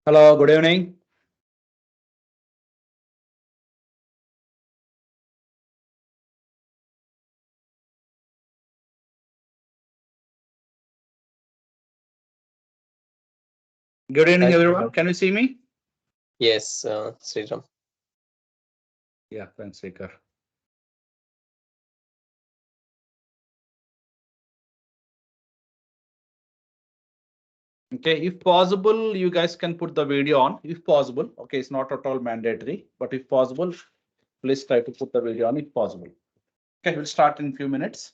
Hello, good evening. Good evening, everyone. Can you see me? Yes, Sriram. Yeah, thanks, Sekar. Okay, if possible, you guys can put the video on. If possible, okay, it's not at all mandatory, but if possible, please try to put the video on if possible. Okay, we'll start in a few minutes.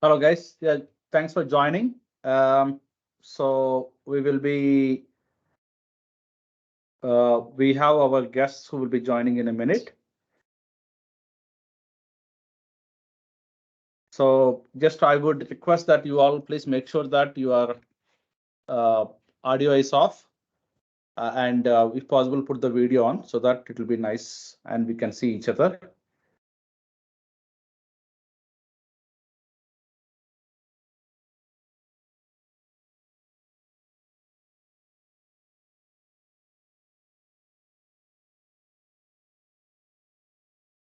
Hello, guys. Yeah, thanks for joining. So we have our guests who will be joining in a minute. So just I would request that you all please make sure that your audio is off and if possible, put the video on so that it will be nice and we can see each other.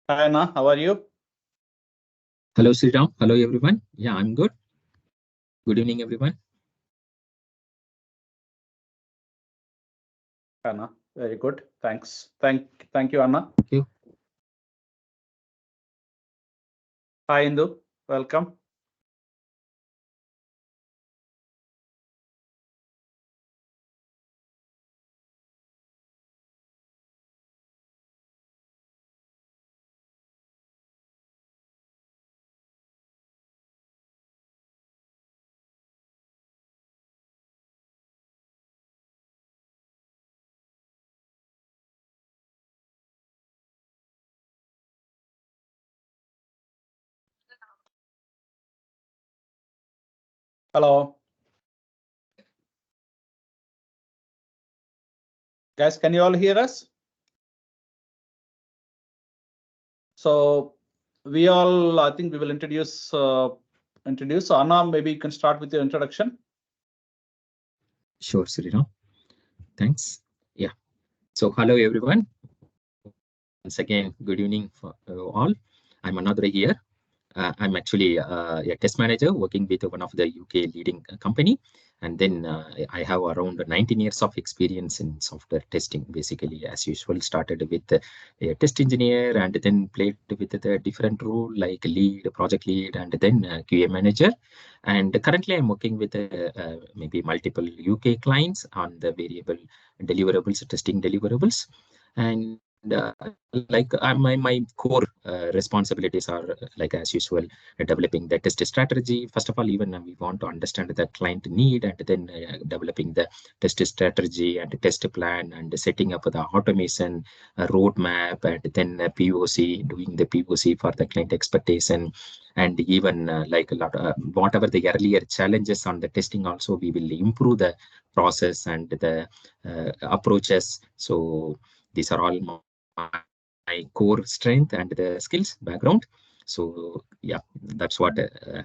Hi, Anna, how are you? Hello, Sriram. Hello, everyone. Yeah, I'm good. Good evening, everyone. Anna, very good. Thanks. Thank you, Anna. Thank you. Hi, Indu. Welcome. Hello. Guys, can you all hear us? So I think we will introduce Anna. Maybe you can start with your introduction. Sure, Sriram. Thanks. Yeah. So, hello, everyone. Once again, good evening for all. I'm another here. I'm actually a test manager working with one of the UK leading company. And then I have around 19 years of experience in software testing. Basically, as usual, started with a test engineer and then played with the different role like lead, project lead, and then QA manager. And currently, I'm working with maybe multiple UK clients on the variable deliverables, testing deliverables. And my core responsibilities are like as usual developing the test strategy. First of all, even we want to understand the client need and then developing the test strategy and test plan and setting up the automation roadmap and then POC, doing the POC for the client expectation. And even like a lot whatever the earlier challenges on the testing, also we will improve the process and the approaches. So these are all my core strength and the skills background. So yeah, that's what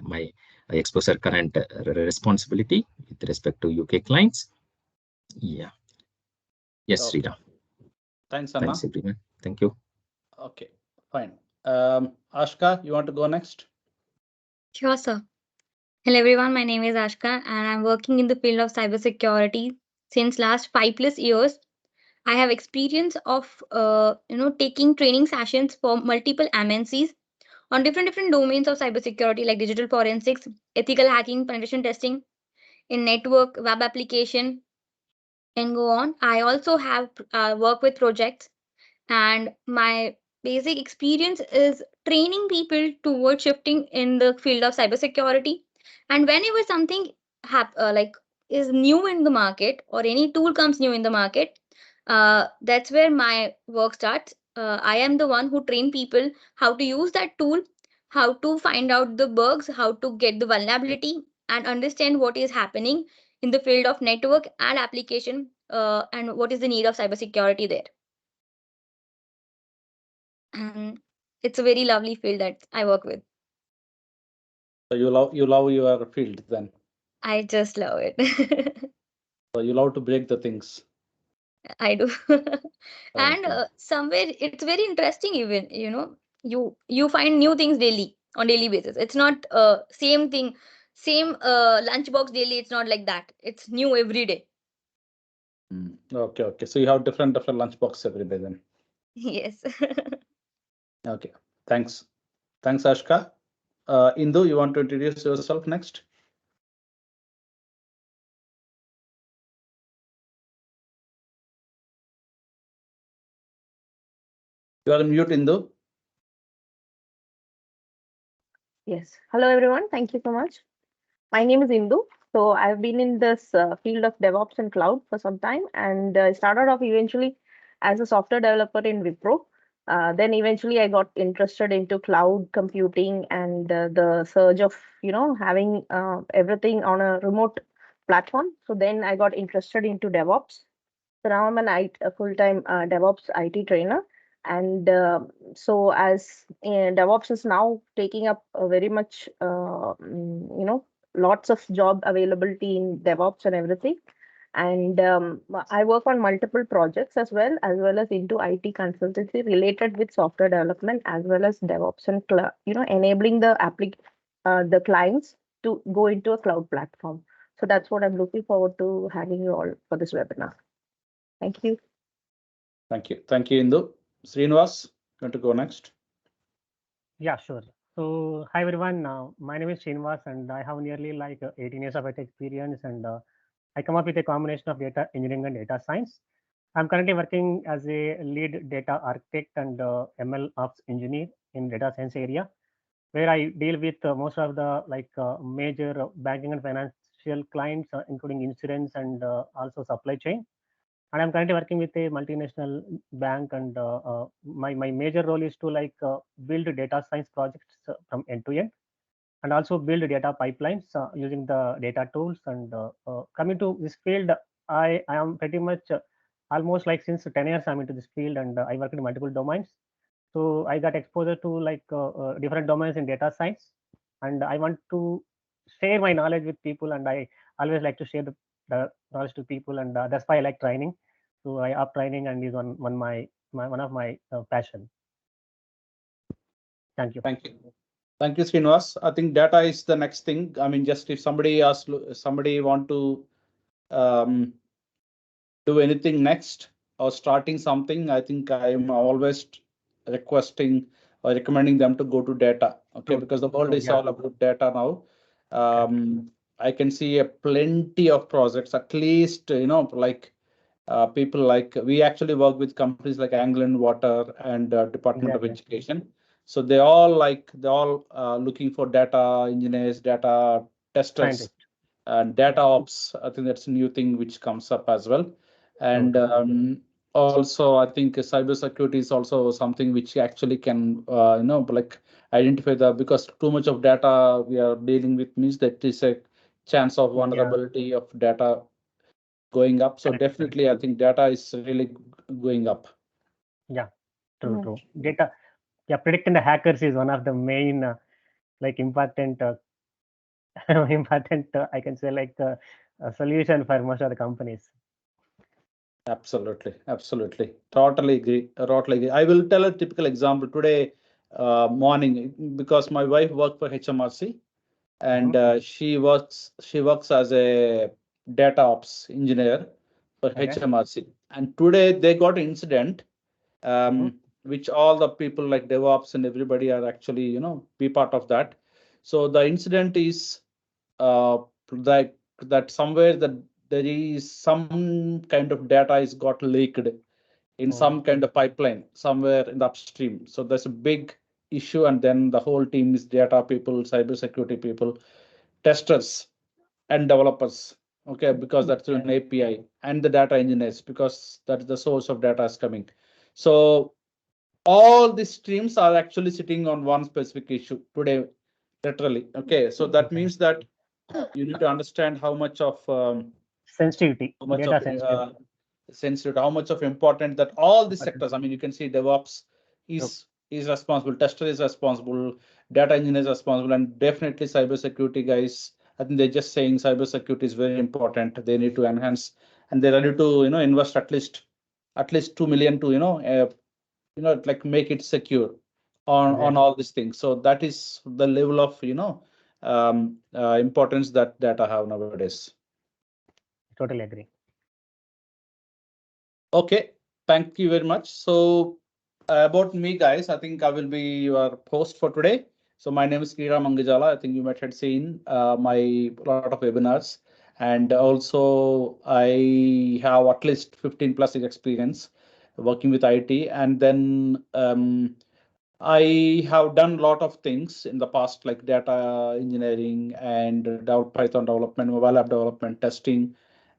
my exposure current responsibility with respect to UK clients. Yeah. Yes, Okay. Sriram. Thanks, Anna. Thanks, everyone. Thank you. Okay, fine. Ashka, you want to go next? Sure, sir. Hello everyone, my name is Ashka and I'm working in the field of cybersecurity since last 5+ years. I have experience of taking training sessions for multiple MNCs on different domains of cybersecurity like digital forensics, ethical hacking, penetration testing, in network, web application, and go on. I also have work with projects, and my basic experience is training people towards shifting in the field of cybersecurity. And whenever something like is new in the market or any tool comes new in the market, that's where my work starts. I am the one who train people how to use that tool, how to find out the bugs, how to get the vulnerability, and understand what is happening in the field of network and application, and what is the need of cybersecurity there. And it's a very lovely field that I work with. So you love your field then. I just love it. So you love to break the things. I do. And Okay. somewhere it's very interesting, even you find new things daily, on daily basis. It's not same thing, same lunchbox daily. It's not like that. It's new every day. Okay, okay. So you have different lunchbox every day then. Yes. Okay. Thanks. Thanks, Ashka. Indu, you want to introduce yourself next? You are on mute, Indu. Yes. Hello, everyone. Thank you so much. My name is Indu. So I've been in this field of DevOps and cloud for some time, and I started off eventually as a software developer in Wipro. Then eventually I got interested into cloud computing and the surge of having everything on a remote platform. So then I got interested into DevOps. So now I'm a full-time DevOps IT trainer. And so as DevOps is now taking up very much, lots of job availability in DevOps and everything. And I work on multiple projects as well as into IT consultancy related with software development as well as DevOps and enabling the clients to go into a cloud platform. So that's what I'm looking forward to having you all for this webinar. Thank you. Thank you. Thank you, Indu. Srinivas, you want to go next? Yeah, sure. So, hi everyone. My name is Srinivas, and I have nearly like 18 years of IT experience, and I come up with a combination of data engineering and data science. I'm currently working as a lead data architect and ML ops engineer in data science area, where I deal with most of the major banking and financial clients, including insurance and also supply chain. And I'm currently working with a multinational bank, and my major role is to build data science projects from end to end, and also build data pipelines using the data tools. And coming to this field, I am pretty much almost like since 10 years I'm into this field, and I work in multiple domains. So I got exposure to different domains in data science, and I want to share my knowledge with people, and I always like to share the knowledge to people, and that's why I like training. So I up training and is one of my passion. Thank you. Thank you. Thank you, Srinivas. I think data is the next thing. I mean, just if somebody want to do anything next or starting something, I think I'm always requesting or recommending them to go to data. Okay, because the world is all about data now. I can see a plenty of projects, at least people like we actually work with companies like England Water and Department of Education. So they all looking for data engineers, data testers, and data ops. I think that's a new thing which comes up as well. And also, I think cybersecurity is also something which actually can identify because too much of data we are dealing with means that is a chance of vulnerability of data going up. So definitely, I think data is really going up. Yeah, true. Data, yeah, predicting the hackers is one of the main important I can say a solution for most of the companies. Absolutely. Totally agree. I will tell a typical example today morning, because my wife worked for HMRC, and she works as a data ops engineer for HMRC. And today they got an incident, which all the people like DevOps and everybody are actually, be part of that. So the incident is that somewhere that there is some kind of data is got leaked in some kind of pipeline somewhere in the upstream. So there's a big issue, and then the whole team is data people, cybersecurity people, testers, and developers. Okay, because that's an API, and the data engineers, because that's the source of data is coming. So all these streams are actually sitting on one specific issue today, literally. Okay, so that means that you need to understand how much of sensitivity, how much data of sensitive, how much of important that all the sectors. I mean, you can see DevOps is responsible, tester is responsible, data engineer is responsible, and definitely cybersecurity guys. I think they're just saying cybersecurity is very important. They need to enhance, and they're ready to invest at least 2 million to like make it secure on all these things. So that is the level of importance that data have nowadays. Totally agree. Okay, thank you very much. So about me, guys, I think I will be your host for today. So my name is Kira Mangajala. I think you might have seen my lot of webinars, and also I have at least 15 plus years experience working with IT, and then I have done a lot of things in the past, like data engineering and Python development, mobile app development, testing,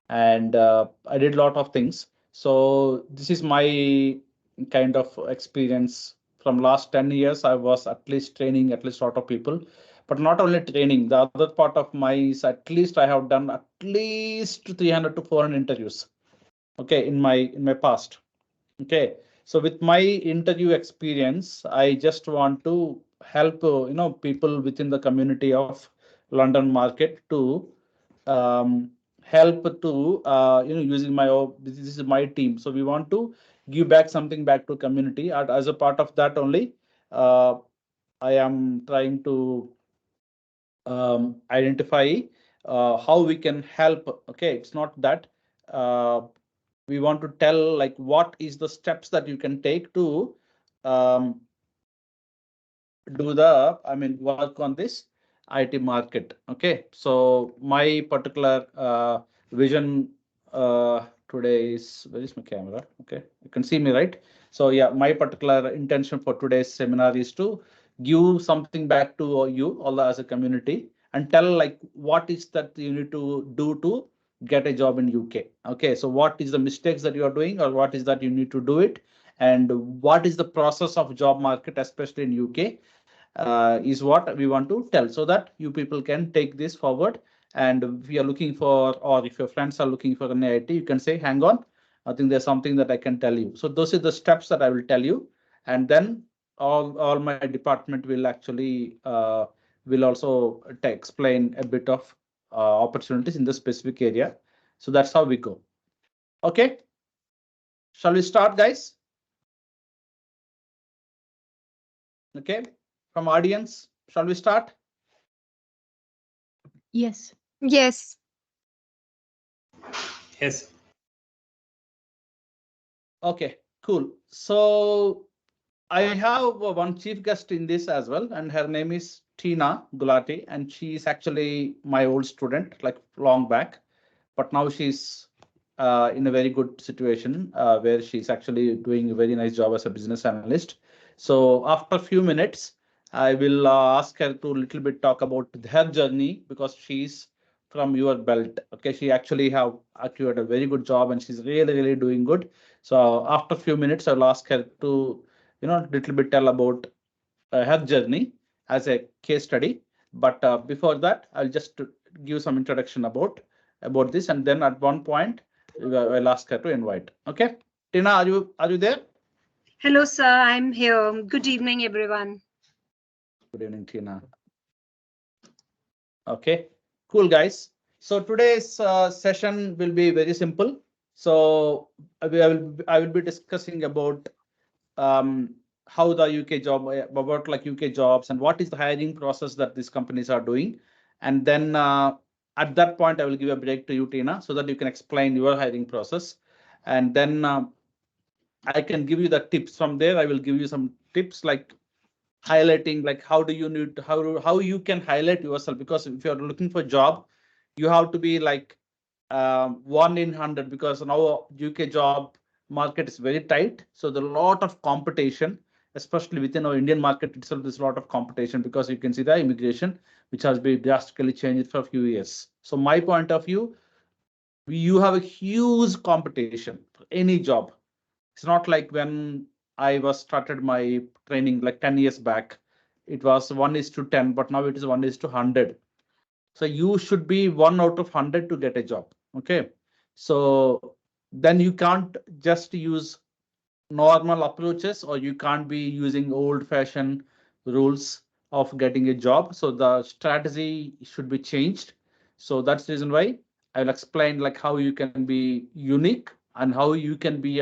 and I did a lot of things. So this is my kind of experience from last 10 years. I was at least training at least a lot of people, but not only training. The other part of my is at least I have done at least 300 to 400 interviews. Okay, in my past. Okay, so with my interview experience, I just want to help people within the community of London market to help to using this is my team. So we want to give back something back to community, and as a part of that only, I am trying to identify how we can help. Okay, it's not that. We want to tell like what is the steps that you can take to work on this IT market. Okay, so my particular vision today is, where is my camera? Okay, you can see me, right? So yeah, my particular intention for today's seminar is to give something back to you all as a community, and tell like what is that you need to do to get a job in UK. Okay, so what is the mistakes that you are doing, or what is that you need to do it, and what is the process of job market, especially in UK, is what we want to tell, so that you people can take this forward. And if you are looking for, or if your friends are looking for an IT, you can say, hang on, I think there's something that I can tell you. So those are the steps that I will tell you, and then all my department will actually will also explain a bit of opportunities in the specific area. So that's how we go. Okay, shall we start, guys? Okay, from audience, shall we start? Yes. Yes. Yes. Okay, cool. So I have one chief guest in this as well, and her name is Tina Gulati, and she is actually my old student, like long back, but now she's in a very good situation where she's actually doing a very nice job as a business analyst. So after a few minutes, I will ask her to little bit talk about her journey, because she's from your belt. Okay, she actually have acquired a very good job, and she's really doing good. So after a few minutes, I'll ask her to little bit tell about her journey as a case study. But before that, I'll just give some introduction about this, and then at one point I'll ask her to invite. Okay, Tina, are you there? Hello, sir. I'm here. Good evening, everyone. Good evening, Tina. Okay, cool, guys. So today's session will be very simple. So I will be discussing about how the UK job, about like UK jobs and what is the hiring process that these companies are doing. And then at that point, I will give a break to you, Tina, so that you can explain your hiring process. And then I can give you the tips from there. I will give you some tips like highlighting, like how do you need to, how you can highlight yourself, because if you're looking for a job, you have to be like 1 in 100, because now UK job market is very tight. So there's a lot of competition, especially within our Indian market itself. There's a lot of competition because you can see the immigration, which has been drastically changed for a few years. So my point of view, you have a huge competition for any job. It's not like when I was started my training like 10 years back, it was 1:10, but now it is 1:100. So you should be 1 out of 100 to get a job. Okay. So then you can't just use normal approaches, or you can't be using old fashioned rules of getting a job. So the strategy should be changed. So that's the reason why I'll explain like how you can be unique and how you can be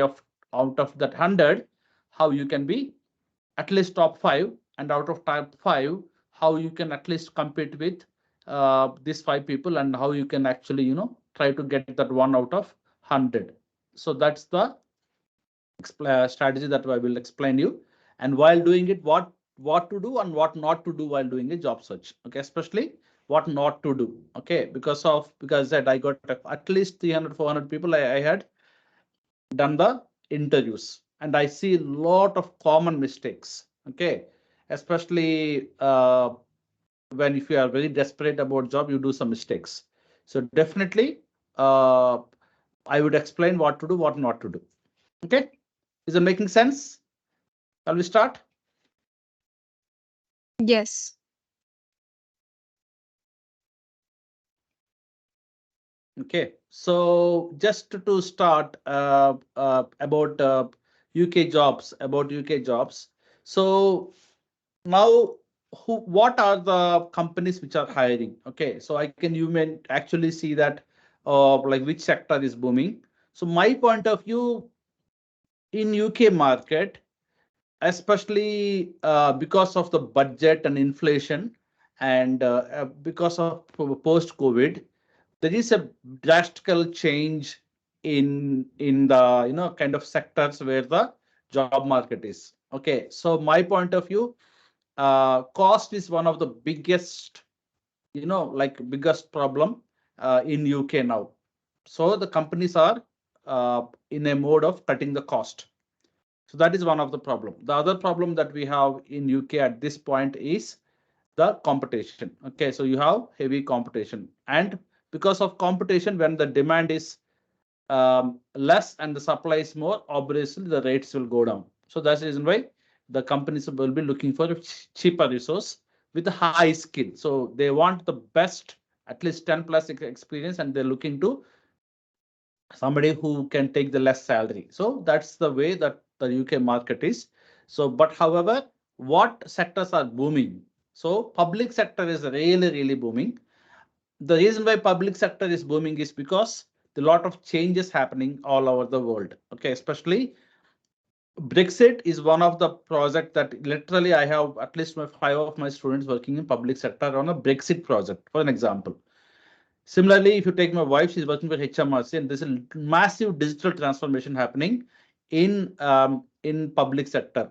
out of that 100, how you can be at least top 5, and out of top 5, how you can at least compete with these 5 people, and how you can actually, try to get that 1 out of 100. So that's the strategy that I will explain you. And while doing it, what to do and what not to do while doing a job search. Okay, especially what not to do. Okay, because that I got at least 300-400 people I had done the interviews, and I see a lot of common mistakes. Okay, especially when if you are very desperate about job, you do some mistakes. So definitely, I would explain what to do, what not to do. Okay, is it making sense? Shall we start? Yes. Okay, so just to start about UK jobs, So now, what are the companies which are hiring? Okay, so you may actually see that like which sector is booming. So my point of view, in UK market, especially because of the budget and inflation, and because of post COVID, there is a drastical change in the kind of sectors where the job market is. Okay, so my point of view, cost is one of the biggest, biggest problem in UK now. So the companies are in a mode of cutting the cost. So that is one of the problem. The other problem that we have in UK at this point is the competition. Okay, so you have heavy competition, and because of competition, when the demand is less and the supply is more, obviously the rates will go down. So that's the reason why the companies will be looking for a cheaper resource with a high skill. So they want the best, at least 10 plus experience, and they're looking to somebody who can take the less salary. So that's the way that the UK market is. So, but however, what sectors are booming? So public sector is really, really booming. The reason why public sector is booming is because a lot of changes happening all over the world. Okay, especially Brexit is one of the project that literally I have at least 5 of my students working in public sector on a Brexit project, for an example. Similarly, if you take my wife, she's working for HMRC, and there's a massive digital transformation happening in public sector.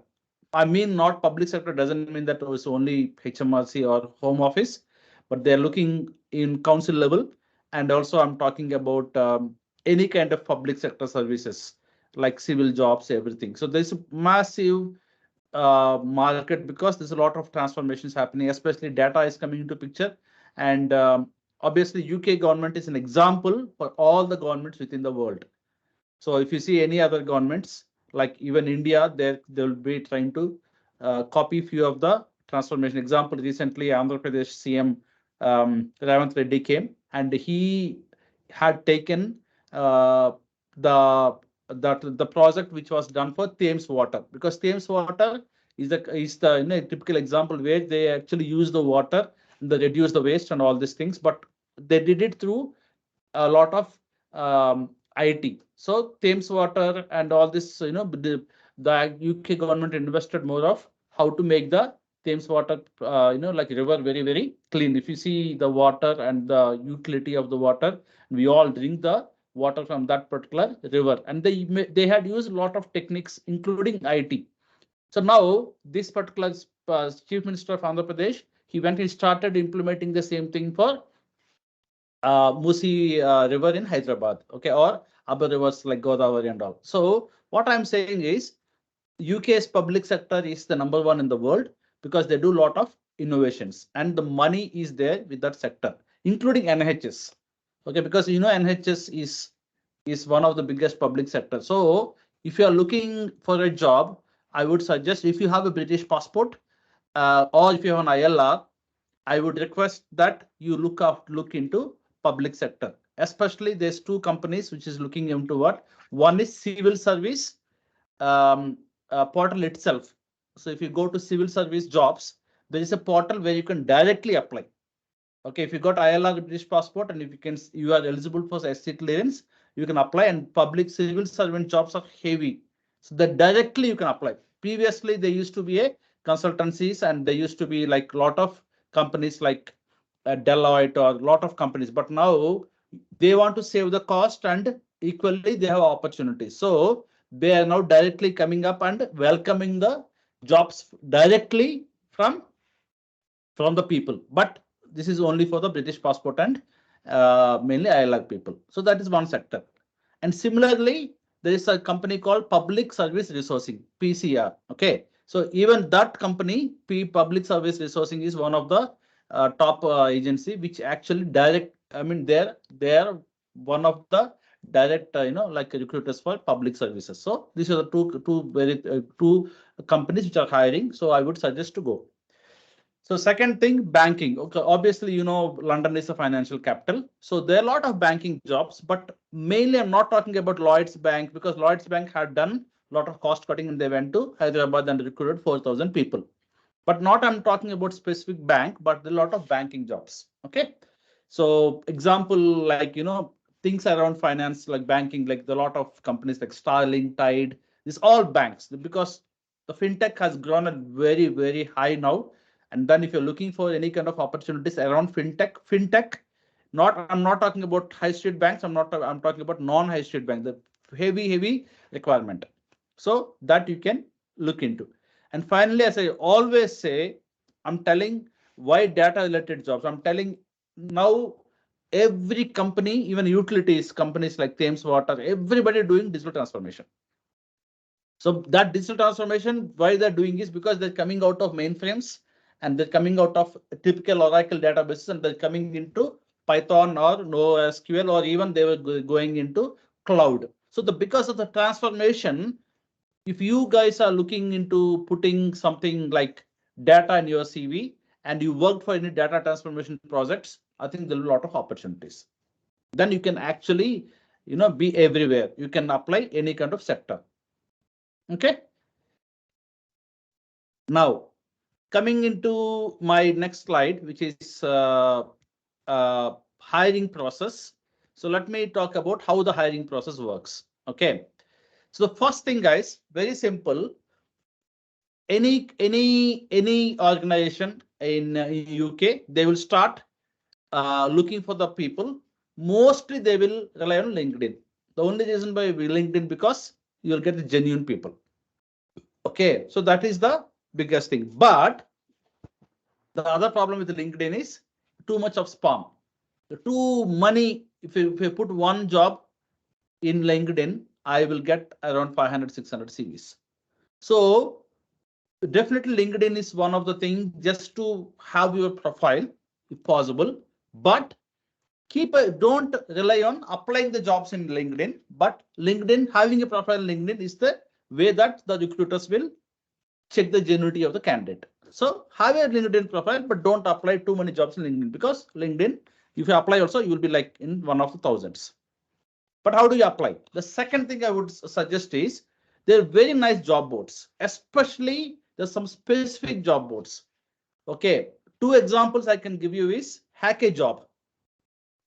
I mean, not public sector doesn't mean that it's only HMRC or Home Office, but they're looking in council level, and also I'm talking about any kind of public sector services like civil jobs, everything. So there's a massive market because there's a lot of transformations happening, especially data is coming into picture, and obviously UK government is an example for all the governments within the world. So if you see any other governments, like even India, they'll be trying to copy few of the transformation. Example, recently Andhra Pradesh CM Ravant Reddy came, and he had taken the that the project which was done for Thames Water, because Thames Water is the typical example where they actually use the water and they reduce the waste and all these things, but they did it through a lot of IT. So Thames Water and all this, the UK government invested more of how to make the Thames Water, like river very, very clean. If you see the water and the utility of the water, we all drink the water from that particular river, and they had used a lot of techniques, including IT. So now this particular Chief Minister of Andhra Pradesh, he started implementing the same thing for Musi river in Hyderabad, okay, or other rivers like Godavari and all. So what I'm saying is UK's public sector is the #1 in the world because they do a lot of innovations and the money is there with that sector, including NHS. Okay, because NHS is one of the biggest public sector. So if you are looking for a job, I would suggest if you have a British passport or if you have an ILR, I would request that you look into public sector. Especially there's two companies which is looking into what. One is civil service portal itself. So if you go to civil service jobs, there is a portal where you can directly apply. Okay, if you got ILR British passport and if you are eligible for SC clearance, you can apply, and public civil servant jobs are heavy. So that directly you can apply. Previously, there used to be a consultancies and there used to be like a lot of companies like Deloitte or a lot of companies, but now they want to save the cost and equally they have opportunities. So they are now directly coming up and welcoming the jobs directly from the people. But this is only for the British passport and mainly ILR people. So that is one sector. And similarly, there is a company called Public Service Resourcing, PCR. Okay, so even that company, Public Service Resourcing, is one of the top agency which actually direct. I mean, they're one of the direct, like recruiters for public services. So these are the two companies which are hiring. So I would suggest to go. So second thing, banking. Okay, obviously, London is a financial capital. So there are a lot of banking jobs, but mainly I'm not talking about Lloyd's Bank because Lloyd's Bank had done a lot of cost cutting and they went to Hyderabad and recruited 4,000 people. But I'm talking about specific bank, but there are a lot of banking jobs. Okay. So example, like, things around finance, like banking, like the lot of companies like Starling, Tide, these all banks, because the fintech has grown at very, very high now. And then if you're looking for any kind of opportunities around fintech, I'm not talking about high street banks. I'm talking about non-high street banks, the heavy requirement. So that you can look into. And finally, as I always say, I'm telling why data related jobs. I'm telling now every company, even utilities companies like Thames Water, everybody doing digital transformation. So that digital transformation, why they're doing is because they're coming out of mainframes and they're coming out of typical Oracle databases and they're coming into Python or NoSQL, or even they were going into cloud. So because of the transformation, if you guys are looking into putting something like data in your CV and you worked for any data transformation projects, I think there are a lot of opportunities. Then you can actually, be everywhere. You can apply any kind of sector. Okay. Now, coming into my next slide, which is hiring process. So let me talk about how the hiring process works. Okay. So the first thing, guys, very simple. Any organization in UK, they will start looking for the people. Mostly they will rely on LinkedIn. The only reason by LinkedIn because you'll get the genuine people. Okay, so that is the biggest thing. But the other problem with LinkedIn is too much of spam. Too many. If you put one job in LinkedIn, I will get around 500, 600 CVs. So definitely LinkedIn is one of the things just to have your profile if possible, but don't rely on applying the jobs in LinkedIn, but LinkedIn, having a profile in LinkedIn is the way that the recruiters will check the genuinity of the candidate. So have a LinkedIn profile, but don't apply too many jobs in LinkedIn, because LinkedIn, if you apply also, you will be like in one of the thousands. But how do you apply? The second thing I would suggest is there are very nice job boards, especially there's some specific job boards. Okay, two examples I can give you is Hack a Job.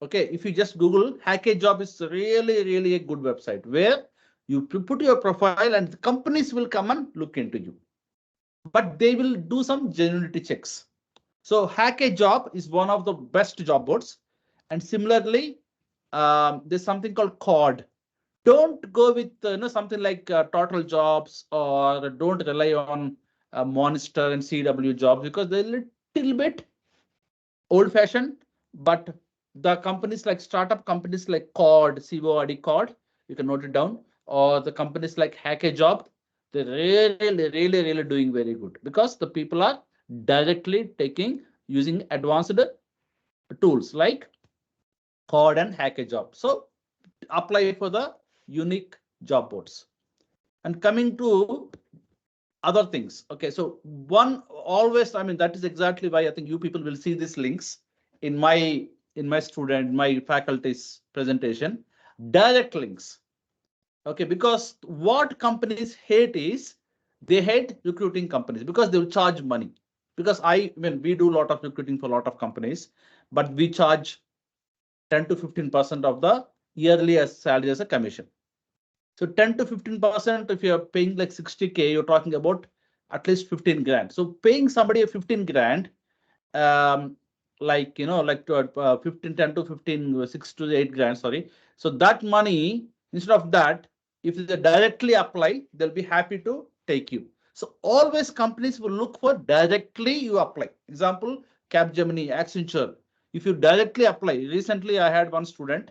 Okay, if you just Google Hack a Job, is really a good website where you put your profile and the companies will come and look into you. But they will do some genuinity checks. So Hack a Job is one of the best job boards. And similarly, there's something called COD. Don't go with something like Total Jobs, or don't rely on Monster and CW Jobs because they're a little bit old fashioned. But the companies like startup companies like COD, COD, you can note it down, or the companies like Hack a Job, they're really doing very good because the people are directly using advanced tools like COD and Hack a Job. So apply for the unique job boards. And coming to other things. Okay, so one always, I mean, that is exactly why I think you people will see these links in my my faculty's presentation, direct links. Okay, because what companies hate is they hate recruiting companies because they will charge money. Because we do a lot of recruiting for a lot of companies, but we charge 10 to 15% of the yearly salary as a commission. So 10 to 15%, if you're paying like 60K, you're talking about at least 15 grand. So paying somebody a 15 grand, like 15, 10 to 15, 6 to 8 grand, sorry. So that money, instead of that, if they directly apply, they'll be happy to take you. So always companies will look for directly you apply. Example, Capgemini, Accenture. If you directly apply, recently I had one student,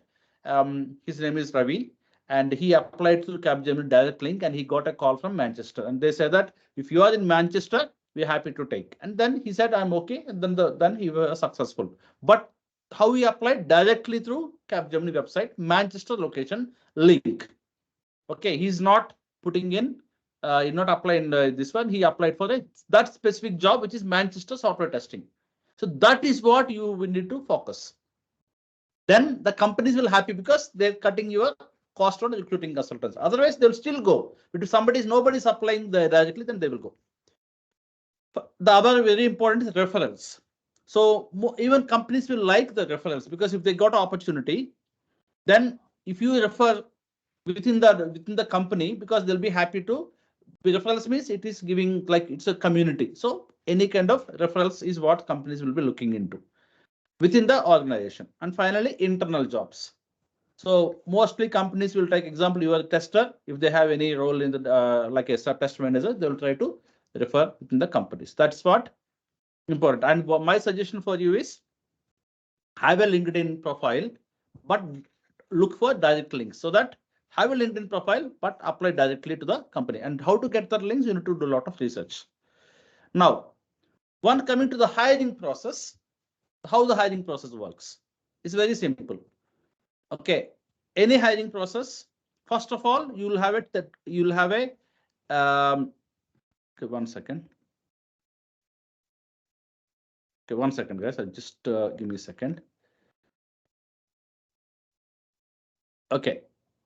his name is Ravi, and he applied through Capgemini direct link and he got a call from Manchester. And they said that if you are in Manchester, we're happy to take. And then he said, I'm okay. And then he was successful. But how he applied? Directly through Capgemini website, Manchester location link. Okay, he's not putting in, he's not applying this one. He applied for that specific job, which is Manchester software testing. So that is what you will need to focus. Then the companies will happy because they're cutting your cost on recruiting consultants. Otherwise, they'll still go. But if nobody's applying directly, then they will go. The other very important is referrals. So even companies will like the referrals because if they got an opportunity, then if you refer within the company, because they'll be happy to. Referrals means it is giving like it's a community. So any kind of referrals is what companies will be looking into within the organization. And finally, internal jobs. So mostly companies will take example, you are a tester. If they have any role in the like a test manager, they will try to refer within the companies. That's what important. And my suggestion for you is have a LinkedIn profile, but look for direct links so that have a LinkedIn profile, but apply directly to the company. And how to get that links, you need to do a lot of research. Now, coming to the hiring process, how the hiring process works. It's very simple. Okay, any hiring process, first of all, you'll have it that you'll have a okay, 1 second. Okay, 1 second, guys. I'll just give me a second. Okay,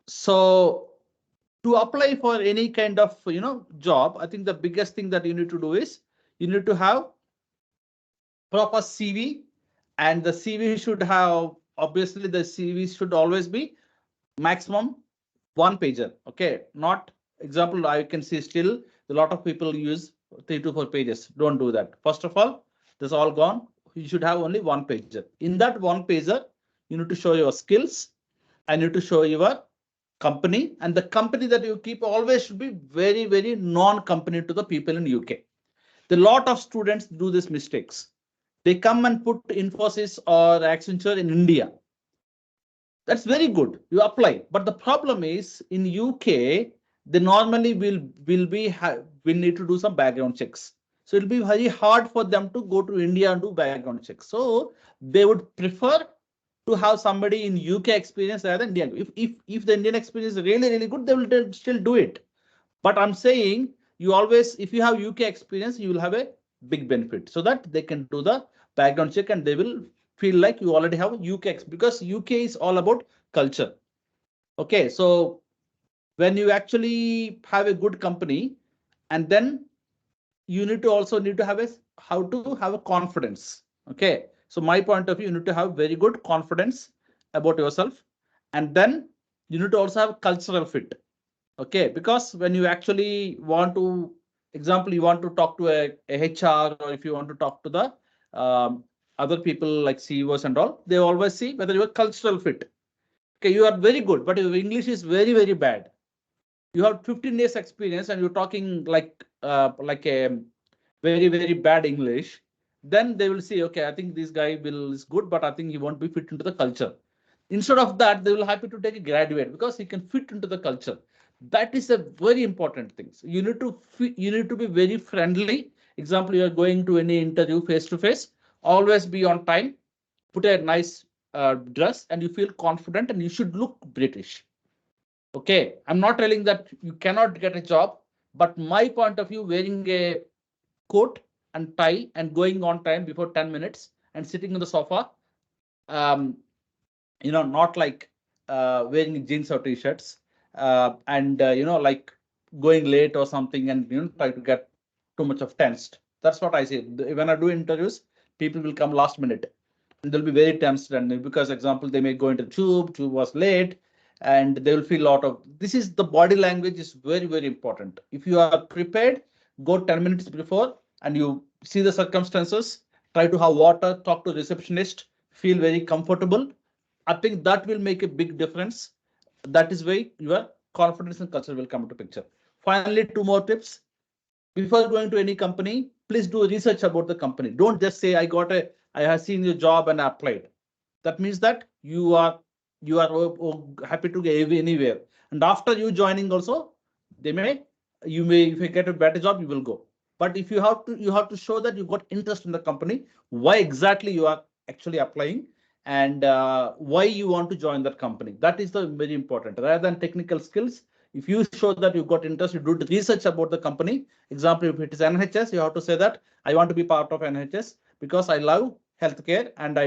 so to apply for any kind of job, I think the biggest thing that you need to do is you need to have proper CV, and the CV should have, obviously the CV should always be maximum 1 pager. Okay, not example, I can see still a lot of people use 3 to 4 pages. Don't do that. First of all, this all gone. You should have only 1 pager. In that 1 pager, you need to show your skills. I need to show your company, and the company that you keep always should be very non-company to the people in UK. The lot of students do these mistakes. They come and put Infosys or Accenture in India. That's very good. You apply, but the problem is in UK they normally will need to do some background checks. So it'll be very hard for them to go to India and do background checks. So they would prefer to have somebody in UK experience rather than Indian. If the Indian experience is really good, they will still do it. But I'm saying you always, if you have UK experience, you will have a big benefit so that they can do the background check and they will feel like you already have UK experience, because UK is all about culture. Okay, so when you actually have a good company, and then you need to have how to have a confidence. Okay, so my point of view, you need to have very good confidence about yourself, and then you need to also have cultural fit. Okay, because when you actually want to, example, you want to talk to a HR, or if you want to talk to the other people like CEOs and all, they always see whether you are cultural fit. Okay, you are very good, but your English is very, very bad. You have 15 years experience and you're talking like a very, very bad English. Then they will say, okay, I think this guy is good, but I think he won't be fit into the culture. Instead of that, they will happy to take a graduate because he can fit into the culture. That is a very important thing. So you need to be very friendly. Example, you are going to any interview face to face, always be on time, put a nice dress, and you feel confident, and you should look British. Okay, I'm not telling that you cannot get a job, but my point of view, wearing a coat and tie and going on time before 10 minutes and sitting on the sofa, not like wearing jeans or t-shirts, and like going late or something, and try to get too much of tensed. That's what I say. When I do interviews, people will come last minute and they'll be very tensed, and because example, they may go into tube was late, and they will feel a lot of this. Is the body language is very, very important. If you are prepared, go 10 minutes before and you see the circumstances, try to have water, talk to receptionist, feel very comfortable. I think that will make a big difference. That is why your confidence and culture will come into picture. Finally, two more tips. Before going to any company, please do research about the company. Don't just say, I have seen your job and I applied. That means that you are happy to get anywhere. And after you joining also, if you get a better job, you will go. But if you have to show that you got interest in the company, why exactly you are actually applying, and why you want to join that company. That is the very important. Rather than technical skills, if you show that you got interest, you do research about the company. Example, if it is NHS, you have to say that I want to be part of NHS because I love healthcare and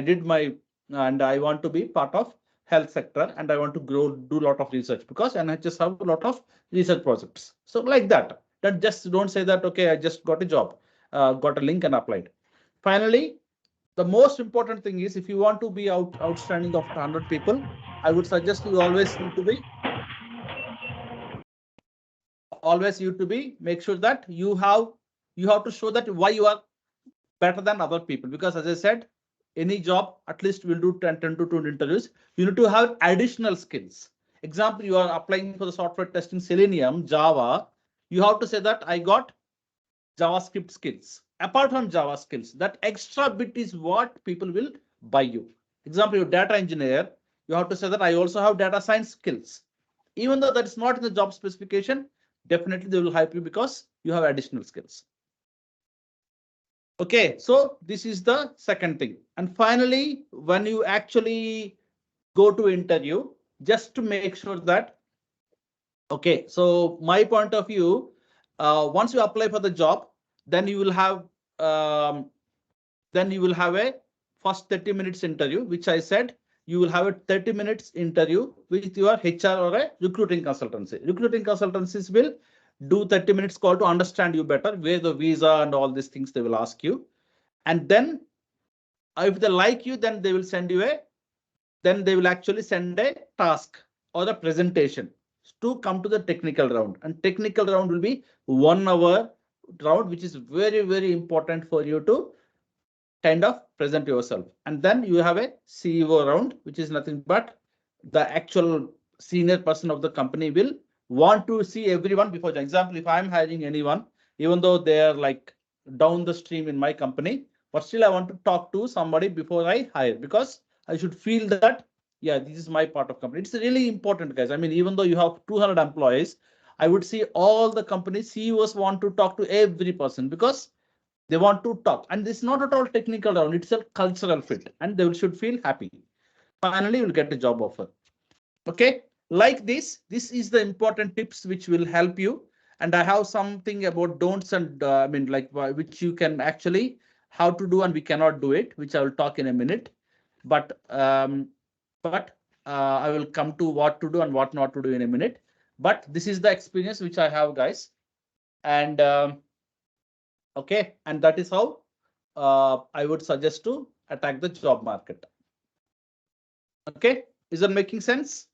I want to be part of health sector, and I want to do a lot of research because NHS have a lot of research projects. So like that, just don't say that, okay, I just got a job, got a link and applied. Finally, the most important thing is, if you want to be outstanding of 100 people, I would suggest you always need to be make sure that you have to show that why you are better than other people. Because as I said, any job at least will do 10 to 20 interviews. You need to have additional skills. Example, you are applying for the software testing, Selenium, Java. You have to say that I got JavaScript skills. Apart from Java skills, that extra bit is what people will buy you. Example, you're data engineer. You have to say that I also have data science skills. Even though that's not in the job specification, definitely they will help you because you have additional skills. Okay, so this is the second thing. And finally, when you actually go to interview, just to make sure that, okay, so my point of view, once you apply for the job, then you will have a first 30 minutes interview, which I said you will have a 30 minutes interview with your HR or a recruiting consultancy. Recruiting consultancies will do 30 minutes call to understand you better, where the visa and all these things they will ask you. And then if they like you, then they will actually send a task or a presentation to come to the technical round. And technical round will be 1 hour round, which is very, very important for you to kind of present yourself. And then you have a CEO round, which is nothing but the actual senior person of the company will want to see everyone before. For example, if I'm hiring anyone, even though they are like down the stream in my company, but still I want to talk to somebody before I hire, because I should feel that, yeah, this is my part of company. It's really important, guys. I mean, even though you have 200 employees, I would see all the company CEOs want to talk to every person because they want to talk. And this is not at all technical round. It's a cultural fit and they should feel happy. Finally, you'll get a job offer. Okay, like this is the important tips which will help you. And I have something about don'ts and which you can actually how to do and we cannot do it, which I will talk in a minute. But I will come to what to do and what not to do in a minute. But this is the experience which I have, guys. And okay, and that is how I would suggest to attack the job market. Okay, is that making sense?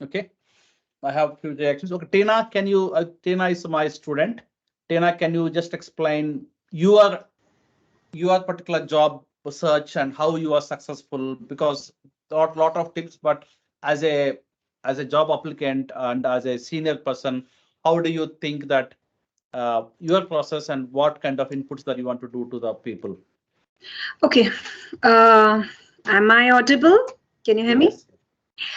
Okay, I have few reactions. Okay, Tina, can you? Tina is my student. Tina, can you just explain your particular job search and how you are successful? Because lot of tips, but as a job applicant and as a senior person, how do you think that your process and what kind of inputs that you want to do to the people? Okay. Am I audible? Can you hear me? Yes.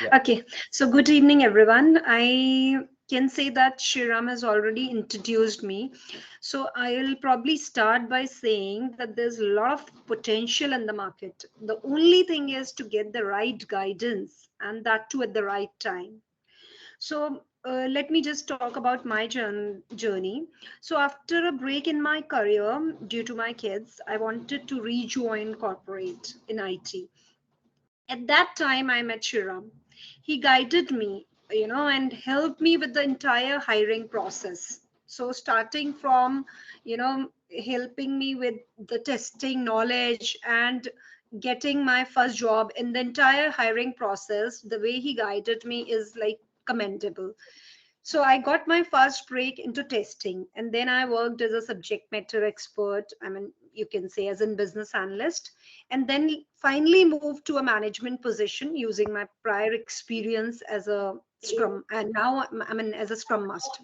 Yeah. Okay. So good evening, everyone. I can say that Shriram has already introduced me. So I'll probably start by saying that there's a lot of potential in the market. The only thing is to get the right guidance, and that too at the right time. So let me just talk about my journey. So after a break in my career due to my kids, I wanted to rejoin corporate in IT. At that time, I met Shiram. He guided me, and helped me with the entire hiring process. So starting from, helping me with the testing knowledge and getting my first job in the entire hiring process, the way he guided me is like commendable. So I got my first break into testing, and then I worked as a subject matter expert. I mean, you can say as a business analyst, and then finally moved to a management position using my prior experience as a Scrum, and now I'm as a Scrum Master.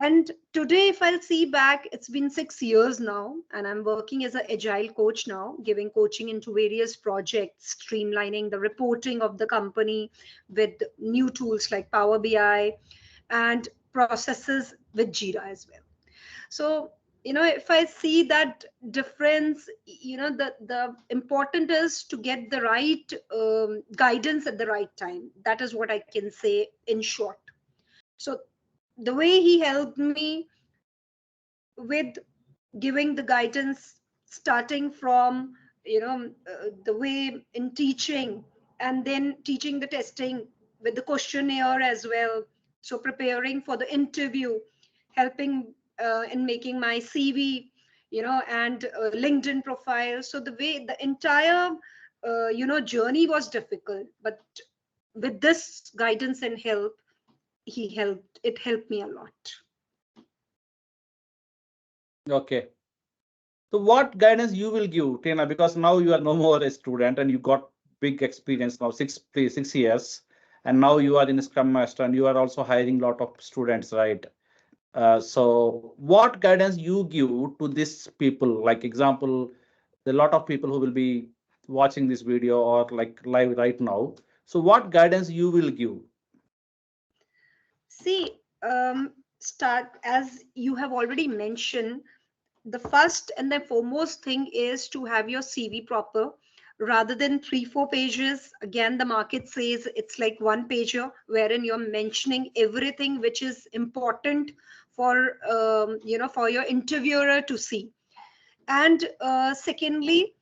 And today, if I'll see back, it's been 6 years now, and I'm working as an agile coach now, giving coaching into various projects, streamlining the reporting of the company with new tools like Power BI and processes with Jira as well. So, if I see that difference, the important is to get the right guidance at the right time. That is what I can say in short. So the way he helped me with giving the guidance, starting from the way in teaching, and then teaching the testing with the questionnaire as well, so preparing for the interview, helping in making my CV, and LinkedIn profile. So the way the entire journey was difficult, but with this guidance and help, it helped me a lot. Okay. So what guidance you will give, Tina? Because now you are no more a student and you got big experience now, 6 years, and now you are in Scrum Master and you are also hiring a lot of students, right? So what guidance you give to these people? Like example, a lot of people who will be watching this video or like live right now. So what guidance you will give? See, start as you have already mentioned. The first and the foremost thing is to have your CV proper rather than 3-4 pages. Again, the market says it's like one pager wherein you're mentioning everything which is important for for your interviewer to see. And secondly,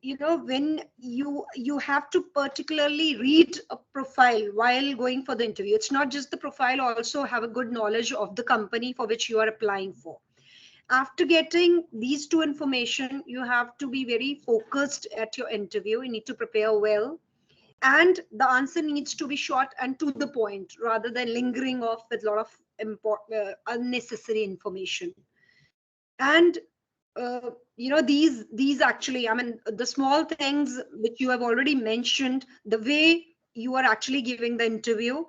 when you have to particularly read a profile while going for the interview. It's not just the profile, also have a good knowledge of the company for which you are applying for. After getting these two information, you have to be very focused at your interview. You need to prepare well, and the answer needs to be short and to the point rather than lingering off with a lot of unnecessary information. And these actually, I mean, the small things which you have already mentioned, the way you are actually giving the interview,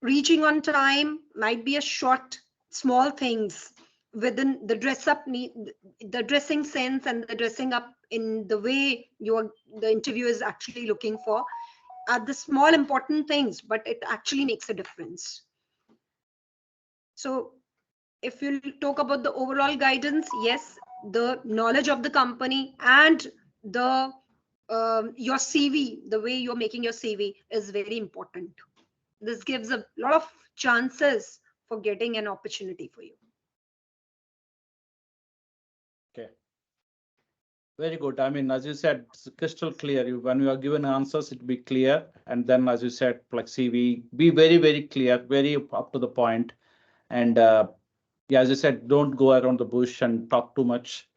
reaching on time might be a short small things within the dress up need, the dressing sense and the dressing up in the way the interview is actually looking for, are the small important things, but it actually makes a difference. So if you talk about the overall guidance, yes, the knowledge of the company and the your CV, the way you're making your CV is very important. this gives a lot of chances for getting an opportunity for you. Okay. Very good. I mean, as you said, it's crystal clear. When you are given answers, it be clear. And then, as you said, like CV, be very, very clear, very up to the point. And yeah, as you said, don't go around the bush and talk too much.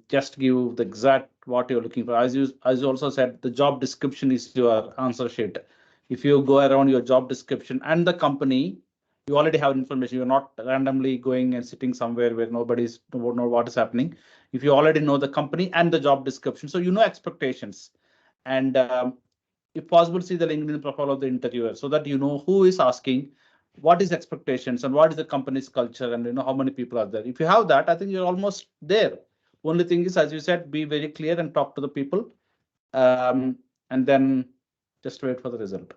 Just give the exact what you're looking for. As you also said, the job description is your answer sheet. If you go around your job description and the company, you already have information. You're not randomly going and sitting somewhere where nobody's don't know what is happening. If you already know the company and the job description, so you know expectations, and if possible, see the LinkedIn profile of the interviewer so that you know who is asking, what is expectations, and what is the company's culture, and you know how many people are there. If you have that, I think you're almost there. Only thing is, as you said, be very clear and talk to the people, and then just wait for the result.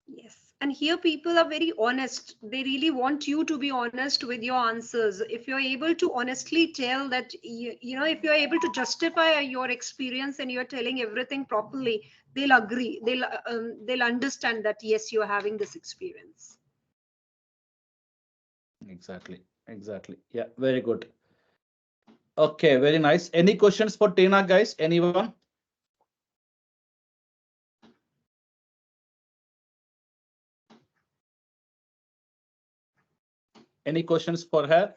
Yes. And here people are very honest. They really want you to be honest with your answers. If you're able to honestly tell that, if you're able to justify your experience and you're telling everything properly, they'll agree. They'll understand that, yes, you're having this experience. Exactly. Yeah, very good. Okay, very nice. Any questions for Tina, guys? Anyone? Any questions for her?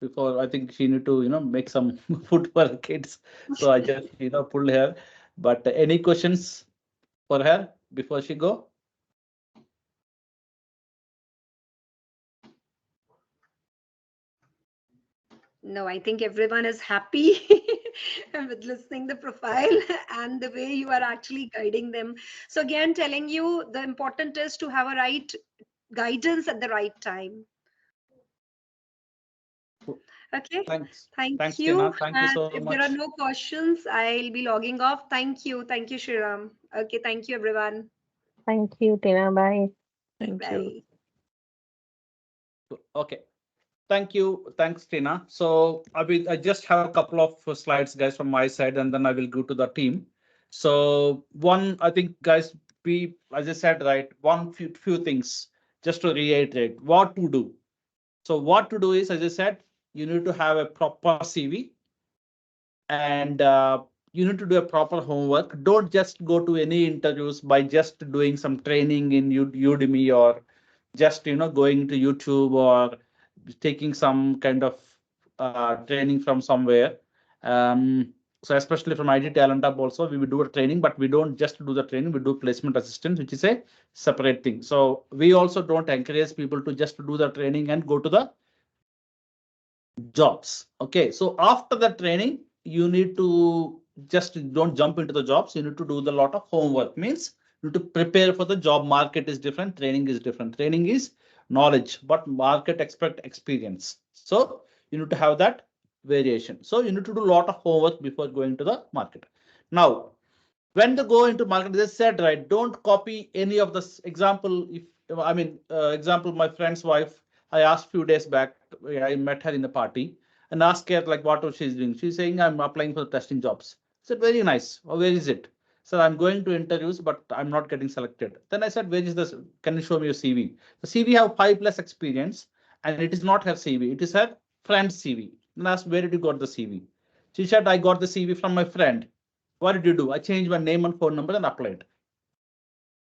Before, I think she need to, make some food for her kids. So I just, pulled her. But any questions for her before she go? No, I think everyone is happy with listening the profile and the way you are actually guiding them. So again, telling you the important is to have a right guidance at the right time. Okay. Thanks. Thank Thanks, you. Tina. Thank you And so if much. there are no questions, I'll be logging off. Thank you. Thank you, Shriram. Okay. Thank you, everyone. Thank you, Tina. Bye. Thank you. Bye. Okay. Thank you. Thanks, Tina. So I just have a couple of slides, guys, from my side, and then I will go to the team. So one, I think, guys, as I said, right, few things just to reiterate what to do. So what to do is, as I said, you need to have a proper CV, and you need to do a proper homework. Don't just go to any interviews by just doing some training in Udemy, or just going to YouTube, or taking some kind of training from somewhere. So especially from IT Talent Hub also, we will do a training, but we don't just do the training, we do placement assistance, which is a separate thing. So we also don't encourage people to just do the training and go to the jobs. Okay, so after the training, you need to just don't jump into the jobs. You need to do the lot of homework. Means you need to prepare for the job. Market is different. Training is different. Training is knowledge, but market expect experience. So you need to have that variation. So you need to do a lot of homework before going to the market. Now, when they go into market, they said, right, don't copy any of this example. Example, my friend's wife, I asked few days back, I met her in the party and asked her like what she's doing. She's saying, I'm applying for testing jobs. I said, very nice. Oh, where is it? So I'm going to interviews, but I'm not getting selected. Then I said, where is this? Can you show me your CV? The CV have 5+ experience, and it is not her CV. It is her friend's CV. And I asked, where did you got the CV? She said, I got the CV from my friend. What did you do? I changed my name and phone number and applied.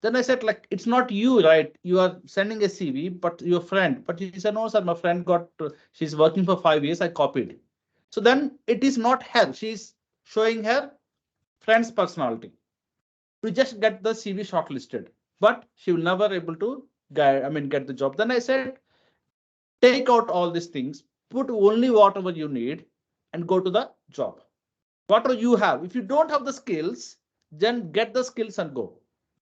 Then I said, like, it's not you, right? You are sending a CV, but your friend. But she said, no, sir, my friend got, she's working for 5 years. I copied. So then it is not her. She's showing her friend's personality to just get the CV shortlisted. But she will never able to get the job. Then I said, take out all these things, put only whatever you need and go to the job. Whatever you have. If you don't have the skills, then get the skills and go.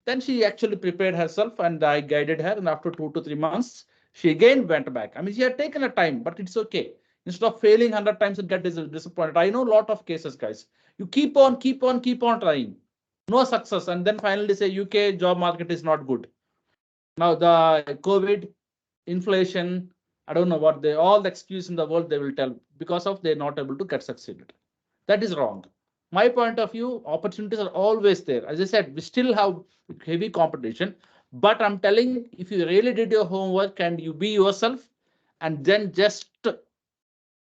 Then she actually prepared herself and I guided her. And after 2 to 3 months, she again went back. I mean, she had taken a time, but it's okay. Instead of failing 100 times and get disappointed. I know a lot of cases, guys. You keep on trying. No success. And then finally say UK job market is not good. Now the COVID, inflation, I don't know what all the excuse in the world they will tell because of they're not able to get succeeded. That is wrong. My point of view, opportunities are always there. As I said, we still have heavy competition, But I'm telling, if you really did your homework and you be yourself, and then just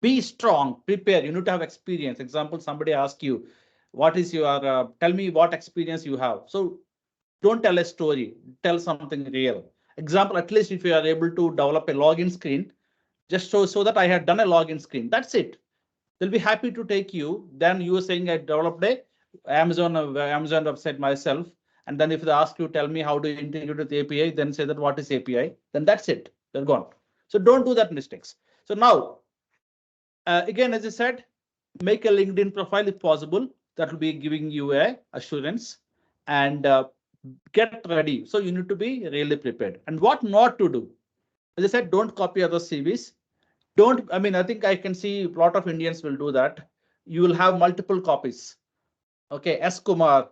be strong, prepare. You need to have experience. Example, somebody asks you, what is your, tell me what experience you have. So don't tell a story, tell something real. Example, at least if you are able to develop a login screen, just so that I had done a login screen. That's it. They'll be happy to take you. Then you are saying I developed a Amazon website myself. And then if they ask you, tell me how do you integrate with API, then say that what is API, then that's it. They're gone. So don't do that mistakes. So now, again, as I said, make a LinkedIn profile if possible. That will be giving you a assurance, and get ready. So you need to be really prepared. And what not to do. As I said, don't copy other CVs. Don't, I mean, I think I can see a lot of Indians will do that. You will have multiple copies. Okay, S. Kumar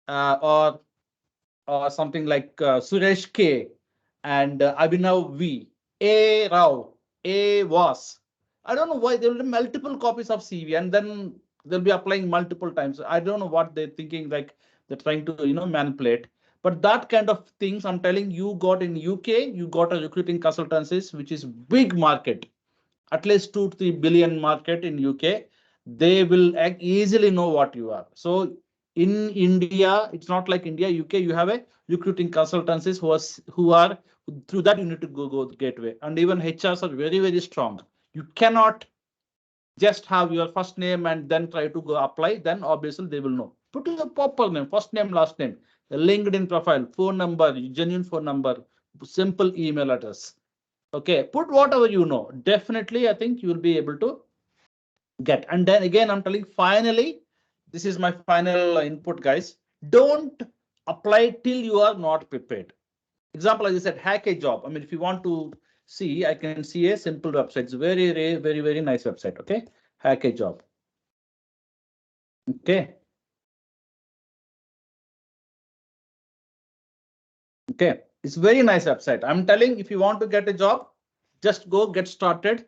or something like Suresh K and Abhinav V, A. Rao, A. Was. I don't know why there will be multiple copies of CV and then they'll be applying multiple times. I don't know what they're thinking, like they're trying to, manipulate. But that kind of things, I'm telling you, got in UK, you got a recruiting consultancies, which is big market, at least 2-3 billion market in UK. They will easily know what you are. So in India, it's not like India, UK, you have a recruiting consultancies who are through that you need to go gateway. And even HRs are very, very strong. You cannot just have your first name and then try to go apply, then obviously they will know. Put your proper name, first name, last name, the LinkedIn profile, phone number, genuine phone number, simple email address. Okay, put whatever you know. Definitely, I think you will be able to get. And then again, I'm telling, finally, this is my final input, guys. Don't apply till you are not prepared. Example, as I said, hack a job. I mean, if you want to see, I can see a simple website. It's very, very, very nice website. Okay, hack a job. Okay. Okay, it's very nice website. I'm telling, if you want to get a job, just go get started.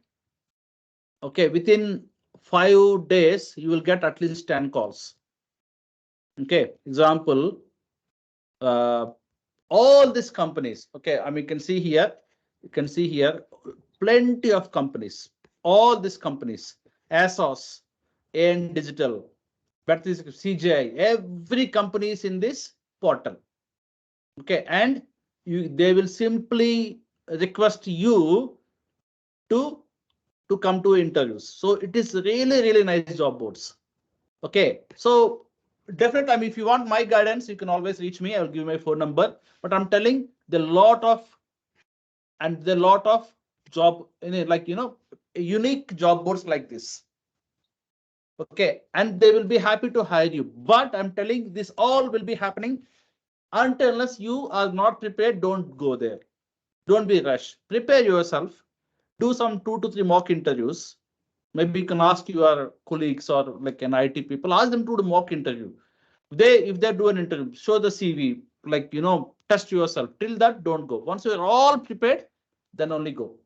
Okay, within 5 days, you will get at least 10 calls. Okay, example, all these companies. Okay, I mean, you can see here, plenty of companies, all these companies, ASOS, AN Digital, CGI, every company is in this portal. Okay, and they will simply request you to come to interviews. So it is really, really nice job boards. Okay, so definitely, I mean, if you want my guidance, you can always reach me. I'll give my phone number. But I'm telling the lot of job in it, like unique job boards like this. Okay, and they will be happy to hire you. But I'm telling, this all will be happening unless you are not prepared. Don't go there. Don't be rushed. Prepare yourself. Do some 2 to 3 mock interviews. Maybe you can ask your colleagues or like an IT people, ask them to do mock interview. If they do an interview, show the CV, like, test yourself. Till that, don't go. Once you're all prepared, then only go.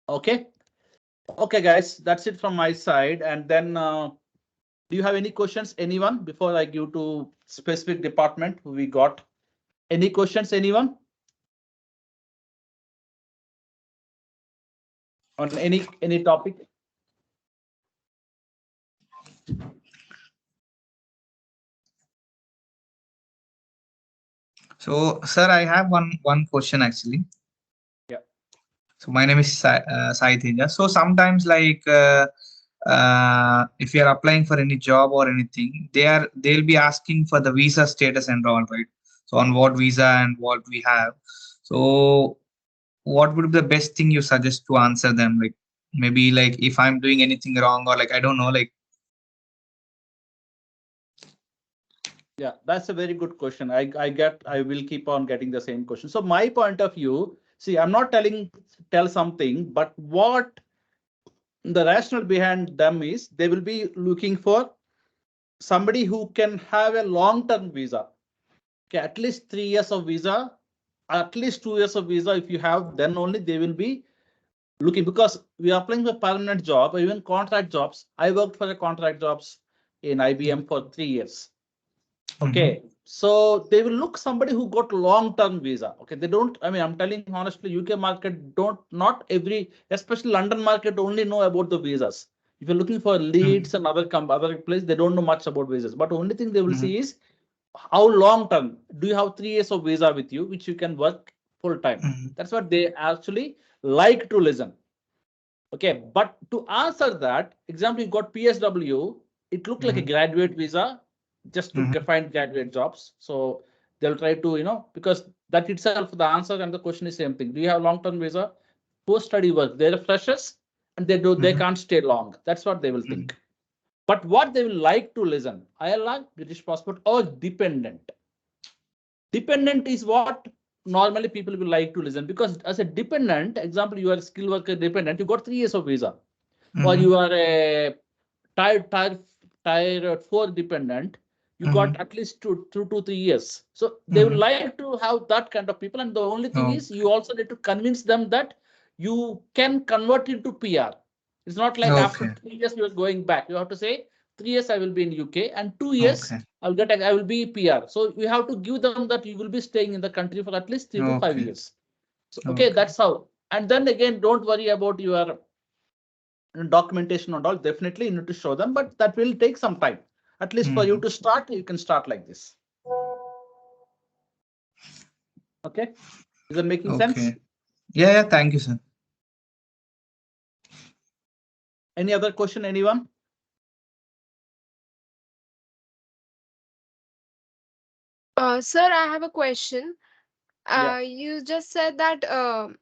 Okay. Okay, guys, that's it from my side. And then do you have any questions, anyone, before I give to specific department who we got? Any questions, anyone? On any topic? So, sir, I have one question actually. Yeah. So my name is Sai Teja. So sometimes, like, if you are applying for any job or anything, they'll be asking for the visa status and all, right? So on what visa and what we have. So what would be the best thing you suggest to answer them? Like, maybe like if I'm doing anything wrong, or like I don't know, like. Yeah, that's a very good question. I will keep on getting the same question. So my point of view, see, I'm not tell something, but what the rationale behind them is they will be looking for somebody who can have a long-term visa. Okay, at least 3 years of visa, at least 2 years of visa. If you have, then only they will be looking, because we are applying for permanent job or even contract jobs. I worked for the contract jobs in IBM for 3 years. Okay, So they will look somebody who got long-term visa. Okay, they don't. I mean, I'm telling honestly, UK market don't, not every, especially London market, only know about the visas. If you're looking for leads and other place, they don't know much about visas. But only thing they will see is how long term. Do you have 3 years of visa with you, which you can work full time? That's what they actually like to listen. Okay, but to answer that, example, you got PSW, it looked like a graduate visa just to find graduate jobs. So they'll try to, because that itself, the answer and the question is same thing. Do you have long-term visa? Post-study work, they're freshers and they can't stay long. That's what they will think. But what they will like to listen, ILR, British passport, or dependent. Dependent is what normally people will like to listen, because as a dependent, example, you are a skilled worker dependent, you got 3 years of visa, or you are a tier 4 dependent, you got at least 2 to 3 years. So they would like to have that kind of people. And the only thing is you also need to convince them that you can convert into PR. It's not like after 3 years you are going back. You have to say 3 years I will be in UK and 2 years I will be PR. So you have to give them that you will be staying in the country for at least 3 to 5 years. So, okay, that's how. And then again, don't worry about your documentation and all. Definitely you need to show them, but that will take some time. At least for you to start, you can start like this. Okay, is that making sense? Yeah, thank you, sir. Any other question, anyone? Sir, I have a question. Yeah. You just said that I'm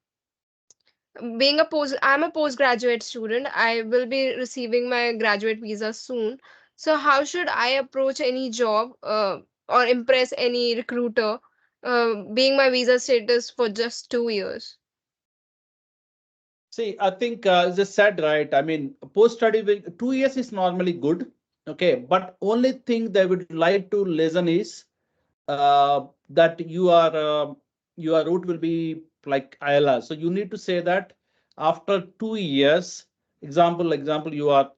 a postgraduate student. I will be receiving my graduate visa soon. So how should I approach any job or impress any recruiter, being my visa status for just 2 years? See, I think as I said, right? I mean, post-study 2 years is normally good. Okay, but only thing they would like to listen is that your route will be like ILR. So you need to say that after 2 years, example, you are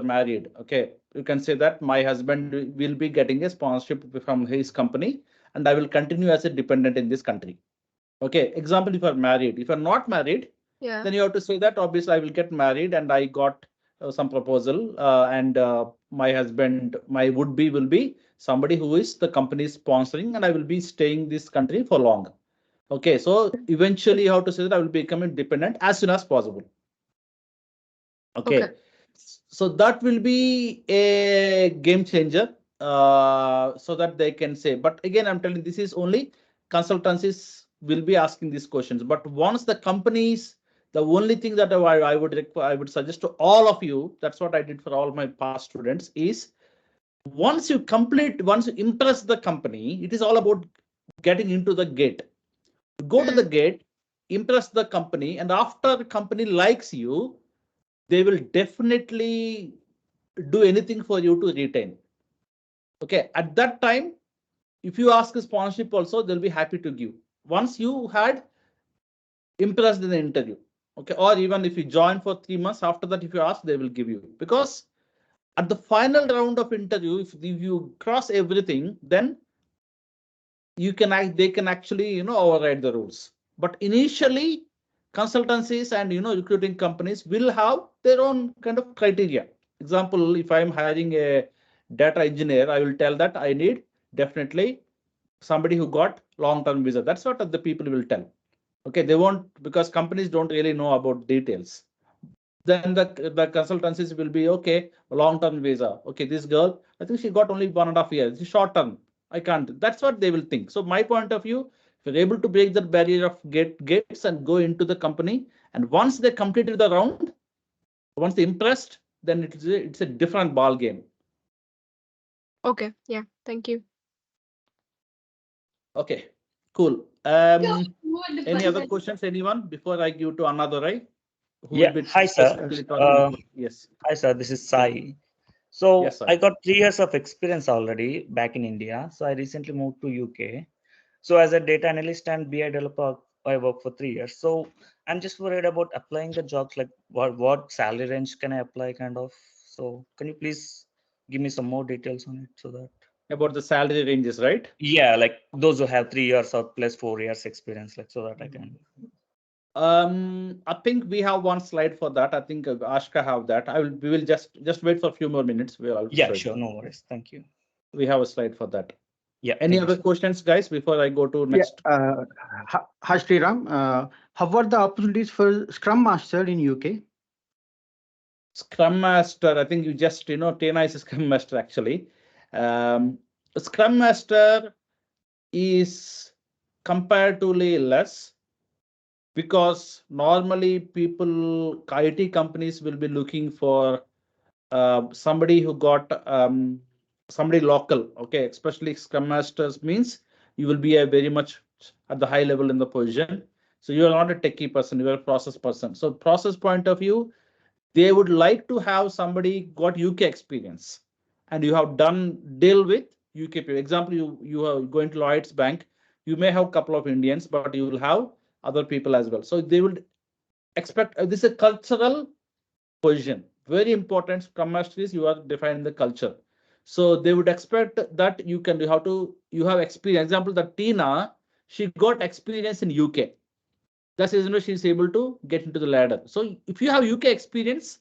married. Okay, you can say that my husband will be getting a sponsorship from his company, and I will continue as a dependent in this country. Okay, example, if you are married. If you are not married, then you have to say that obviously I will get married and I got some proposal and my husband, my would-be will be somebody who is the company sponsoring, and I will be staying this country for long. Okay, so eventually you have to say that I will become independent as soon as possible. Okay. So that will be a game changer, so that they can say. But again, I'm telling this is only consultancies will be asking these questions. But once the companies, the only thing that I would suggest to all of you, that's what I did for all my past students, is once you impress the company, it is all about getting into the gate. Go to the gate, impress the company, and after the company likes you, they will definitely do anything for you to retain. Okay, at that time, if you ask a sponsorship also, they'll be happy to give. Once you had impressed in the interview, okay, or even if you join for 3 months, after that, if you ask, they will give you. Because at the final round of interview, if you cross everything, then they can actually override the rules. But initially, consultancies and recruiting companies will have their own kind of criteria. Example, if I'm hiring a data engineer, I will tell that I need definitely somebody who got long-term visa. That's what the people will tell. Okay, they won't, because companies don't really know about details. Then the consultancies will be okay, long-term visa. Okay, this girl, I think she got only 1.5 years. It's short-term. I can't. That's what they will think. So my point of view, if you're able to break that barrier of gates and go into the company, and once they completed the round, once they impressed, then it's a different ball game. Okay, yeah, thank you. Okay, cool. Any other questions, anyone, before I give to another, right? Yeah, hi sir. Yes. Hi sir, this is Sai. So yes, I got 3 years of experience already back in India. So I recently moved to UK. So as a data analyst and BI developer, I worked for 3 years. So I'm just worried about applying the jobs, like what salary range can I apply kind of. So can you please give me some more details on it so that. about the salary ranges, right? Yeah, like those who have 3 years or plus 4 years experience, like so that I can. I think we have one slide for that. I think Ashka have that. We will just wait for a few more minutes. I'll Yeah, show sure, you. no worries. Thank you. We have a slide for that. Yeah. Any other questions, guys, before I go to next? Hi, Sriram. How are the opportunities for Scrum Master in UK? Scrum Master, I think you just, Tena is a Scrum Master actually. Scrum Master is comparatively less because normally people, IT companies will be looking for somebody who got somebody local. Okay, especially Scrum Masters means you will be a very much at the high level in the position. So you are not a techie person, you are a process person. So process point of view, they would like to have somebody got UK experience and you have done deal with UK people. Example, you are going to Lloyd's Bank, you may have a couple of Indians, but you will have other people as well. So they will expect this is a cultural position. Very important. Scrum Master is you are defining the culture. So they would expect that you have experience. Example, that Tina, she got experience in UK. That's the reason she's able to get into the ladder. So if you have UK experience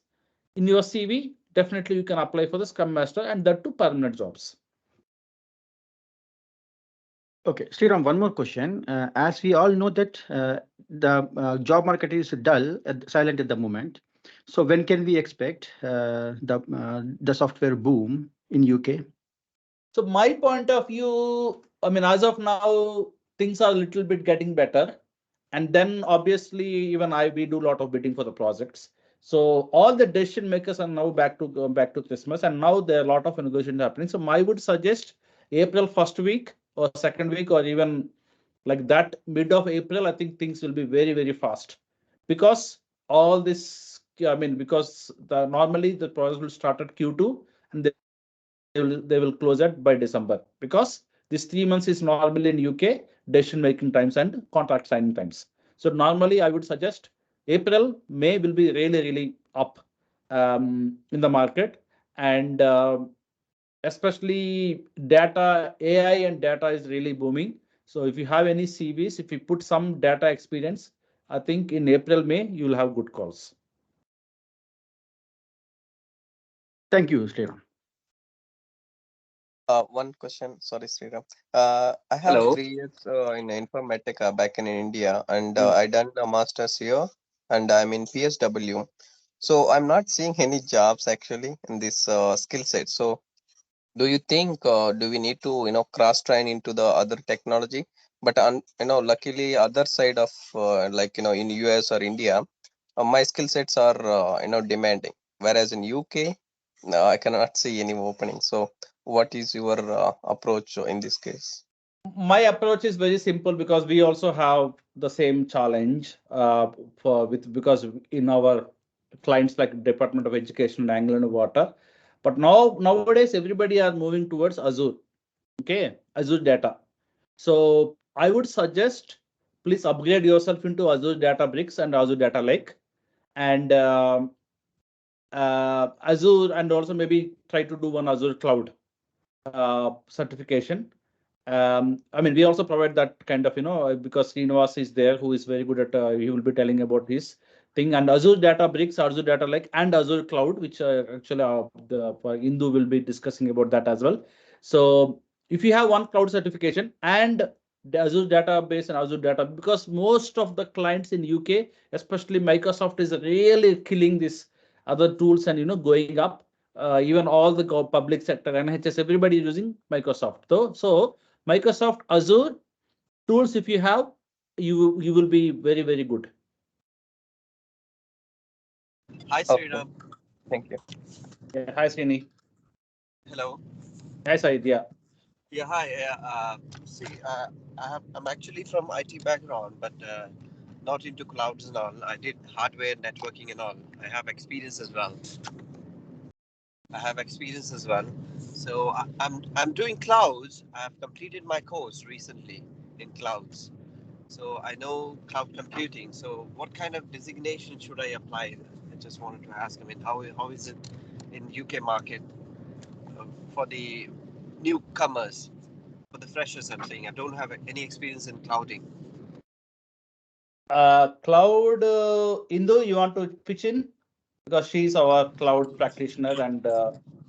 in your CV, definitely you can apply for the Scrum Master and that to permanent jobs. Okay, Sriram, one more question. As we all know that the job market is dull, silent at the moment. So when can we expect the software boom in UK? So my point of view, I mean, as of now, things are a little bit getting better. And then obviously, even we do a lot of bidding for the projects. So all the decision makers are now back to Christmas, and now there are a lot of negotiations happening. So I would suggest April first week or second week, or even like that mid of April. I think things will be very, very fast because all this. I mean, because normally the project will start at Q2 and they will close it by December because this 3 months is normally in UK decision making times and contract signing times. So normally I would suggest April, May will be really, really up in the market, and especially data, AI and data is really booming. So if you have any CVs, if you put some data experience, I think in April, May, you'll have good calls. Thank you, Sriram. One question, sorry, Sriram. I have Hello. 3 years in Informatica back in India, and I done a master's here, and I'm in PSW. So I'm not seeing any jobs actually in this skill set. So do you think do we need to cross train into the other technology? But luckily other side of like in US or India, my skill sets are demanding. Whereas in UK, I cannot see any opening. So what is your approach in this case? My approach is very simple because we also have the same challenge because in our clients like Department of Education and England and Water, but nowadays everybody are moving towards Azure. Okay, Azure data. So I would suggest please upgrade yourself into Azure Databricks and Azure Data Lake and Azure, and also maybe try to do one Azure Cloud certification. I mean, we also provide that kind of, because Srinivas is there, who is very good at, he will be telling about his thing. And Azure Databricks, Azure Data Lake, and Azure Cloud, which actually Indu will be discussing about that as well. So if you have one cloud certification and the Azure database and Azure data, because most of the clients in UK, especially Microsoft, is really killing this other tools and going up. Even all the public sector, NHS, everybody is using Microsoft. So Microsoft Azure tools, if you have, you will be very, very good. Hi, Sriram. Thank you. Yeah, hi, Srini. Hello. Hi, Said. Yeah. Yeah, hi. I'm actually from IT background, but not into clouds and all. I did hardware networking and all. I have experience as well. So I'm doing clouds. I've completed my course recently in clouds. So I know cloud computing. So what kind of designation should I apply? I just wanted to ask. I mean, how is it in UK market for the newcomers, for the freshers I'm saying. I don't have any experience in clouding. Cloud, Indu, you want to pitch in? Because she's our cloud practitioner and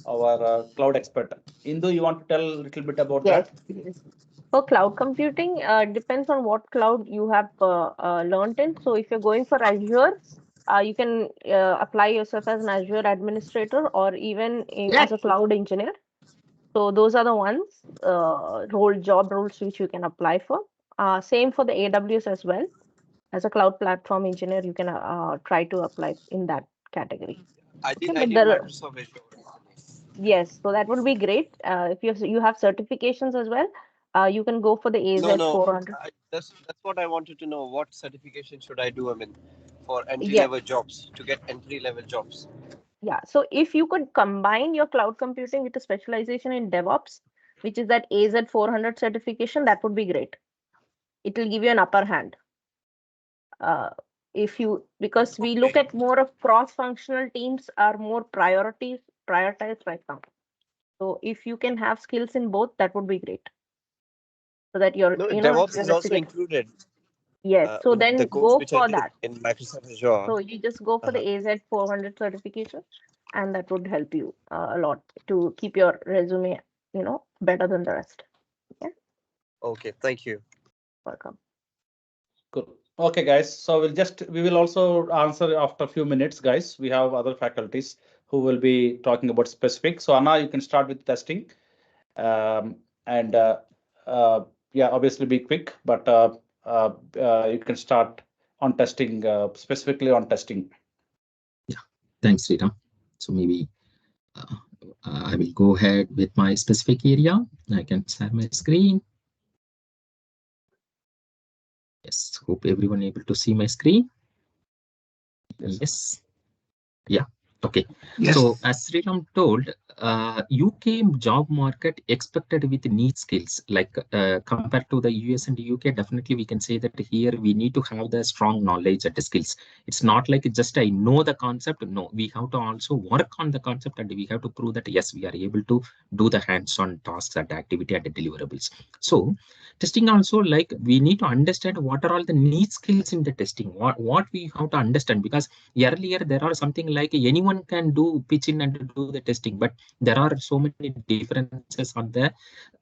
our cloud expert. Indu, you want to tell a little bit about Yes. that? Yes. For cloud computing, depends on what cloud you have learned in. So if you're going for Azure, you can apply yourself as an Azure administrator or even as a cloud engineer. So those are the ones, job roles which you can apply for. Same for the AWS as well. As a cloud platform engineer, you can try to apply in that category. I Okay, did but Microsoft Azure. yes, so that would be great. If you have certifications as well, you can go for the AZ 400. That's what I wanted to know. What certification should I do? I mean, for entry Yeah. level jobs, to get entry level jobs. Yeah, so if you could combine your cloud computing with a specialization in DevOps, which is that AZ 400 certification, that would be great. It will give you an upper hand. Because we look at more of cross-functional teams are more prioritized right now. So if you can have skills in both, that would be great. So that you're, DevOps is also included. Yes, so then go for that. In Microsoft Azure. So you just go for the AZ 400 certification, and that would help you a lot to keep your resume, better than the rest. Yeah. Okay, thank you. Welcome. Cool. Okay, guys. So we will also answer after a few minutes, guys. We have other faculties who will be talking about specific. So Anna, you can start with testing, and yeah, obviously be quick, but you can start on testing, specifically on testing. Yeah, thanks, Rita. So maybe I will go ahead with my specific area. I can share my screen. Yes, hope everyone able to see my screen. Yes. Yeah. Okay. Yes. So as Sriram told, UK job market expected with niche skills, like compared to the US and UK, definitely we can say that here we need to have the strong knowledge and the skills. It's not like just I know the concept. No, we have to also work on the concept and we have to prove that yes, we are able to do the hands-on tasks and activity and the deliverables. So testing also, like we need to understand what are all the niche skills in the testing, what we have to understand, because earlier there are something like anyone can do pitch in and do the testing, but there are so many differences on the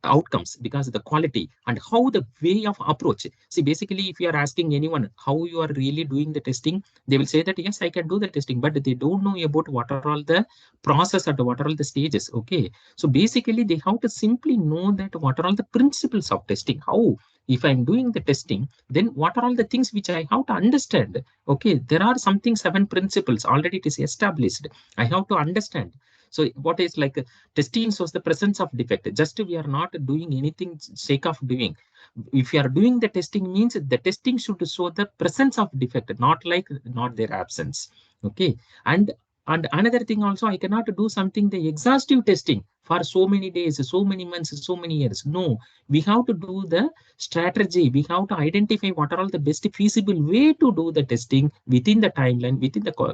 outcomes because of the quality and how the way of approach. See, basically, if you are asking anyone how you are really doing the testing, they will say that yes, I can do the testing, but they don't know about what are all the process and what are all the stages. Okay, so basically they have to simply know that what are all the principles of testing. How, if I'm doing the testing, then what are all the things which I have to understand. Okay, there are something 7 principles already it is established. I have to understand. So what is like testing shows the presence of defect. Just we are not doing anything sake of doing. If you are doing the testing, means the testing should show the presence of defect, not their absence. Okay, and another thing also, I cannot do something the exhaustive testing for so many days, so many months, so many years. No, we have to do the strategy. We have to identify what are all the best feasible way to do the testing within the timeline,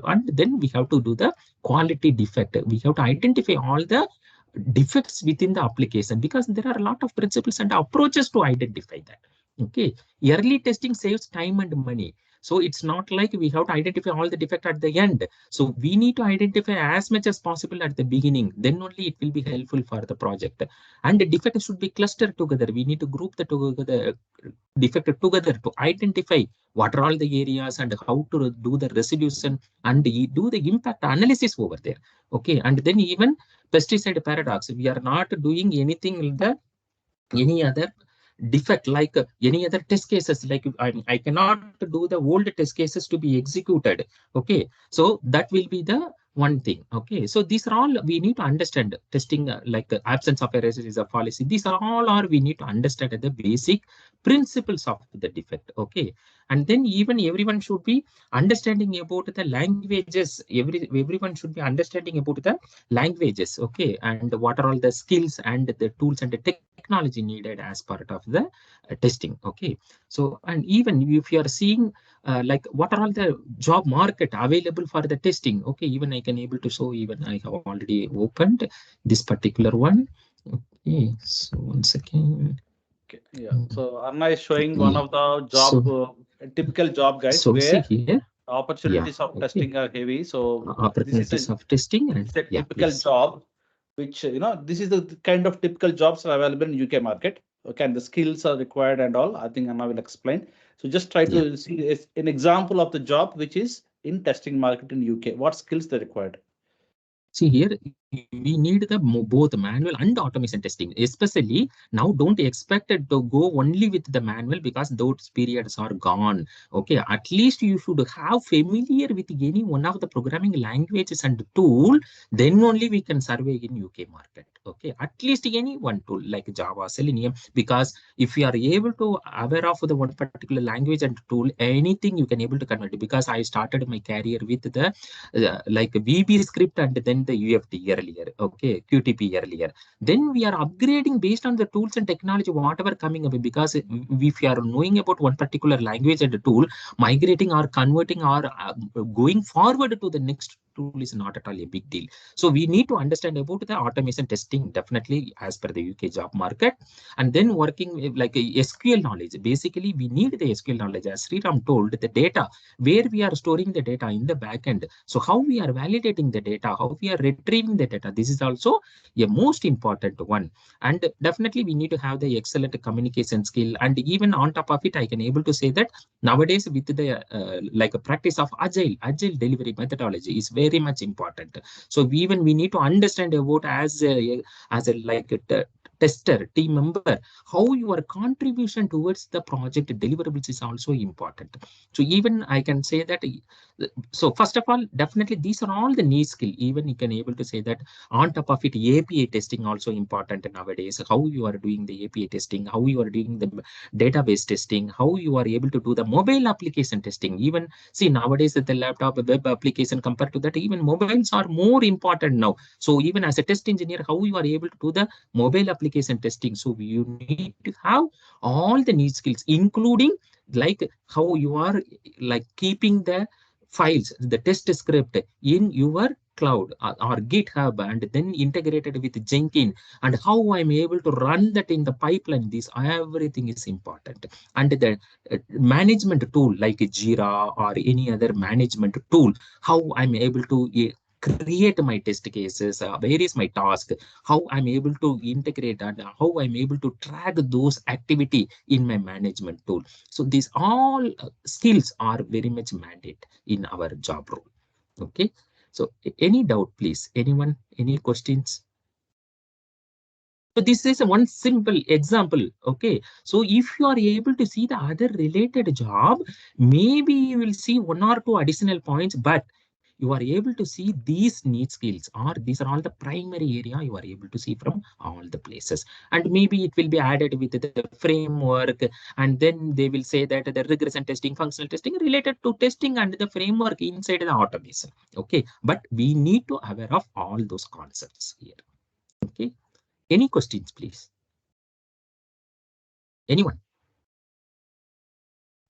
and then we have to do the quality defect. We have to identify all the defects within the application, because there are a lot of principles and approaches to identify that. Okay, early testing saves time and money. So it's not like we have to identify all the defect at the end. So we need to identify as much as possible at the beginning. Then only it will be helpful for the project. And the defect should be clustered together. We need to group the defect together to identify what are all the areas and how to do the resolution and do the impact analysis over there. Okay, and then even pesticide paradox. We are not doing anything in any other defect like any other test cases, like I cannot do the old test cases to be executed. Okay, so that will be the one thing. Okay, so these are all we need to understand. Testing like absence of errors is a policy. These are all we need to understand the basic principles of the defect. Okay, and then even everyone should be understanding about the languages. Everyone should be understanding about the languages. Okay, and what are all the skills and the tools and the technology needed as part of the testing. Okay, so and even if you are seeing like what are all the job market available for the testing. Okay, even I can able to show, even I have already opened this particular one. Okay, so 1 second. Okay, yeah. So Arna is showing one of the job, typical job, guys, So see where here, opportunities of okay, testing are heavy. So this is opportunities a of testing, and it's a yeah, typical please. job, which this is the kind of typical jobs are available in UK market. Okay, and the skills are required and all. I think Anna will explain. So just try Yeah. to see an example of the job which is in testing market in UK. What skills they required? See here, we need the both manual and automation testing. Especially now, don't expect it to go only with the manual because those periods are gone. Okay, at least you should have familiar with any one of the programming languages and tool. Then only we can survey in UK market. Okay, at least any one tool like Java, Selenium. Because if you are able to aware of the one particular language and tool, anything you can able to convert. Because I started my career with the like VB script and then the UFT earlier, okay, QTP earlier. Then we are upgrading based on the tools and technology, whatever coming up. Because if you are knowing about one particular language and tool, migrating or converting or going forward to the next tool is not at all a big deal. So we need to understand about the automation testing definitely as per the UK job market, and then working with like a SQL knowledge. Basically, we need the SQL knowledge. As Sriram told, the data where we are storing the data in the backend. So how we are validating the data, how we are retrieving the data. This is also a most important one. And definitely we need to have the excellent communication skill. And even on top of it, I can able to say that nowadays with the like a practice of agile delivery methodology is very much important. So we need to understand about as a like a tester, team member, how your contribution towards the project deliverables is also important. So even I can say that. So first of all, definitely these are all the niche skill. Even you can able to say that on top of it, API testing also important nowadays. How you are doing the API testing, how you are doing the database testing, how you are able to do the mobile application testing. Even see nowadays the laptop web application compared to that, even mobiles are more important now. So even as a test engineer, how you are able to do the mobile application testing. So you need to have all the niche skills, including like how you are like keeping the files, the test script in your cloud or GitHub, and then integrated with Jenkins, and how I'm able to run that in the pipeline. This everything is important. And the management tool like Jira or any other management tool, how I'm able to create my test cases, where is my task, how I'm able to integrate and how I'm able to track those activity in my management tool. So these all skills are very much mandate in our job role. Okay. So any doubt, please? Anyone? Any questions? So this is one simple example. Okay. So if you are able to see the other related job, maybe you will see one or two additional points, but you are able to see these niche skills, or these are all the primary area you are able to see from all the places. And maybe it will be added with the framework, and then they will say that the regression testing, functional testing related to testing and the framework inside the automation. Okay. But we need to aware of all those concepts here. Okay. Any questions, please? Anyone?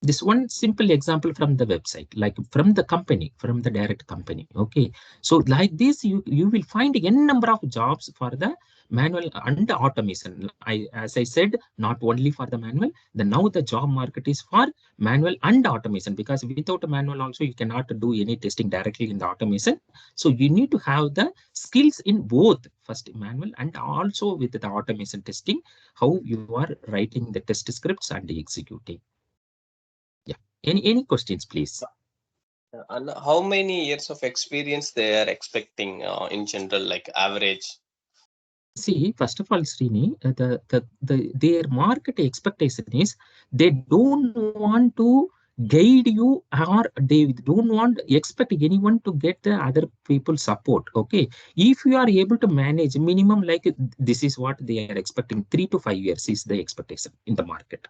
This one simple example from the website, like from the company, from the direct company. Okay. So like this, you will find n number of jobs for the manual and automation. As I said, not only for the manual, now the job market is for manual and automation, because without a manual also you cannot do any testing directly in the automation. So you need to have the skills in both, first manual and also with the automation testing, how you are writing the test scripts and executing. Any questions, please? And how many years of experience they are expecting in general, like average? See, first of all, Srini, their market expectation is they don't want to guide you, or they don't want expect anyone to get the other people support. Okay, if you are able to manage minimum, like this is what they are expecting, 3 to 5 years is the expectation in the market.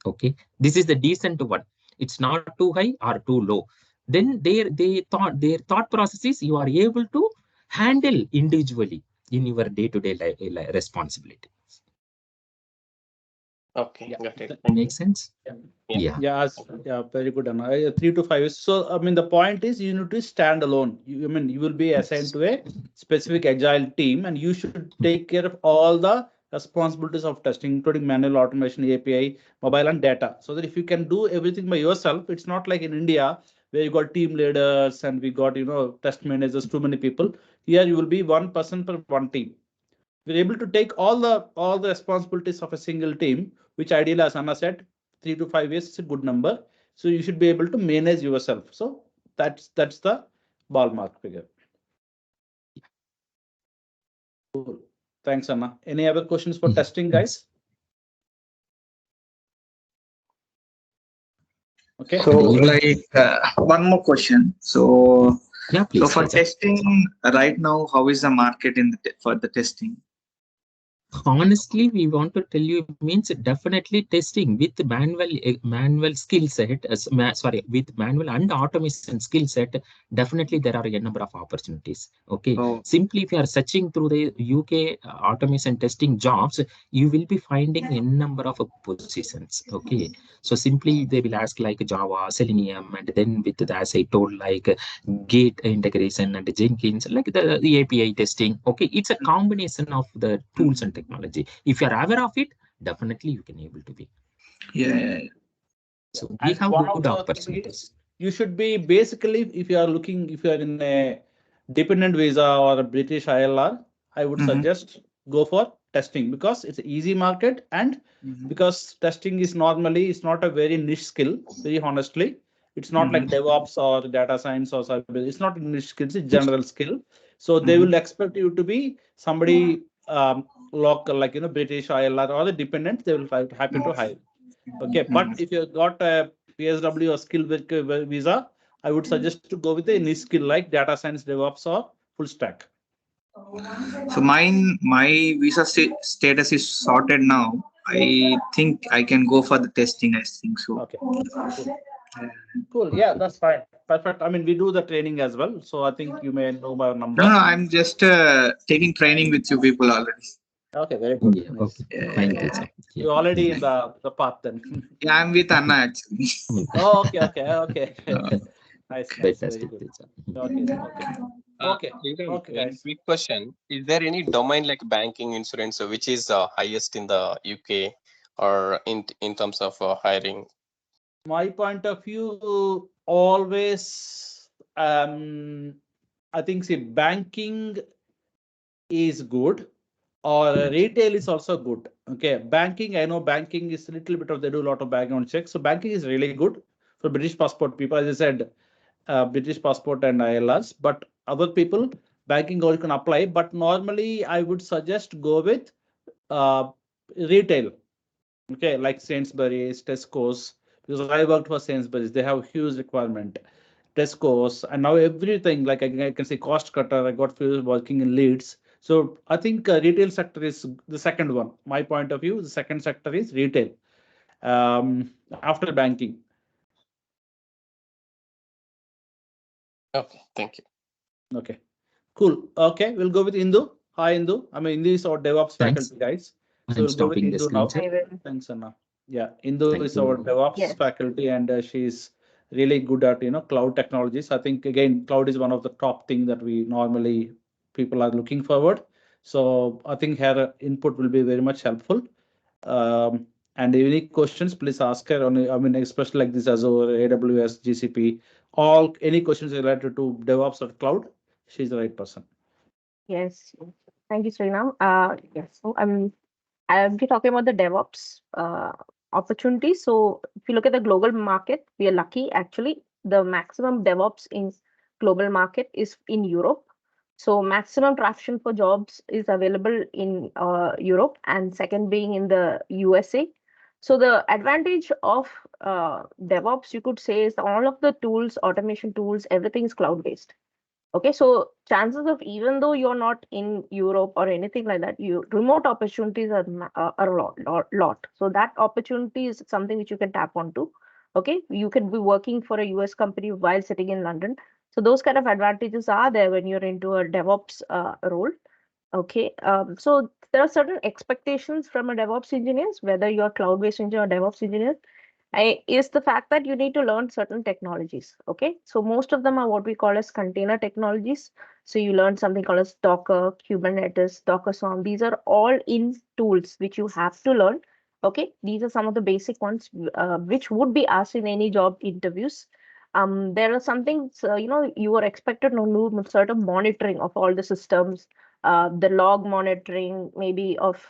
Okay, this is the decent one. It's not too high or too low. Then their thought process is you are able to handle individually in your day-to-day responsibility. Okay, Yeah. got it. Th- Thank you. Makes sense? Yeah. Yeah. Yeah, very good, Anna. 3 to 5 years. So, I mean, the point is you need to stand alone. I mean, you will be assigned to a specific agile team, and you should take care of all the responsibilities of testing, including manual automation, API, mobile, and data. So that if you can do everything by yourself, it's not like in India where you got team leaders and we got test managers, too many people. Here you will be one person per one team. We're able to take all the responsibilities of a single team, which ideally, as Anna said, 3 to 5 years is a good number. So you should be able to manage yourself. So that's the ballpark figure. Cool. Thanks, Anna. Any other questions for testing, guys? Okay. So, like one more question. So, Yeah, so please. for Teja. testing right now, how is the market for the testing? Honestly, we want to tell you means definitely testing with manual skill set, with manual and automation skill set. Definitely, there are a number of opportunities. Okay, Oh, simply if you are searching through the UK automation testing jobs, you will be finding a number of positions. Okay, so simply they will ask like Java, Selenium, and then with the, as I told, like Git integration and Jenkins, like the API testing. Okay, it's a combination of the tools and technology. If you are aware of it, definitely you can able to be. yeah. So we And have one good of the thing opportunities. is you should be basically, if you are in a dependent visa or a British ILR, I would Mhm. suggest go for testing because it's an easy market and Mhm. because testing is normally it's not a very niche skill, very honestly. It's not like DevOps or data science or cyber. It's not a niche skill, it's a general skill. So they will expect you to be somebody local, like British ILR or the dependent, they will happy to hire. Okay, but if you got a PSW or skill visa, I would suggest to go with a niche skill like data science, DevOps, or full stack. So my visa status is sorted now. I think I can go for the testing. I think so. Okay, cool. Yeah, that's fine. Perfect. I mean, we do the training as well, so I think you may know my number. No, I'm just taking training with you people already. Okay, very good. Yeah, Nice. okay, fine, teacher. Yeah. You're already in the path then. Yeah, I'm with Anna actually. Oh, okay. Nice, very Fantastic, good. teacher. Okay. Sriram, Okay, very guys. quick question. Is there any domain like banking, insurance, which is highest in the UK or in terms of hiring? My point of view, always, I think, see, banking is good or retail is also good. Okay, banking, I know banking is a little bit of, they do a lot of background checks. So banking is really good for British passport people, as I said, British passport and ILRs, but other people, banking all can apply. But normally I would suggest go with retail. Okay, like Sainsbury's, Tesco's, because I worked for Sainsbury's, they have huge requirement. Tesco's, and now everything like I can say cost cutter. I got few working in Leeds, so I think retail sector is the second one. My point of view, the second sector is retail. After banking. Okay, thank you. Okay, cool. Okay, we'll go with Indu. Hi, Indu. I mean, Indu is our DevOps Thanks. faculty, guys. So I'm we'll go with stopping the Indu screen now. share. Thanks, Anna. Yeah, Indu Thank is our you. DevOps Yes. faculty, and she's really good at cloud technologies. I think again, cloud is one of the top thing that we normally people are looking forward. So I think her input will be very much helpful. And any questions, please ask her on. I mean, especially like this Azure, AWS, GCP, all any questions related to DevOps or cloud, she's the right person. Yes. Thank you, Srinam. Yes. So I'll be talking about the DevOps opportunities. So if you look at the global market, we are lucky actually. The maximum DevOps in global market is in Europe. So maximum traction for jobs is available in Europe, and second being in the USA. So the advantage of DevOps, you could say, is all of the tools, automation tools, everything is cloud-based. Okay, so chances of, even though you're not in Europe or anything like that, you remote opportunities are a lot. So that opportunity is something which you can tap onto. Okay, you can be working for a US company while sitting in London. So those kind of advantages are there when you're into a DevOps role. Okay, so there are certain expectations from a DevOps engineers, whether you're cloud-based engineer or DevOps engineer, is the fact that you need to learn certain technologies. Okay, so most of them are what we call as container technologies. So you learn something called as Docker, Kubernetes, Docker Swarm. These are all in tools which you have to learn. Okay, these are some of the basic ones which would be asked in any job interviews. There are some things, you are expected to do certain monitoring of all the systems, the log monitoring, maybe of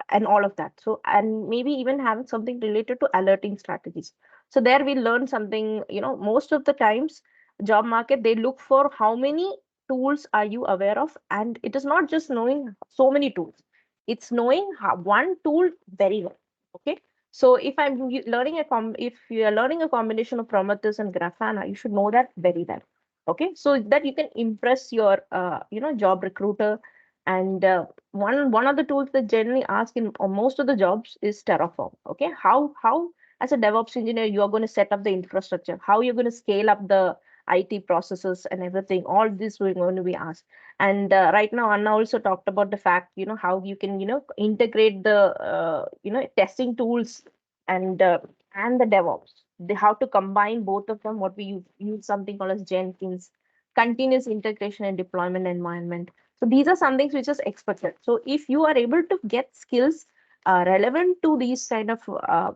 and all of that. So, and maybe even having something related to alerting strategies. So there we learn something, most of the times job market, they look for how many tools are you aware of, and it is not just knowing so many tools, it's knowing how, one tool very well. Okay, so if learning if you are learning a combination of Prometheus and Grafana, you should know that very well. Okay, so that you can impress your job recruiter. And one of the tools that generally ask in most of the jobs is Terraform. Okay, how as a DevOps engineer you are going to set up the infrastructure, how you're going to scale up the IT processes and everything. All this we're going to be asked. And right now, Anna also talked about the fact, how you can, integrate the, testing tools and the DevOps. How to combine both of them. What we use something called as Jenkins, continuous integration and deployment environment. So these are some things which is expected. So if you are able to get skills relevant to these kind of uh,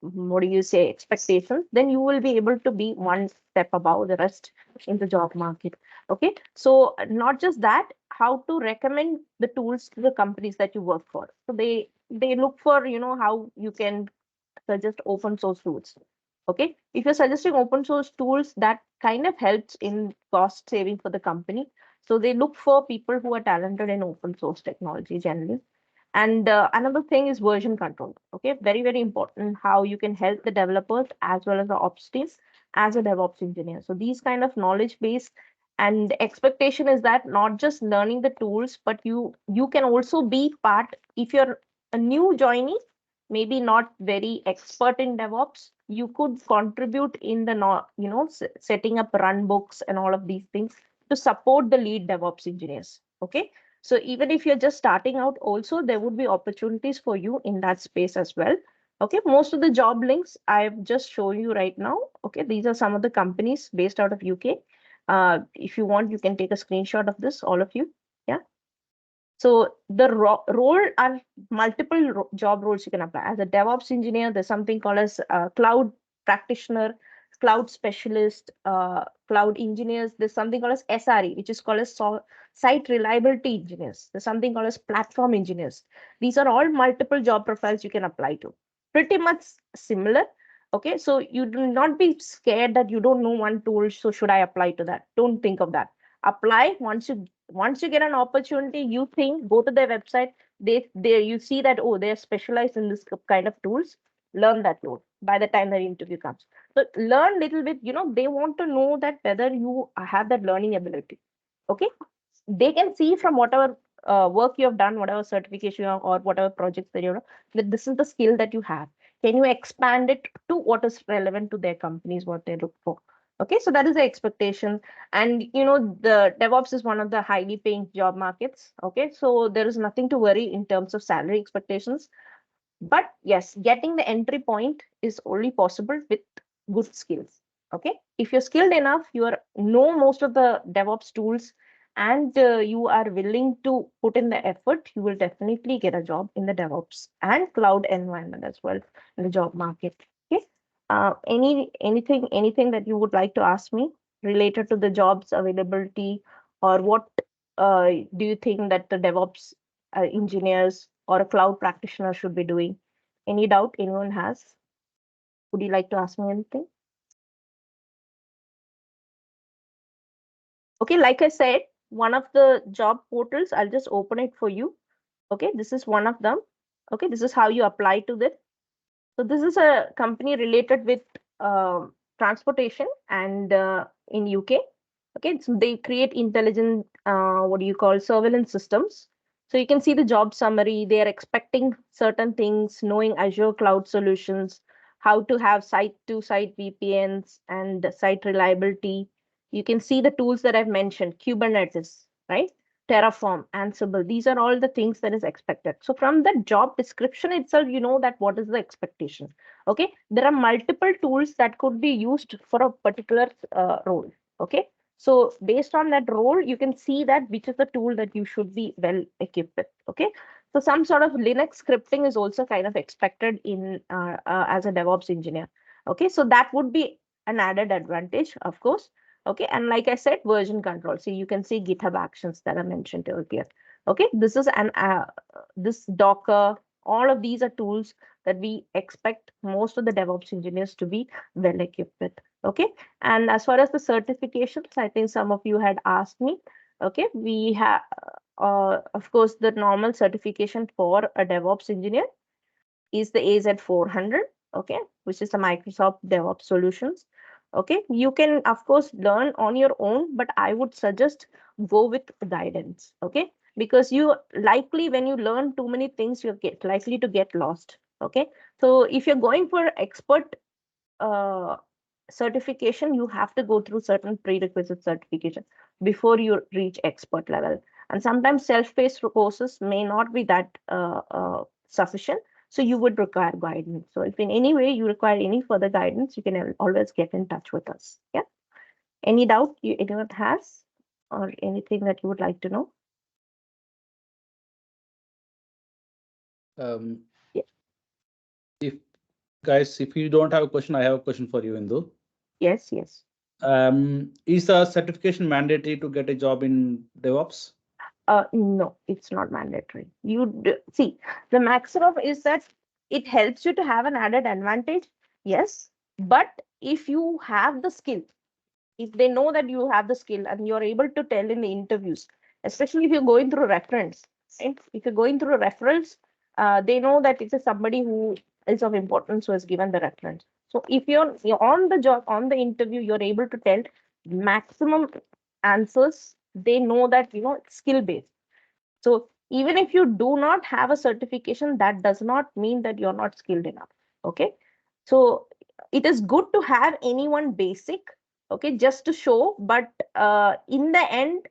what do you say, expectations, then you will be able to be one step above the rest in the job market. Okay, so not just that, how to recommend the tools to the companies that you work for. So they look for, how you can suggest open source tools. Okay, if you're suggesting open source tools, that kind of helps in cost saving for the company. So they look for people who are talented in open source technology generally. And another thing is version control. Okay, very, very important how you can help the developers as well as the ops teams as a DevOps engineer. So these kind of knowledge base and expectation is that not just learning the tools, but you can also be part. If you're a new joinee, maybe not very expert in DevOps, you could contribute in the setting up run books and all of these things to support the lead DevOps engineers. Okay, so even if you're just starting out, also there would be opportunities for you in that space as well. Okay, most of the job links I've just shown you right now. Okay, these are some of the companies based out of UK. If you want, you can take a screenshot of this, all of you. Yeah. So the role are multiple job roles you can apply. As a DevOps engineer, there's something called as cloud practitioner, cloud specialist, cloud engineers. There's something called as SRE, which is called as site reliability engineers. There's something called as platform engineers. These are all multiple job profiles you can apply to. Pretty much similar. Okay, so you do not be scared that you don't know one tool, so should I apply to that? Don't think of that. Apply once you get an opportunity, you think, go to their website, they you see that, oh, they're specialized in this kind of tools, learn that tool by the time the interview comes. So learn little bit, they want to know that whether you have that learning ability. Okay, they can see from whatever work you have done, whatever certification you have, or whatever projects that you have, that this is the skill that you have. Can you expand it to what is relevant to their companies, what they look for? Okay, so that is the expectation. And the DevOps is one of the highly paying job markets. Okay, so there is nothing to worry in terms of salary expectations. But yes, getting the entry point is only possible with good skills. Okay, if you're skilled enough, you know most of the DevOps tools, and you are willing to put in the effort, you will definitely get a job in the DevOps and cloud environment as well in the job market. Okay, anything that you would like to ask me related to the jobs availability, or what do you think that the DevOps engineers or a cloud practitioner should be doing? Any doubt anyone has? Would you like to ask me anything? Okay, like I said, one of the job portals, I'll just open it for you. Okay, this is one of them. Okay, this is how you apply to this. So this is a company related with transportation and in UK. Okay, so they create intelligent, what do you call, surveillance systems. So you can see the job summary. They are expecting certain things, knowing Azure cloud solutions, how to have site-to-site VPNs and site reliability. You can see the tools that I've mentioned, Kubernetes, right? Terraform, Ansible. These are all the things that is expected. So from the job description itself, you know that what is the expectation. Okay, there are multiple tools that could be used for a particular role. Okay, so based on that role, you can see that which is the tool that you should be well equipped with. Okay, so some sort of Linux scripting is also kind of expected in as a DevOps engineer. Okay, so that would be an added advantage, of course. Okay, and like I said, version control. So you can see GitHub actions that I mentioned earlier. Okay, this is an this Docker. All of these are tools that we expect most of the DevOps engineers to be well equipped with. Okay, and as far as the certifications, I think some of you had asked me. Okay, we have, of course, the normal certification for a DevOps engineer is the AZ400. Okay, which is the Microsoft DevOps solutions. Okay, you can of course learn on your own, but I would suggest go with guidance. Okay, because you likely, when you learn too many things, you're likely to get lost. Okay, so if you're going for expert certification, you have to go through certain prerequisite certification before you reach expert level. And sometimes self-paced courses may not be that sufficient, so you would require guidance. So if in any way you require any further guidance, you can always get in touch with us. Yeah. Any doubt anyone has, or anything that you would like to know? Yeah. If guys, if you don't have a question, I have a question for you, Indu. Yes, yes. Is a certification mandatory to get a job in DevOps? No, it's not mandatory. See, the maximum is that it helps you to have an added advantage. Yes, but if you have the skill, if they know that you have the skill and you're able to tell in the interviews, especially if you're going through reference, right? If you're going through referrals, they know that it is somebody who is of importance who has given the reference. So if you're on the job, on the interview, you're able to tell maximum answers, they know that it's skill based. So even if you do not have a certification, that does not mean that you're not skilled enough. Okay, so it is good to have anyone basic, okay, just to show, but in the end,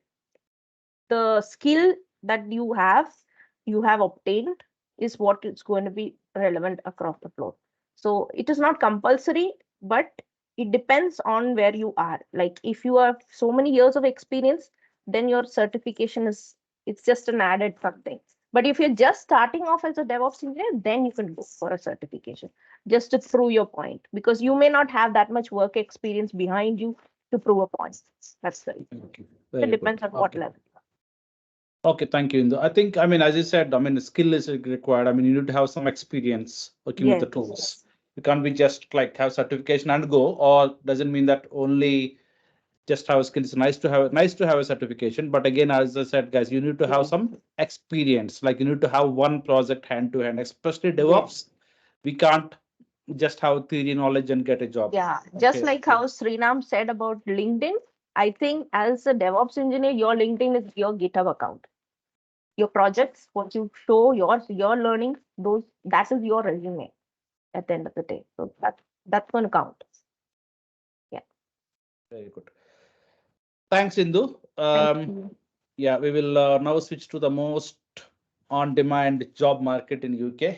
the skill that you have obtained is what is going to be relevant across the floor. So it is not compulsory, but it depends on where you are. Like if you have so many years of experience, then your certification it's just an added something. But if you're just starting off as a DevOps engineer, then you can go for a certification just to prove your point, because you may not have that much work experience behind you to prove a point. That's the reason. It depends on what level. Okay, thank you, Indu. I think, I mean, as you said, I mean, skill is required. I mean, you need to have some experience working with the tools. You can't be just like have certification and go, or doesn't mean that only just have skills. It's nice to have a certification, but again, as I said, guys, you need to have some experience. Like you need to have one project hand to hand, especially DevOps. We can't just have theory knowledge and get a job. Yeah, just like how Srinam said about LinkedIn, I think as a DevOps engineer, your LinkedIn is your GitHub account. Your projects, what you show, your learning, that is your resume at the end of the day. So that's going to count. Yeah. Very good. Thanks, Indu. Yeah, we will now switch to the most on-demand job market in UK,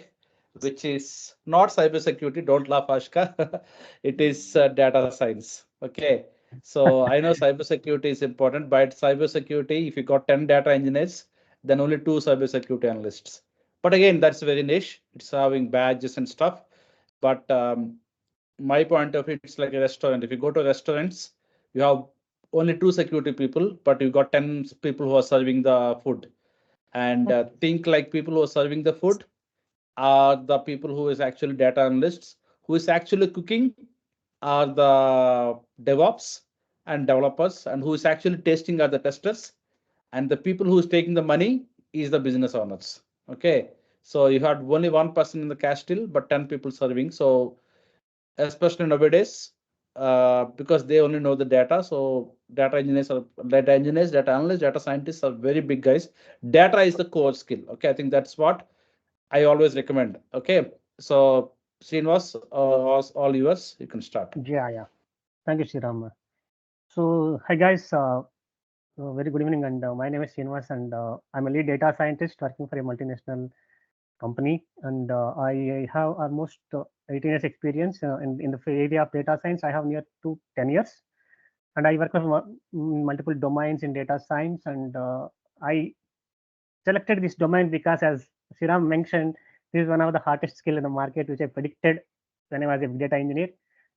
which is not cybersecurity. Don't laugh, Ashka. It is data science. Okay. So I know cybersecurity is important, but cybersecurity, if you got 10 data engineers, then only 2 cybersecurity analysts. But again, that's very niche. It's having badges and stuff. But my point of view, it's like a restaurant. If you go to restaurants, you have only 2 security people, but you got 10 people who are serving the food. And think like people who are serving the food are the people who is actually data analysts, who is actually cooking are the DevOps and developers, and who is actually testing are the testers, and the people who is taking the money is the business owners. Okay, so you had only one person in the cash till, but 10 people serving. So especially nowadays, because they only know the data. So data engineers, data analysts, data scientists are very big guys. Data is the core skill. Okay, I think that's what I always recommend. Okay, so Srinivas, all yours. You can start. Yeah. Thank you, Sriram. So, hi guys. Very good evening, and my name is Srinivas, and I'm a lead data scientist working for a multinational company, and I have almost 18 years experience in the area of data science. I have near to 10 years, and I work with multiple domains in data science, and I selected this domain because, as Sriram mentioned, this is one of the hottest skill in the market, which I predicted when I was a data engineer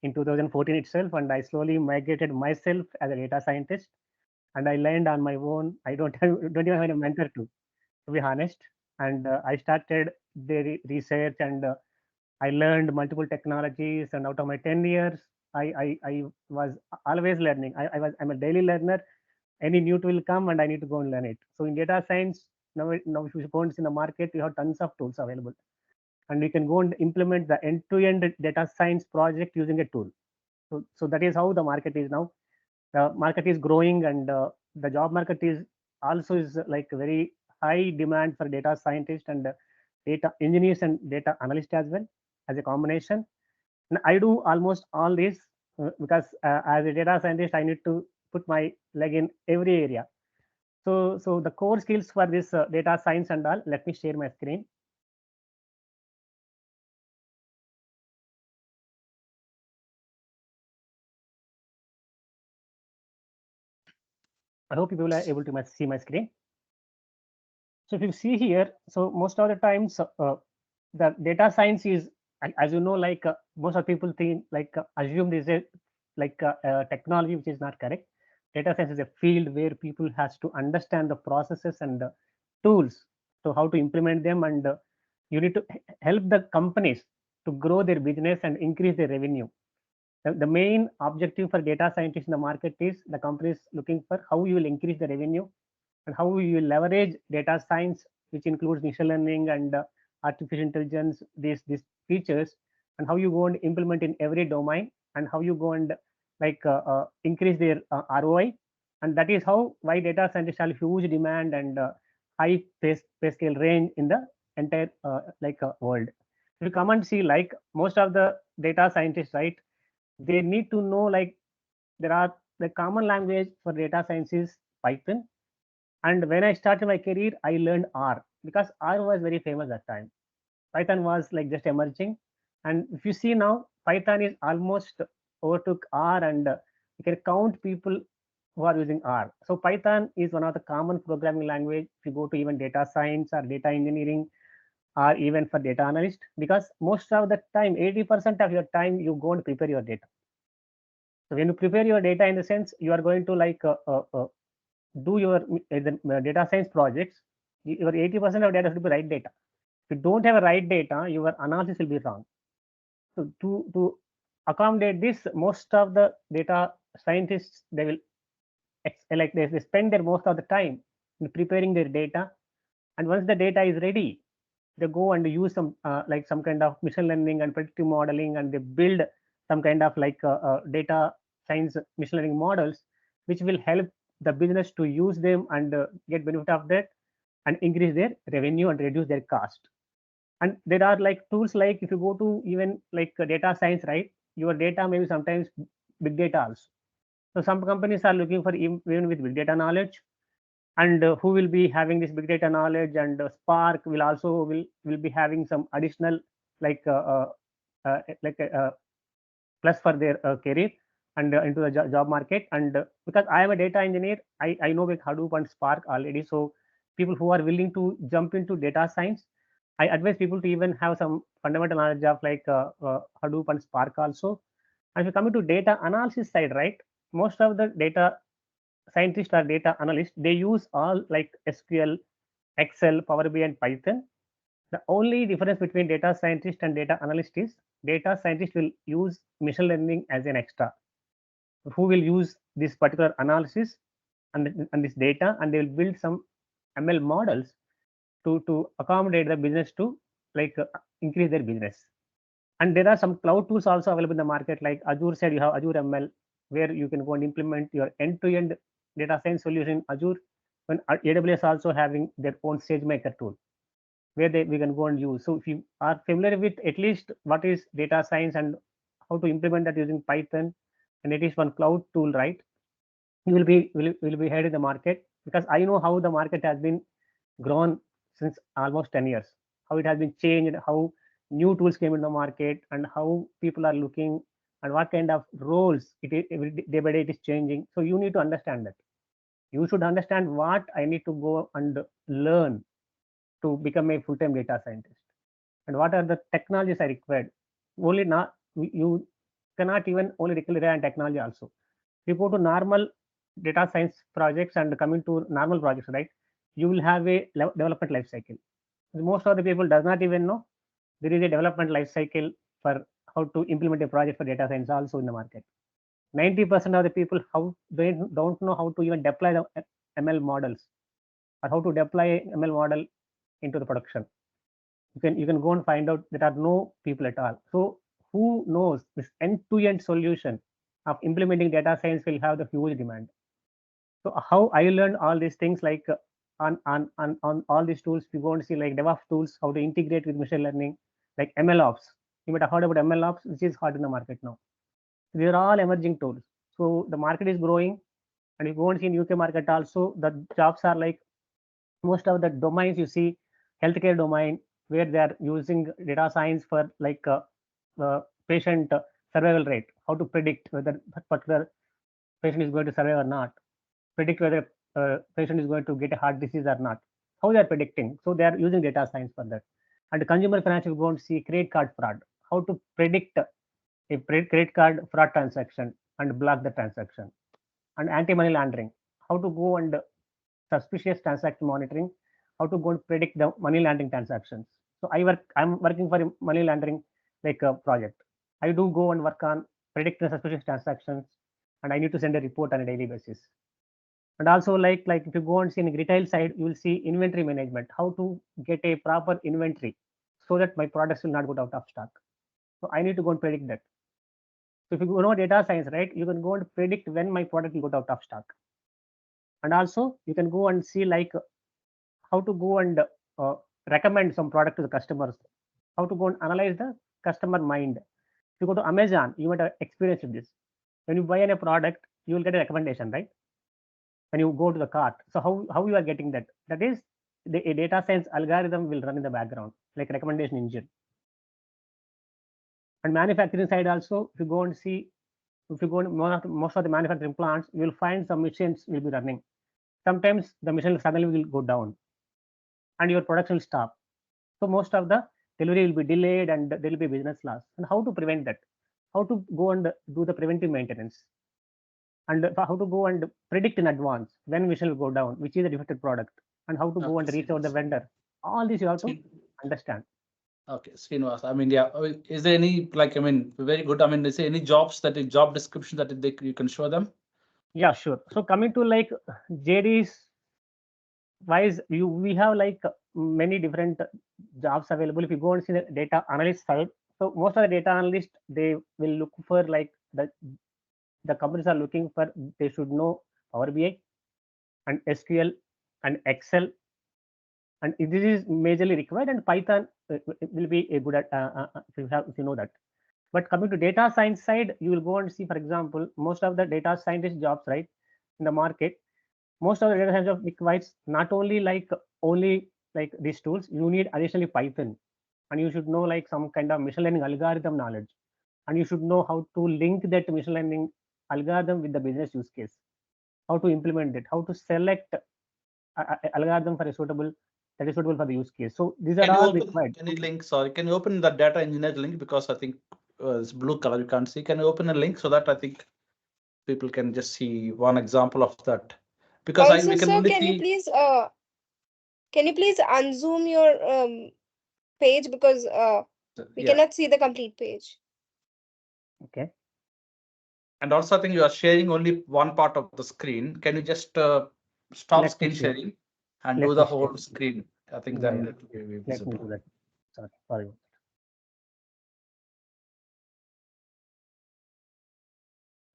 in 2014 itself, and I slowly migrated myself as a data scientist, and I learned on my own. I don't even have a mentor to be honest. And I started the research, and I learned multiple technologies. And out of my 10 years, I was always learning. I'm a daily learner. Any new tool will come, and I need to go and learn it. So in data science, now if you go and see in the market, you have tons of tools available, and you can go and implement the end-to-end data science project using a tool. So that is how the market is now. The market is growing, and the job market is also is like very high demand for data scientists and data engineers and data analysts as well as a combination. And I do almost all this because as a data scientist, I need to put my leg in every area. So the core skills for this data science and all, let me share my screen. I hope you will are able to see my screen. So if you see here, so most of the times the data science is, as you know, like most of people think, like assume this is like a technology, which is not correct. Data science is a field where people has to understand the processes and the tools, so how to implement them, and you need to help the companies to grow their business and increase their revenue. The main objective for data scientists in the market is the companies looking for how you will increase the revenue and how you will leverage data science, which includes machine learning and artificial intelligence, these features, and how you go and implement in every domain, and how you go and like increase their ROI. And that is how why data scientists have huge demand and high pay scale range in the entire world. If you come and see, like most of the data scientists, right, they need to know, like there are the common language for data science is Python. And when I started my career, I learned R because R was very famous at that time. Python was like just emerging. And if you see now, Python is almost overtook R, and you can count people who are using R. So Python is one of the common programming language if you go to even data science or data engineering or even for data analyst, because most of the time, 80% of your time, you go and prepare your data. So when you prepare your data, in the sense you are going to like do your data science projects, your 80% of data should be right data. If you don't have a right data, your analysis will be wrong. So to accommodate this, most of the data scientists, they will like they spend their most of the time in preparing their data, and once the data is ready, they go and use some like some kind of machine learning and predictive modeling, and they build some kind of like data science machine learning models, which will help the business to use them and get benefit of that and increase their revenue and reduce their cost. And there are like tools, like if you go to even like data science, right, your data maybe sometimes big data also. So some companies are looking for even with big data knowledge, and who will be having this big data knowledge, and Spark will also will be having some additional like like plus for their career and into the job market. And because I am a data engineer, I know with Hadoop and Spark already. So people who are willing to jump into data science, I advise people to even have some fundamental knowledge of like Hadoop and Spark also. And if you come to data analysis side, right, most of the data scientists or data analysts, they use all like SQL, Excel, Power BI, and Python. The only difference between data scientist and data analyst is data scientist will use machine learning as an extra, who will use this particular analysis and this data, and they will build some ML models to accommodate the business to like increase their business. And there are some cloud tools also available in the market, like Azure said, you have Azure ML, where you can go and implement your end-to-end data science solution in Azure. When AWS also having their own SageMaker tool, where we can go and use. So if you are familiar with at least what is data science and how to implement that using Python, and it is one cloud tool, right? you will be ahead in the market, because I know how the market has been grown since almost 10 years, how it has been changed, how new tools came in the market, and how people are looking, and what kind of roles day by day it is changing. So you need to understand that. You should understand what I need to go and learn to become a full-time data scientist, and what are the technologies I required. Only not you cannot even only rely on technology also. If you go to normal data science projects and coming to normal projects, right, you will have a development life cycle. Most of the people does not even know there is a development life cycle for how to implement a project for data science also in the market. 90% of the people how they don't know how to even deploy the ML models, or how to deploy ML model into the production. You can go and find out there are no people at all. So who knows this end-to-end solution of implementing data science will have the huge demand. So how I learned all these things, like on all these tools, we go and see like DevOps tools, how to integrate with machine learning, like ML ops. You might have heard about ML ops, which is hot in the market now. These are all emerging tools. So the market is growing, and you go and see in UK market also, the jobs are like most of the domains you see, healthcare domain, where they are using data science for like patient survival rate, how to predict whether that particular patient is going to survive or not, predict whether patient is going to get a heart disease or not, how they are predicting. So they are using data science for that. And consumer finance, you go and see credit card fraud, how to predict a credit card fraud transaction and block the transaction. And anti-money laundering, how to go and suspicious transaction monitoring, how to go and predict the money laundering transactions. So I'm working for a money laundering like a project. I do go and work on predict the suspicious transactions, and I need to send a report on a daily basis. And also like if you go and see in the retail side, you will see inventory management, how to get a proper inventory so that my products will not go out of stock. So I need to go and predict that. So if you know data science, right, you can go and predict when my product will go out of stock. And also you can go and see like how to go and recommend some product to the customers, how to go and analyze the customer mind. If you go to Amazon, you might have experienced this. When you buy a product, you will get a recommendation, right? When you go to the cart. So how you are getting that? That is a data science algorithm will run in the background, like recommendation engine. And manufacturing side also, if you go and see, if you go to most of the manufacturing plants, you will find some machines will be running. Sometimes the machine suddenly will go down and your production will stop. So most of the delivery will be delayed and there will be business loss. And how to prevent that? How to go and do the preventive maintenance, and how to go and predict in advance when machine will go down, which is a defective product, and how to go and reach out the vendor. All this you have to understand. Okay, Srinivas. I mean, yeah. Is there any like, I mean, very good. I mean, is there any jobs that job description that you can show them? Yeah, sure. So coming to like JD's wise, we have like many different jobs available. If you go and see the data analyst side, so most of the data analysts, they will look for like the companies are looking for, they should know Power BI and SQL and Excel, and this is majorly required, and Python will be a good at if you know that. But coming to data science side, you will go and see, for example, most of the data scientist jobs, right, in the market, most of the data science jobs requires not only like these tools, you need additionally Python, and you should know like some kind of machine learning algorithm knowledge, and you should know how to link that machine learning algorithm with the business use case, how to implement it, how to select algorithm for a suitable for the use case. So these are all required. Can you link? Sorry, can you open the data engineer link, because I think it's blue color, you can't see. Can you open a link so that I think people can just see one example of that? Because Also, we can sir, only can you see. please unzoom your page, because we Yeah. cannot see the complete page. Okay. And also, I think you are sharing only one part of the screen. Can you just stop screen sharing and do the whole screen? I think then it will be visible. Let me do that. Sorry.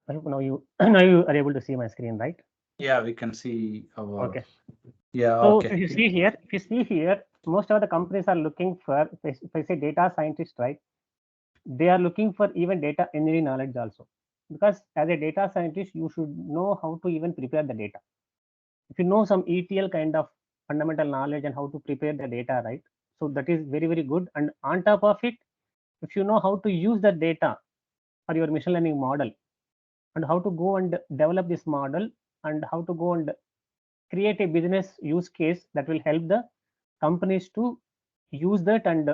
Now you are able to see my screen, right? Yeah, we can see our. Okay. Yeah. So Okay. if you see here, most of the companies are looking for, if I say data scientist, right, they are looking for even data engineering knowledge also. because as a data scientist, you should know how to even prepare the data. If you know some ETL kind of fundamental knowledge and how to prepare the data, right? So that is very, very good. And on top of it, if you know how to use the data for your machine learning model and how to go and develop this model and how to go and create a business use case that will help the companies to use that and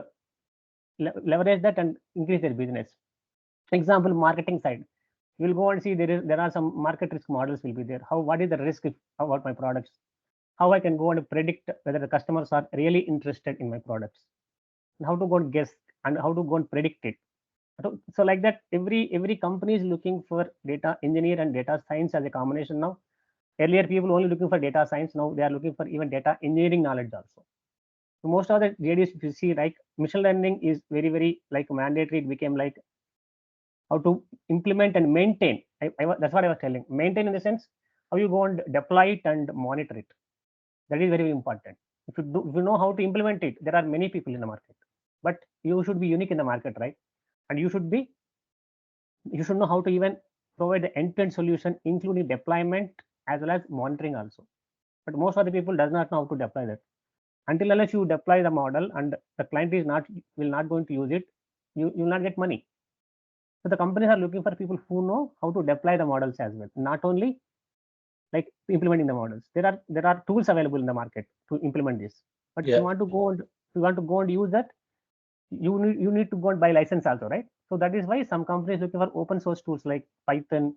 leverage that and increase their business. Example, marketing side. You will go and see there are some market risk models will be there. What is the risk about my products? How I can go and predict whether the customers are really interested in my products, and how to go and guess and how to go and predict it. So like that, every company is looking for data engineer and data science as a combination now. Earlier, people only looking for data science. Now they are looking for even data engineering knowledge also. So most of the JDs, if you see, like machine learning is very, very like mandatory. It became like how to implement and maintain. That's what I was telling. Maintain in the sense how you go and deploy it and monitor it. That is very, very important. If you know how to implement it, there are many people in the market, but you should be unique in the market, right? And you should know how to even provide the end-to-end solution, including deployment as well as monitoring also. But most of the people does not know how to deploy that. Until unless you deploy the model and the client will not going to use it, you will not get money. So the companies are looking for people who know how to deploy the models as well, not only like implementing the models. There are tools available in the market to implement this. But if you want to go and use that, you need to go and buy license also, right? So that is why some companies looking for open source tools like Python,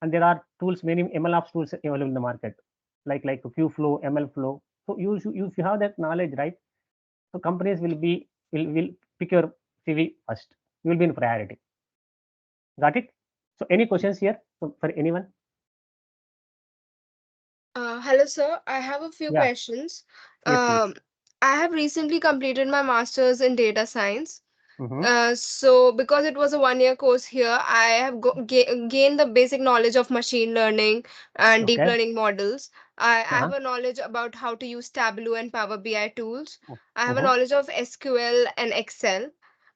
and there are tools, many MLOps tools available in the market, like Qflow, MLflow. So if you have that knowledge, right? So companies will pick your CV first. You will be in priority. Got it? So any questions here for anyone? Hello, sir. I have a few questions. Yes, I have recently completed my master's in data science. please. So because it was a 1 year course here, I have gained the basic knowledge of machine learning and deep Okay. learning models. I have a knowledge about how to use Tableau and Power BI tools. I have a knowledge of SQL and Excel.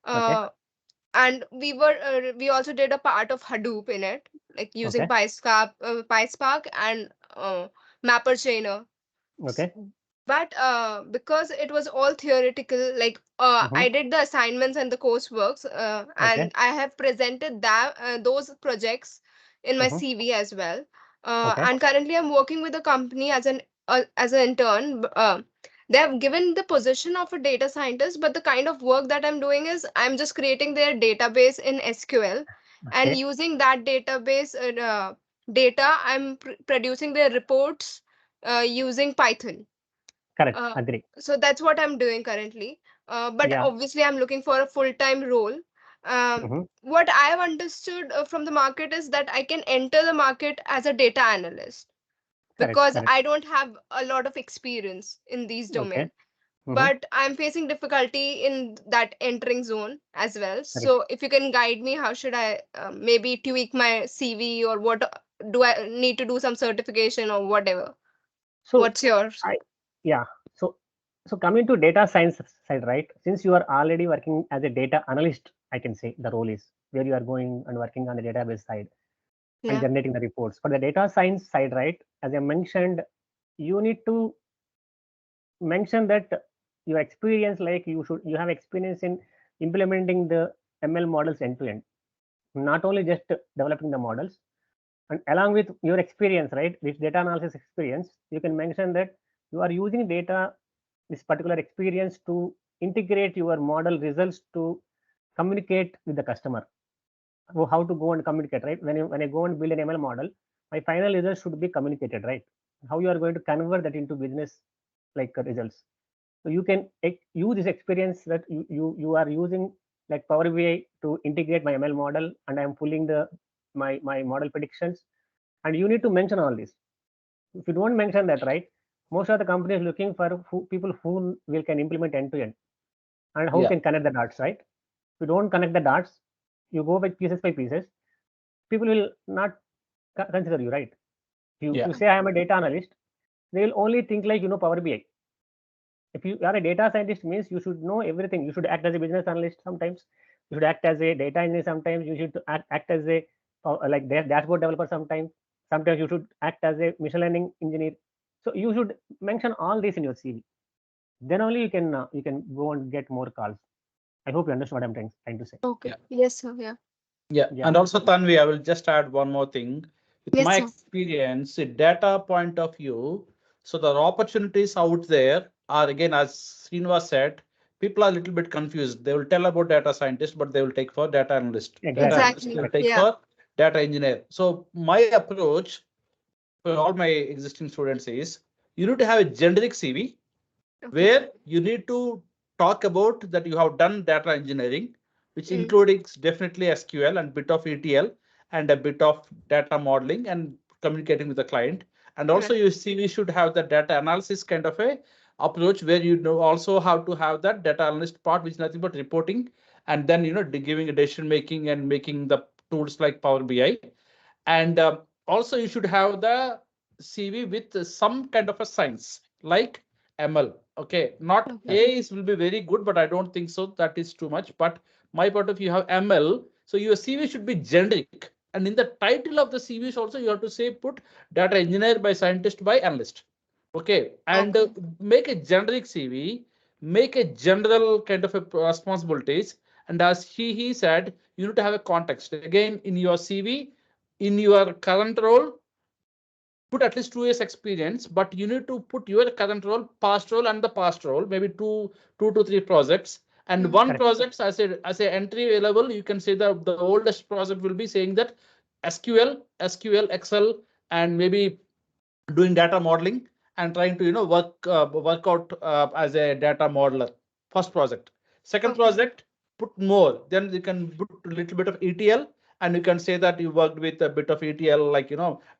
Okay. And we also did a part of Hadoop in it, like using Okay. PySpark and Mapper Chainer. Okay. But because it was all theoretical, like I did the assignments and the courseworks, Okay. and I have presented those projects in my CV as well. Okay. And currently I'm working with a company as an intern. They have given the position of a data scientist, but the kind of work that I'm doing is I'm just creating their database in SQL, and Okay. using that database data, I'm producing their reports using Python. Correct. Agree. So that's what I'm doing currently. But Yeah. obviously, I'm looking for a full-time role. What I have understood from the market is that I can enter the market as a data analyst Correct. because Correct. I don't have a lot of experience in these Okay. domains. But I'm facing difficulty in that entering zone as well. Correct. So if you can guide me, how should I maybe tweak my CV, or what do I need to do, some certification or whatever? So What's yours? yeah. So coming to data science side, right? Since you are already working as a data analyst, I can say the role is where you are going and working on the database side and Yeah. generating the reports. For the data science side, right? As I mentioned, you need to mention that your experience, like you have experience in implementing the ML models end to end, not only just developing the models. And along with your experience, right, this data analysis experience, you can mention that you are using data, this particular experience, to integrate your model results to communicate with the customer. How to go and communicate, right? When I go and build an ML model, my final results should be communicated, right? How you are going to convert that into business like results. So you can use this experience that you are using like Power BI to integrate my ML model, and I am pulling my model predictions, and you need to mention all this. If you don't mention that, right, most of the companies looking for people who will can implement end to end and how can connect the dots, right? If you don't connect the dots, you go by pieces by pieces, people will not consider you, right? If you say I am a data analyst, they will only think like Power BI. If you are a data scientist, means you should know everything. You should act as a business analyst sometimes. You should act as a data engineer sometimes. You should act as a like dashboard developer sometimes. Sometimes you should act as a machine learning engineer. So you should mention all this in your CV. Then only you can go and get more calls. I hope you understand what I'm trying to say. Okay. Yeah. Yes, sir. Yeah. Yeah. Yeah. And also, Tanvi, I will just add one more thing. With Yes, my sir. experience, a data point of view, so the opportunities out there are, again, as Srinivas said, people are a little bit confused. They will tell about data scientist, but they will take for data analyst. Data Exactly. analyst, Exactly. they will Correct. take Yeah. for data engineer. So my approach for all my existing students is you need to have a generic CV Okay. where you need to talk about that you have done data engineering, which Mm. including definitely SQL and bit of ETL and a bit of data modeling and communicating with the client. And also Right. your CV should have the data analysis kind of a approach where you know also how to have that data analyst part, which is nothing but reporting and then giving a decision making and making the tools like Power BI. And also you should have the CV with some kind of a science like ML. Okay, not Okay. A is will be very good, but I don't think so. That is too much. But my point of view, you have ML, so your CV should be generic. And in the title of the CV also you have to say put data engineer by scientist by analyst. Okay, and Okay. make a generic CV, make a general kind of a responsibilities. And as he said, you need to have a context again in your CV in your current role, put at least 2 years experience, but you need to put your current role, past role, and the past role, maybe two to three projects, and one Correct. project as a entry level. You can say that the oldest project will be saying that SQL, Excel, and maybe doing data modeling and trying to work out as a data modeler. First project. Second Okay. project, put more. Then you can put a little bit of ETL, and you can say that you worked with a bit of ETL, like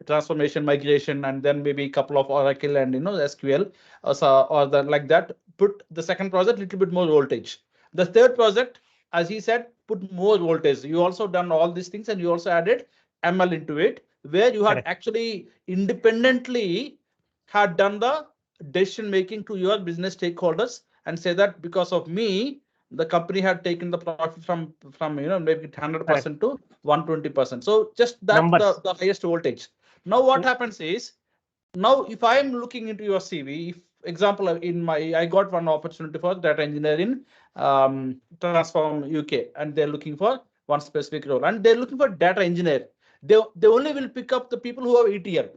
transformation, migration, and then maybe a couple of Oracle and SQL, or the like that. Put the second project little bit more voltage. The third project, as he said, put more voltage. You also done all these things, and you also added ML into it, where you had Correct. actually independently had done the decision making to your business stakeholders and say that because of me, the company had taken the profit from maybe Correct. 100% to 120%. So just that Numbers. the highest voltage. Now what Mm. happens is, now if I am looking into your CV, if example I got one opportunity for data engineer in Transform UK, and they're looking for one specific role, and they're looking for data engineer. They only will pick up the people who have ETL.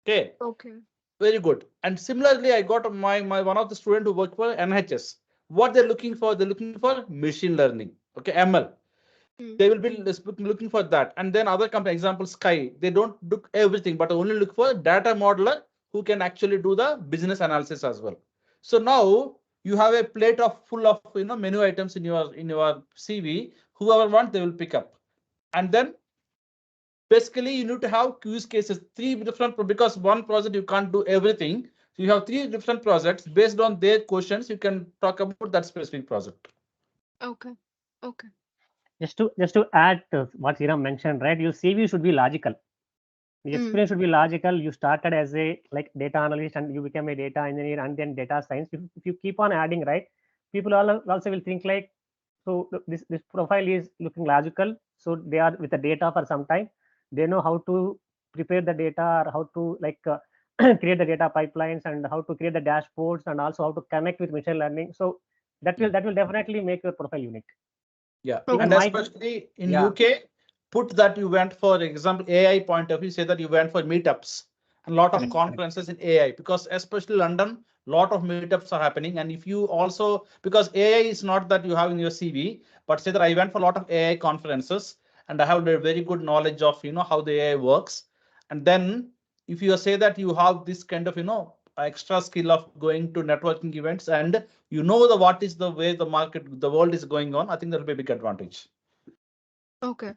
Okay, Okay. very good. And similarly, I got my one of the student who worked for NHS. What they're looking for, they're looking for machine learning. Okay, ML. Mm. They will be looking for that. And then other company, example Sky, they don't look everything, but only look for data modeler who can actually do the business analysis as well. So now you have a plate of full of menu items in your CV. Whoever want, they will pick up. And then basically you need to have use cases, three different, because one project you can't do everything. So you have three different projects based on their questions. You can talk about that specific project. Okay. Okay. Just to add to what Hiram mentioned, right? Your CV should be logical. The Mm. experience should be logical. You started as a data analyst and you became a data engineer and then data science. If you keep on adding, right, people also will think like, so this profile is looking logical. So they are with the data for some time. They know how to prepare the data or how to create the data pipelines and how to create the dashboards and also how to connect with machine learning. So that will definitely make your profile unique. Yeah, Even and Okay. especially in yeah, UK, put that you went, for example, AI point of view, say that you went for meetups and a lot of correct, Mm. correct, conferences in AI, because especially London, lot of meetups are happening. And if you also, because AI is not that you have in your CV, but say that I went for a lot of AI conferences and I have a very good knowledge of how the AI works. And then if you say that you have this kind of extra skill of going to networking events, and the what is the way the market, the world is going on, I think that'll be a big advantage. Okay.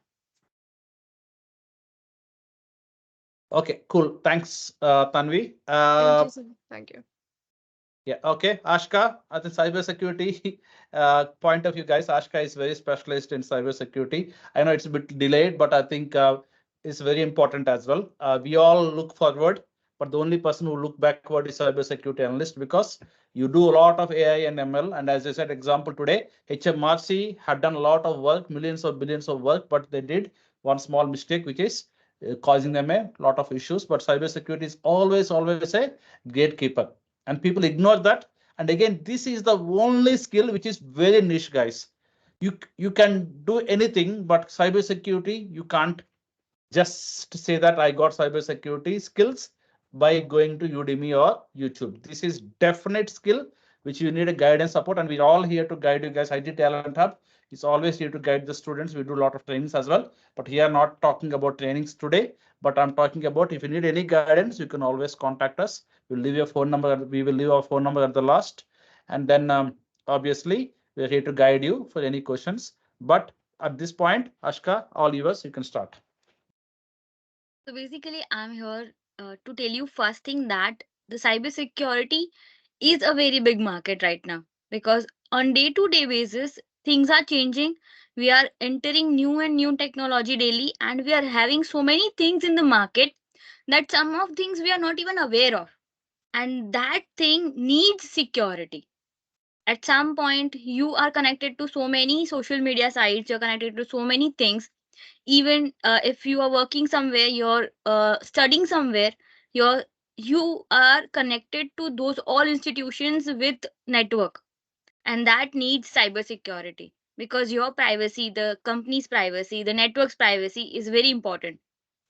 Okay, cool. Thanks, Tanvi. Thank you, sir. Thank you. Yeah, okay. Ashka, at the cybersecurity point of view, guys, Ashka is very specialist in cybersecurity. I know it's a bit delayed, but I think it's very important as well. We all look forward, but the only person who look backward is cybersecurity analyst, because you do a lot of AI and ML. And as I said, example today, HMRC had done a lot of work, millions or billions of work, but they did one small mistake which is causing them a lot of issues. But cybersecurity is always a gatekeeper, and people ignore that. And again, this is the only skill which is very niche, guys. You can do anything, but cybersecurity you can't just say that I got cybersecurity skills by going to Udemy or YouTube. This is definite skill which you need a guidance support, and we're all here to guide you guys. IT Talent Hub is always here to guide the students. We do a lot of trainings as well, but here not talking about trainings today, but I'm talking about if you need any guidance, you can always contact us. We'll leave your phone number. We will leave our phone number at the last, and then obviously we're here to guide you for any questions. But at this point, Ashka, all yours. You can start. So basically, I'm here to tell you first thing that the cybersecurity is a very big market right now, because on day-to-day basis things are changing. We are entering new and new technology daily, and we are having so many things in the market that some of things we are not even aware of, and that thing needs security. At some point, you are connected to so many social media sites, you're connected to so many things. Even if you are working somewhere, you're studying somewhere, you are connected to those all institutions with network, and that needs cybersecurity, because your privacy, the company's privacy, the network's privacy is very important.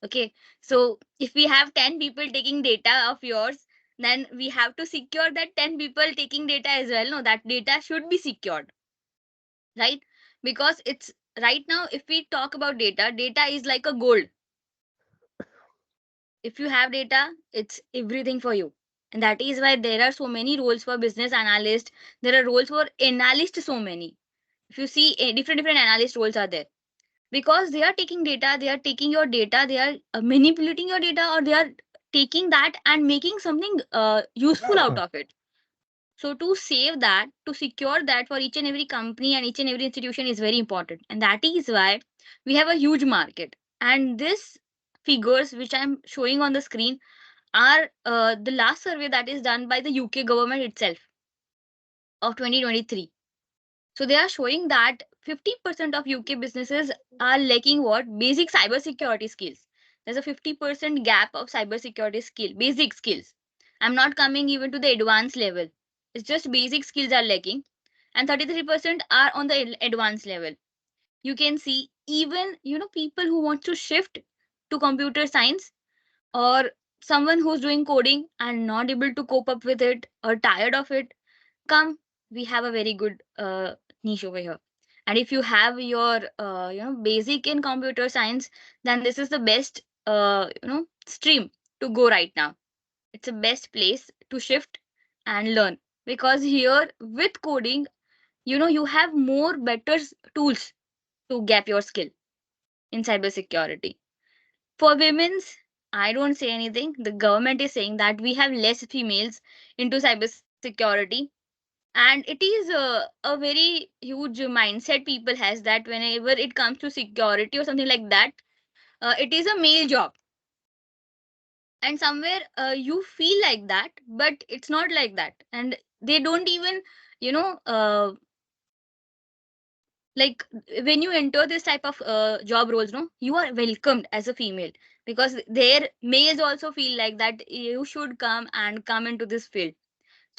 Okay, so if we have 10 people taking data of yours, then we have to secure that 10 people taking data as well. No, that data should be secured, right? Because it's right now, if we talk about data, data is like a gold. If you have data, it's everything for you. And that is why there are so many roles for business analyst. There are roles for analyst, so many. If you see, different analyst roles are there, because they are taking data, they are taking your data, they are manipulating your data, or they are taking that and making something useful out of it. So to save that, to secure that for each and every company and each and every institution is very important. And that is why we have a huge market. And this figures which I'm showing on the screen are the last survey that is done by the UK government itself of 2023. So they are showing that 50% of UK businesses are lacking what? Basic cybersecurity skills. There's a 50% gap of cybersecurity skill, basic skills. I'm not coming even to the advanced level. It's just basic skills are lacking, and 33% are on the advanced level. You can see, even people who want to shift to computer science, or someone who's doing coding and not able to cope up with it or tired of it, come, we have a very good niche over here. And if you have your basic in computer science, then this is the best stream to go right now. It's the best place to shift and learn, because here with coding, you have more better tools to gap your skill in cybersecurity. For women's, I don't say anything. The government is saying that we have less females into cybersecurity, and it is a very huge mindset people has, that whenever it comes to security or something like that, it is a male job. And somewhere you feel like that, but it's not like that. And they don't even you know uh, like, when you enter this type of job roles, no, you are welcomed as a female, because their males also feel like that you should come into this field.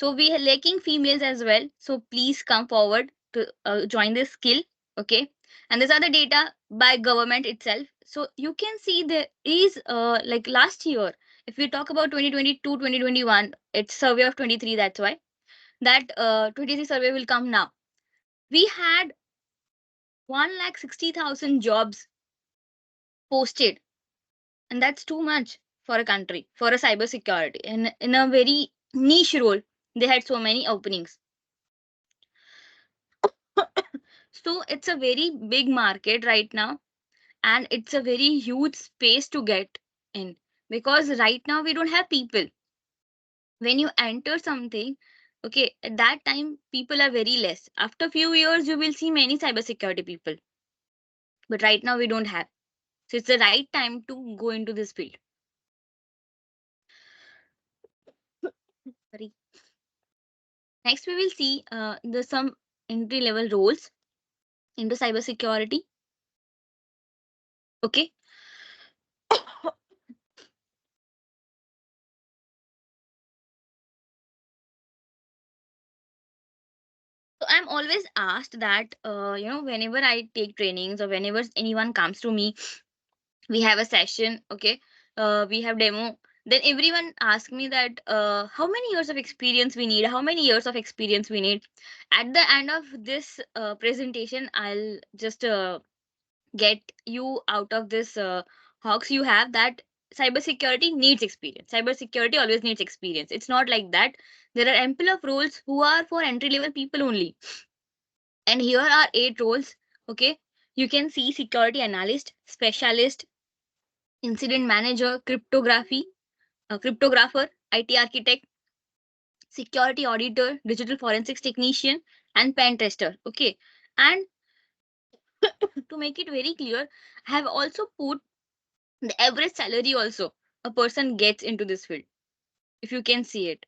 So we are lacking females as well. So please come forward to join this skill. Okay. And these are the data by government itself. So you can see there is like last year, if we talk about 2022, 2021, it's survey of 23. That's why that 23 survey will come now. We had 1,60,000 jobs posted. And that's too much for a country, for a cybersecurity. And in a very niche role, they had so many openings. So it's a very big market right now, and it's a very huge space to get in, because right now we don't have people. When you enter something, okay, at that time people are very less. After few years, you will see many cybersecurity people, but right now we don't have. So it's the right time to go into this field. Sorry. Next, we will see the some entry level roles into cybersecurity. Okay. So I'm always asked that, whenever I take trainings or whenever anyone comes to me, we have a session, okay, we have demo. Then everyone asks me that, how many years of experience we need, how many years of experience we need. At the end of this presentation, I'll just get you out of this hawks you have, that cybersecurity needs experience. Cybersecurity always needs experience. It's not like that. There are ample of roles who are for entry level people only. And here are 8 roles. Okay. You can see security analyst, specialist, incident manager, cryptographer, IT architect, security auditor, digital forensics technician, and pen tester. Okay. And to make it very clear, I have also put the average salary also a person gets into this field, if you can see it.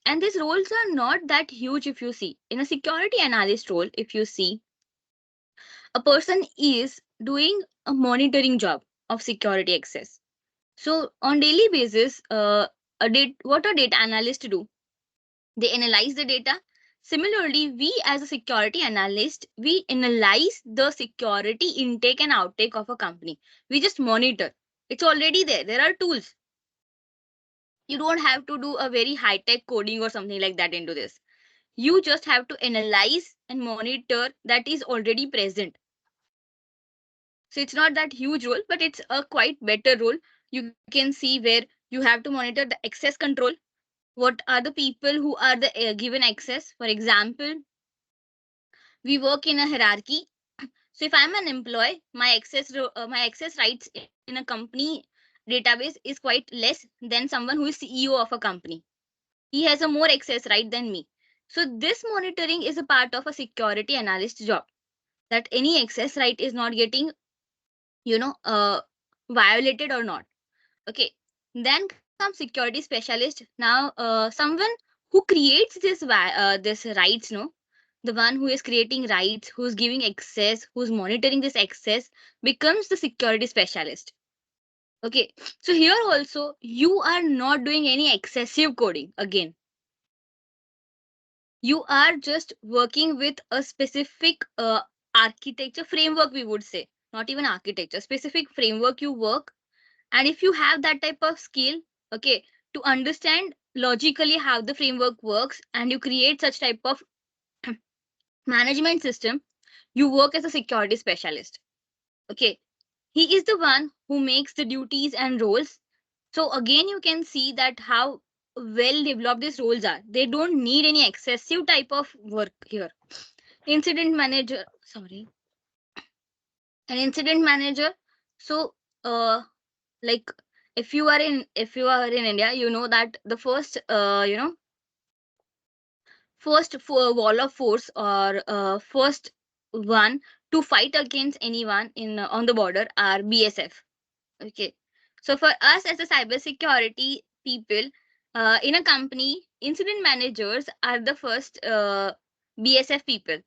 And these roles are not that huge. If you see in a security analyst role, if you see, a person is doing a monitoring job of security access. So on daily basis, what a data analyst do, they analyze the data. Similarly, we as a security analyst, we analyze the security intake and outtake of a company. We just monitor. It's already there. There are tools. You don't have to do a very high tech coding or something like that into this. You just have to analyze and monitor that is already present. So it's not that huge role, but it's a quite better role. You can see where you have to monitor the access control. What are the people who are the given access? For example, we work in a hierarchy. So if I'm an employee, my access rights in a company database is quite less than someone who is CEO of a company. He has a more access right than me. So this monitoring is a part of a security analyst job, that any access right is not getting, you know, uh, violated or not. Okay. Then comes security specialist. Now, someone who creates this rights, no, the one who is creating rights, who's giving access, who's monitoring this access, becomes the security specialist. Okay. So here also you are not doing any excessive coding again. You are just working with a specific architecture framework, we would say, not even architecture, specific framework you work. And if you have that type of skill, okay, to understand logically how the framework works, and you create such type of management system, you work as a security specialist. Okay. He is the one who makes the duties and roles. So again, you can see that how well developed these roles are. They don't need any excessive type of work here. Incident manager, sorry, an incident manager. So like, if you are in India, you know that the first first for wall of force, or first one to fight against anyone in on the border are BSF. Okay. So for us as a cybersecurity people, in a company, incident managers are the first BSF people.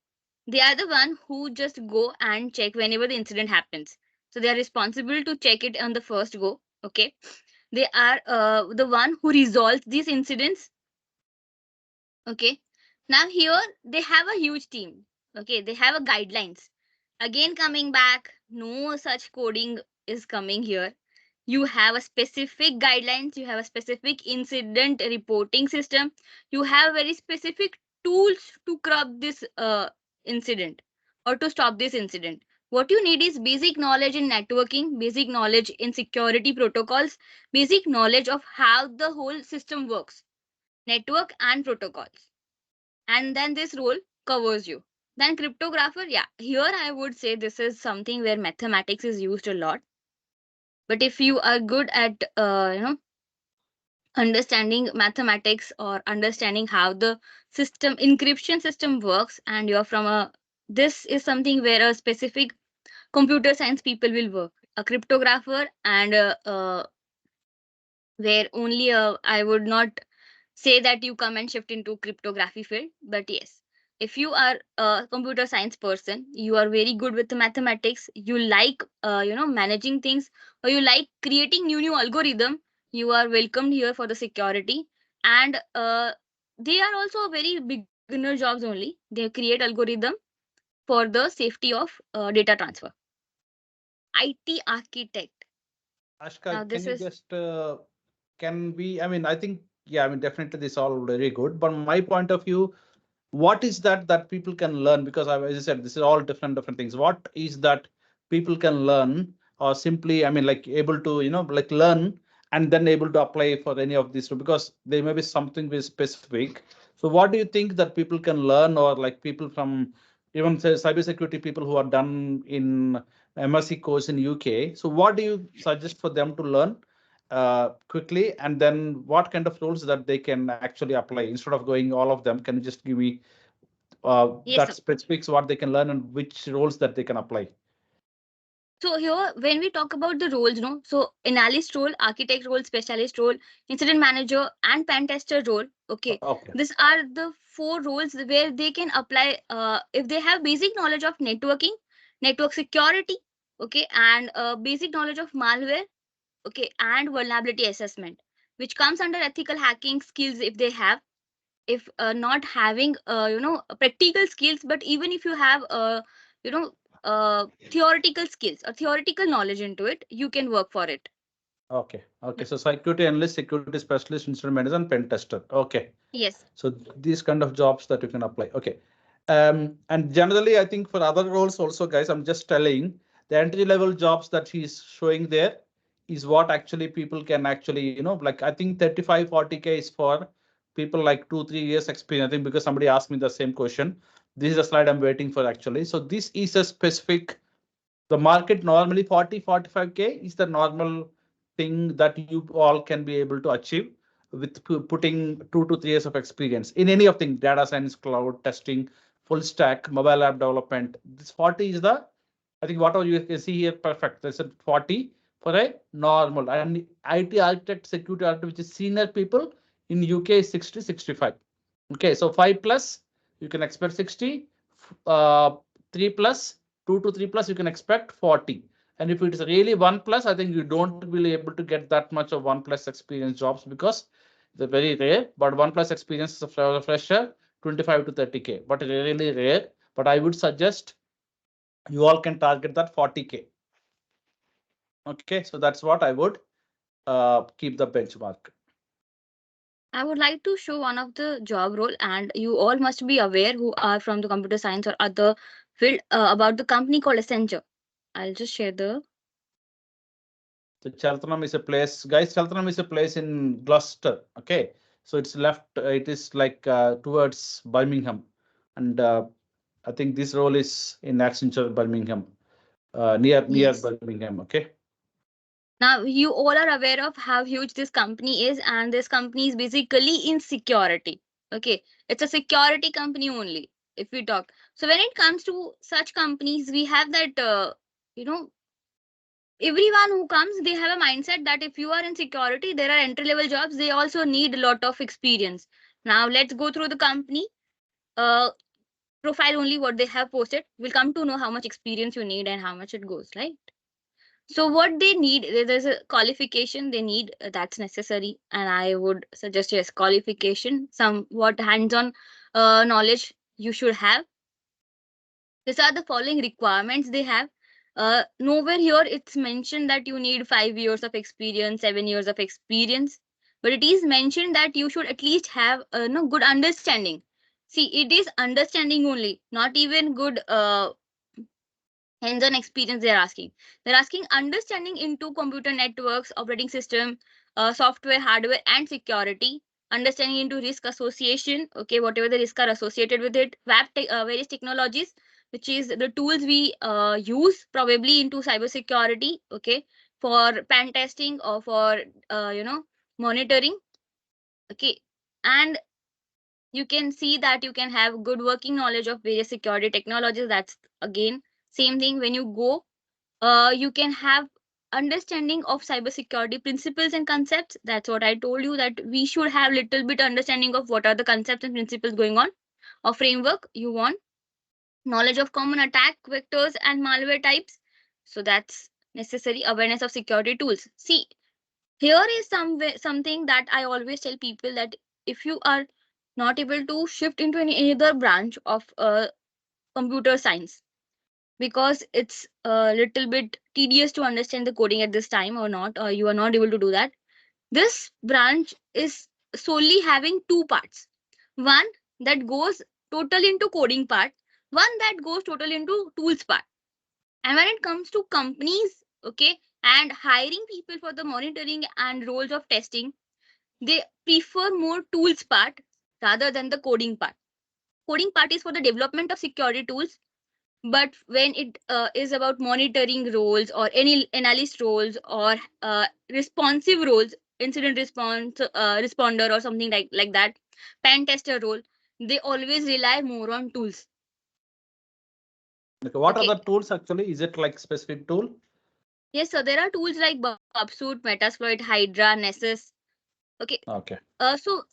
They are the one who just go and check whenever the incident happens. So they are responsible to check it on the first go. Okay. They are the one who resolves these incidents. Okay. Now here they have a huge team. Okay. They have a guidelines. Again, coming back, no such coding is coming here. You have a specific guidelines, you have a specific incident reporting system, you have very specific tools to curb this incident or to stop this incident. What you need is basic knowledge in networking, basic knowledge in security protocols, basic knowledge of how the whole system works, network and protocols. And then this role covers you. Then cryptographer, yeah, here I would say this is something where mathematics is used a lot. But if you are good at understanding mathematics or understanding how the system encryption system works, and you're from a, this is something where a specific computer science people will work, a cryptographer, and where only I would not say that you come and shift into cryptography field, but yes. if you are a computer science person, you are very good with the mathematics, you like managing things, or you like creating new algorithm, you are welcomed here for the security. And they are also very beginner jobs only. They create algorithm for the safety of data transfer. IT architect. Now Ashka, can this you is just can we? I mean, I think yeah. I mean, definitely this all very good. But my point of view, what is that people can learn? Because as I said, this is all different things. What is that people can learn, or simply, I mean, like able to like learn and then able to apply for any of these? Because there may be something very specific. So what do you think that people can learn, or like people from even say cybersecurity people who are done in MSc course in UK? So what do you suggest for them to learn quickly, and then what kind of roles that they can actually apply instead of going all of them? Can you just give me yes, that sir. specifics what they can learn and which roles that they can apply? So here, when we talk about the roles, so analyst role, architect role, specialist role, incident manager, and pen tester role. Okay, Okay. these are the 4 roles where they can apply if they have basic knowledge of networking, network security, okay, and basic knowledge of malware, okay, and vulnerability assessment, which comes under ethical hacking skills if they have. If not having practical skills, but even if you have you know theoretical skills or theoretical knowledge into it, you can work for it. Okay. So security analyst, security specialist, incident manager, and pen tester. Okay. Yes. So these kind of jobs that you can apply. Okay. And generally, I think for other roles also, guys, I'm just telling the entry level jobs that he's showing there is what actually people can actually, like I think 35, 40K is for people like 2, 3 years experience. I think because somebody asked me the same question. This is a slide I'm waiting for actually. So this is a specific, the market normally 40, 45K is the normal thing that you all can be able to achieve with putting 2 to 3 years of experience in any of things, data science, cloud, testing, full stack, mobile app development. This 40 is the, I think whatever you can see here, perfect. That's a 40 for a normal. And IT architect, security architect, which is senior people in UK is 60, 65. Okay, so 5 plus, you can expect 60, 3 plus, 2 to 3 plus, you can expect 40. And if it is really 1 plus, I think you don't will be able to get that much of 1 plus experience jobs because they're very rare. But 1 plus experience is a fresher, 25 to 30K, but really rare. But I would suggest you all can target that 40K. Okay, so that's what I would keep the benchmark. I would like to show one of the job role, and you all must be aware who are from the computer science or other field about the company called Accenture. I'll just share the. So Cheltenham is a place, guys. Cheltenham is a place in Gloucester. Okay, so it's left. It is like towards Birmingham, and I think this role is in Accenture, Birmingham, near Yes. Birmingham. Okay. Now you all are aware of how huge this company is, and this company is basically in security. Okay, it's a security company only. If we talk, so when it comes to such companies, we have that you know everyone who comes, they have a mindset that if you are in security, there are entry level jobs. They also need a lot of experience. Now let's go through the company profile only what they have posted. We'll come to know how much experience you need and how much it goes, right? So what they need, there's a qualification they need that's necessary, and I would suggest yes, qualification, somewhat hands-on knowledge you should have. These are the following requirements they have. Nowhere here it's mentioned that you need 5 years of experience, 7 years of experience, but it is mentioned that you should at least have no good understanding. See, it is understanding only, not even good hands-on experience they're asking understanding into computer networks, operating system, software, hardware, and security, understanding into risk association, okay, whatever the risks are associated with it, various technologies, which is the tools we use probably into cybersecurity, okay, for pen testing or for monitoring, okay. And you can see that you can have good working knowledge of various security technologies. That's again same thing. When you go, you can have understanding of cybersecurity principles and concepts. That's what I told you, that we should have little bit understanding of what are the concepts and principles going on. or framework you want, knowledge of common attack vectors and malware types. So that's necessary. Awareness of security tools. See, here is something that I always tell people, that if you are not able to shift into any other branch of computer science, because it's a little bit tedious to understand the coding at this time or not, or you are not able to do that, this branch is solely having two parts. One that goes total into coding part, one that goes total into tools part. And when it comes to companies, okay, and hiring people for the monitoring and roles of testing, they prefer more tools part rather than the coding part. Coding part is for the development of security tools, but when it is about monitoring roles or any analyst roles or responsive roles, incident response responder or something like that, pen tester role, they always rely more on tools. Okay, what are Okay. the tools actually? Is it like specific tool? Yes, so there are tools like Bubsuit, Metasploit, Hydra, Nessus. Okay. Okay. So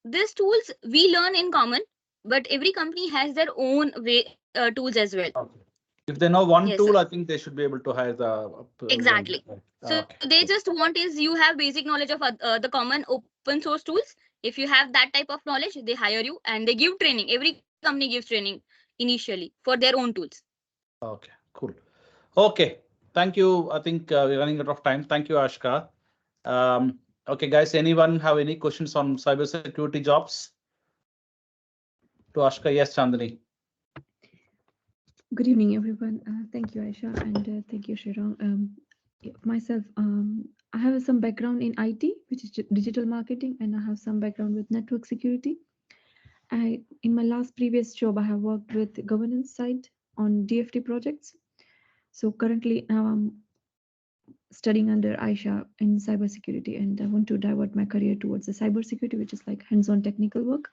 these tools we learn in common, but every company has their own way tools as well. Okay. If they know one Yes, tool, sir. I think they should be able to hire the Exactly. one. So Okay. they just want is you have basic knowledge of the common open source tools. If you have that type of knowledge, they hire you and they give training. Every company gives training initially for their own tools. Okay, cool. Okay, thank you. I think we're running out of time. Thank you, Ashka. Okay, guys, anyone have any questions on cybersecurity jobs? To Ashka, yes, Chandani. Good evening, everyone. Thank you, Aisha, and thank you, Shirang. Myself, I have some background in IT, which is digital marketing, and I have some background with network security. In my previous job, I have worked with governance side on DFT projects. So currently now I'm studying under Aisha in cybersecurity, and I want to divert my career towards the cybersecurity, which is like hands-on technical work.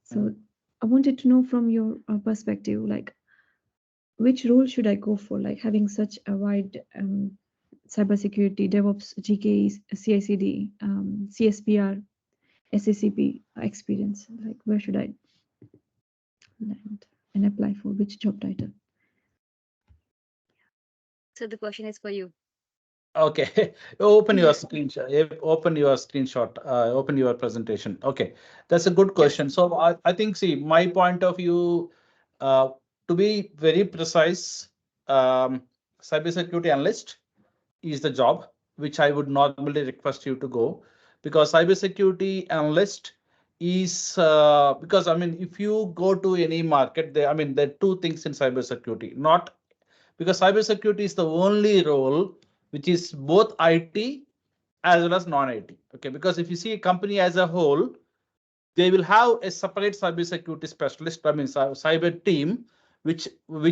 So I wanted to know from your perspective, like, which role should I go for? Like having such a wide cybersecurity, DevOps, GKE, CI/CD, CSPR, SACP experience. Like where should I land and apply for which job title? So the question is for you. Okay, open your screenshot. Open your screenshot. Open your presentation. Okay, that's a good question. So I think, see, my point of view, to be very precise, cybersecurity analyst is the job which I would normally request you to go, because cybersecurity analyst is because I mean, if you go to any market, there are two things in cybersecurity, not because cybersecurity is the only role which is both IT as well as non-IT. Okay, because if you see a company as a whole, they will have a separate cybersecurity specialist, cyber team, which we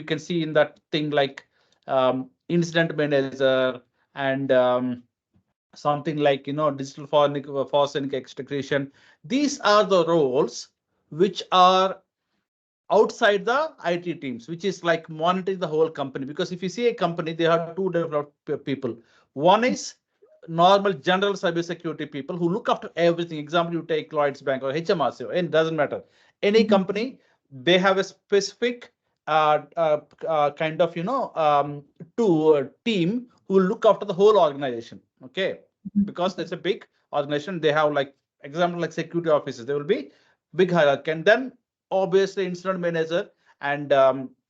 can see in that thing like incident manager and something like digital forensic extraction. These are the roles which are outside the IT teams, which is like monitoring the whole company. Because if you see a company, they have two different people. One is normal general cybersecurity people who look after everything. Example, you take Lloyd's Bank or HMRC, it doesn't matter. Any company, they have a specific kind of team who will look after the whole organization. Okay, because it's a big organization, they have like example like security officers. There will be big hierarchy, and then obviously incident manager and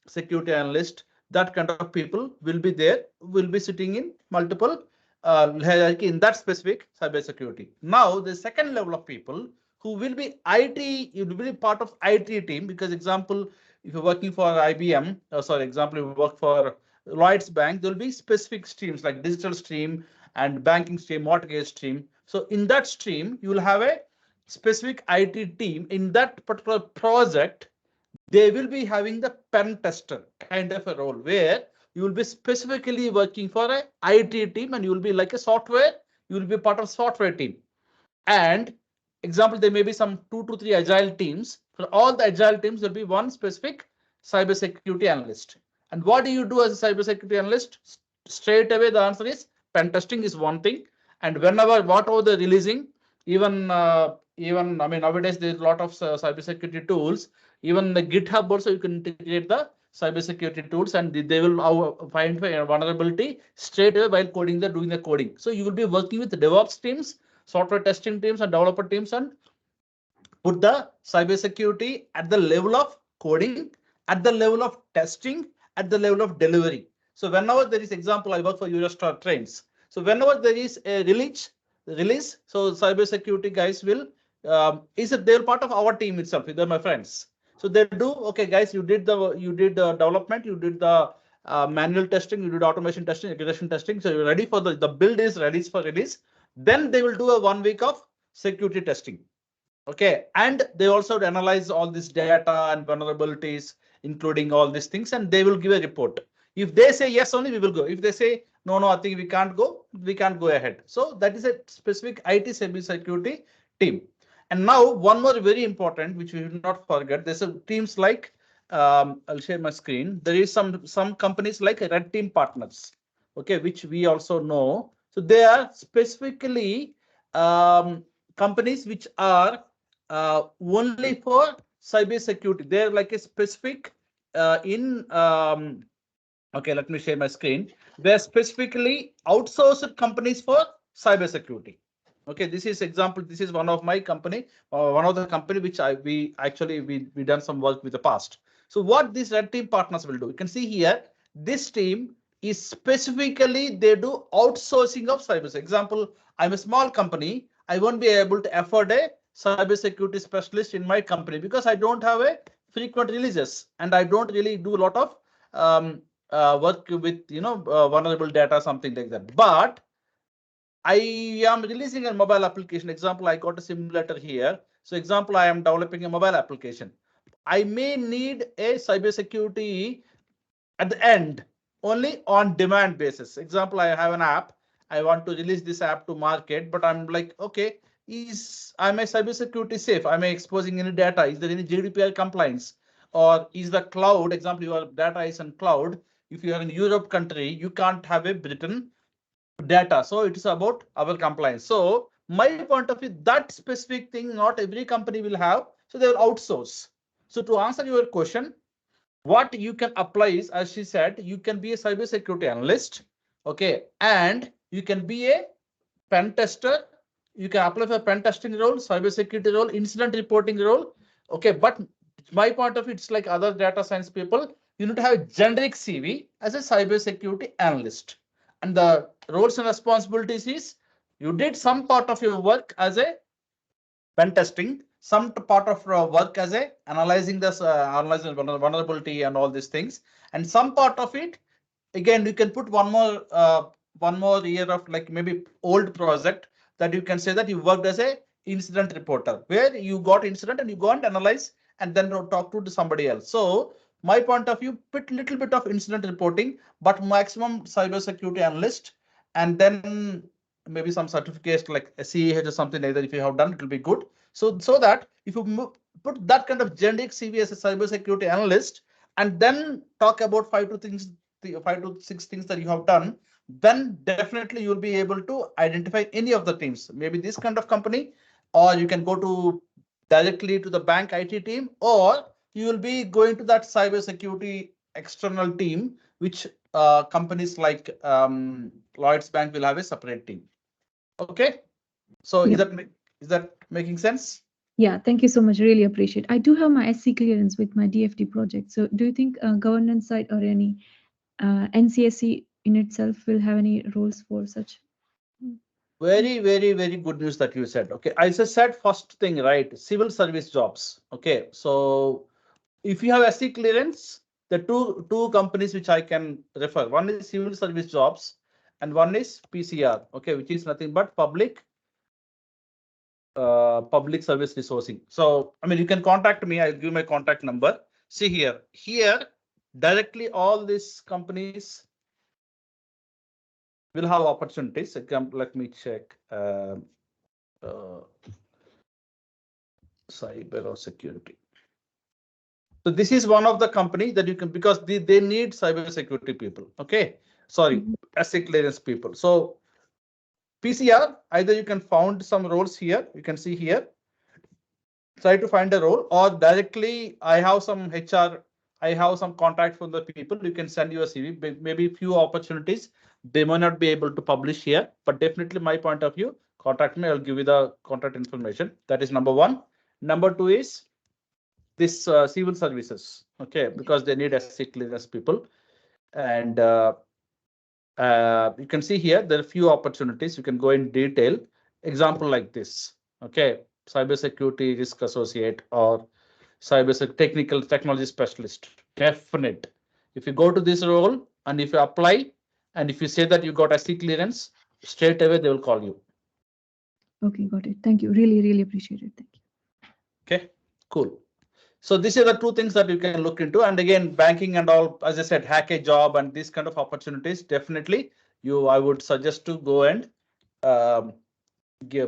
security analyst, that kind of people will be there, will be sitting in multiple hierarchy in that specific cybersecurity. Now the second level of people who will be IT, you will be part of IT team, because example, if you're working for IBM, example, you work for Lloyd's Bank, there will be specific streams like digital stream and banking stream, mortgage stream. So in that stream, you will have a specific IT team. In that particular project, they will be having the pen tester kind of a role, where you will be specifically working for a IT team, and you will be like a software, you will be part of software team. And example, there may be some 2 to 3 agile teams. For all the agile teams, there will be one specific cybersecurity analyst. And what do you do as a cybersecurity analyst? Straight away, the answer is pen testing is one thing. And whatever they're releasing, even even, I mean, nowadays there's a lot of cybersecurity tools. Even the GitHub also you can integrate the cybersecurity tools, and they will find a vulnerability straight away while coding, doing the coding. So you will be working with the DevOps teams, software testing teams, and developer teams, and put the cybersecurity at the level of coding, at the level of testing, at the level of delivery. So whenever there is, example, I work for Eurostar Trains. So whenever there is a release, so cybersecurity guys will they're part of our team itself. They're my friends. So they do, okay, guys, you did the development, you did the manual testing, you did automation testing, regression testing. So you're ready for the build is ready for release. Then they will do a 1 week of security testing. Okay, and they also analyze all this data and vulnerabilities, including all these things, and they will give a report. If they say yes only, we will go. If they say no, I think we can't go, we can't go ahead. So that is a specific IT cybersecurity team. And now one more very important, which we will not forget. There's a teams like I'll share my screen. There is some companies like Red Team Partners, okay, which we also know. So they are specifically companies which are only for cybersecurity. They're like a specific okay, let me share my screen. They're specifically outsourced companies for cybersecurity. Okay, this is example. This is one of my company, one of the company which we done some work with the past. So what these Red Team Partners will do, you can see here, this team is specifically, they do outsourcing of cybersecurity. Example, I'm a small company. I won't be able to afford a cybersecurity specialist in my company because I don't have a frequent releases and I don't really do a lot of work with vulnerable data, something like that. But I am releasing a mobile application. Example, I got a simulator here. So example, I am developing a mobile application. I may need a cybersecurity at the end only on demand basis. Example, I have an app. I want to release this app to market, but I'm like, okay, am I cybersecurity safe? Am I exposing any data? Is there any GDPR compliance? Or is the cloud, example, your data is in cloud. If you are in Europe country, you can't have a Britain data. So it is about our compliance. So my point of view, that specific thing, not every company will have. So they will outsource. So to answer your question, what you can apply is, as she said, you can be a cybersecurity analyst, okay, and you can be a pen tester. You can apply for pen testing role, cybersecurity role, incident reporting role, okay. But my point of view, it's like other data science people. You need to have a generic CV as a cybersecurity analyst, and the roles and responsibilities is you did some part of your work as a pen testing, some part of work as a analyzing this analyzing vulnerability and all these things, and some part of it, again, you can put one more year of like maybe old project that you can say that you worked as a incident reporter, where you got incident and you go and analyze and then talk to somebody else. So my point of view, put little bit of incident reporting, but maximum cybersecurity analyst, and then maybe some certificates like a CEH or something like that. If you have done, it will be good. So that if you put that kind of generic CV as a cybersecurity analyst, and then talk about 5 to 6 things that you have done, then definitely you'll be able to identify any of the teams, maybe this kind of company, or you can go to directly to the bank IT team, or you will be going to that cybersecurity external team, which companies like Lloyd's Bank will have a separate team. Okay, so Yep. is that making sense? Yeah, thank you so much. Really appreciate. I do have my SC clearance with my DFT project. So do you think governance side or any NCSC in itself will have any roles for such? Very, very, very good news that you said. Okay, I just said first thing, right? Civil service jobs. Okay, so if you have SC clearance, the two companies which I can refer, one is civil service jobs and one is PCR. Okay, which is nothing but public service resourcing. So I mean, you can contact me. I'll give my contact number. See here directly all these companies will have opportunities. Let me check. Cyber or security. So this is one of the company that you can, because they need cyber security people. Okay, sorry, SC clearance people. So PCR, either you can found some roles here. You can see here, try to find a role, or directly I have some HR, I have some contact from the people. You can send your CV. Maybe few opportunities they may not be able to publish here, but definitely my point of view, contact me. I'll give you the contact information. That is number one. Number two is this civil services. Okay, because they need SC clearance people, and you can see here there are few opportunities. You can go in detail. Example like this. Okay, cybersecurity risk associate or technical technology specialist. Definite. If you go to this role and if you apply and if you say that you got SC clearance, straight away they will call you. Okay, got it. Thank you. Really, really appreciate it. Thank you. Okay, cool. So these are the two things that you can look into. And again, banking and all, as I said, hack a job and these kind of opportunities, definitely I would suggest to go and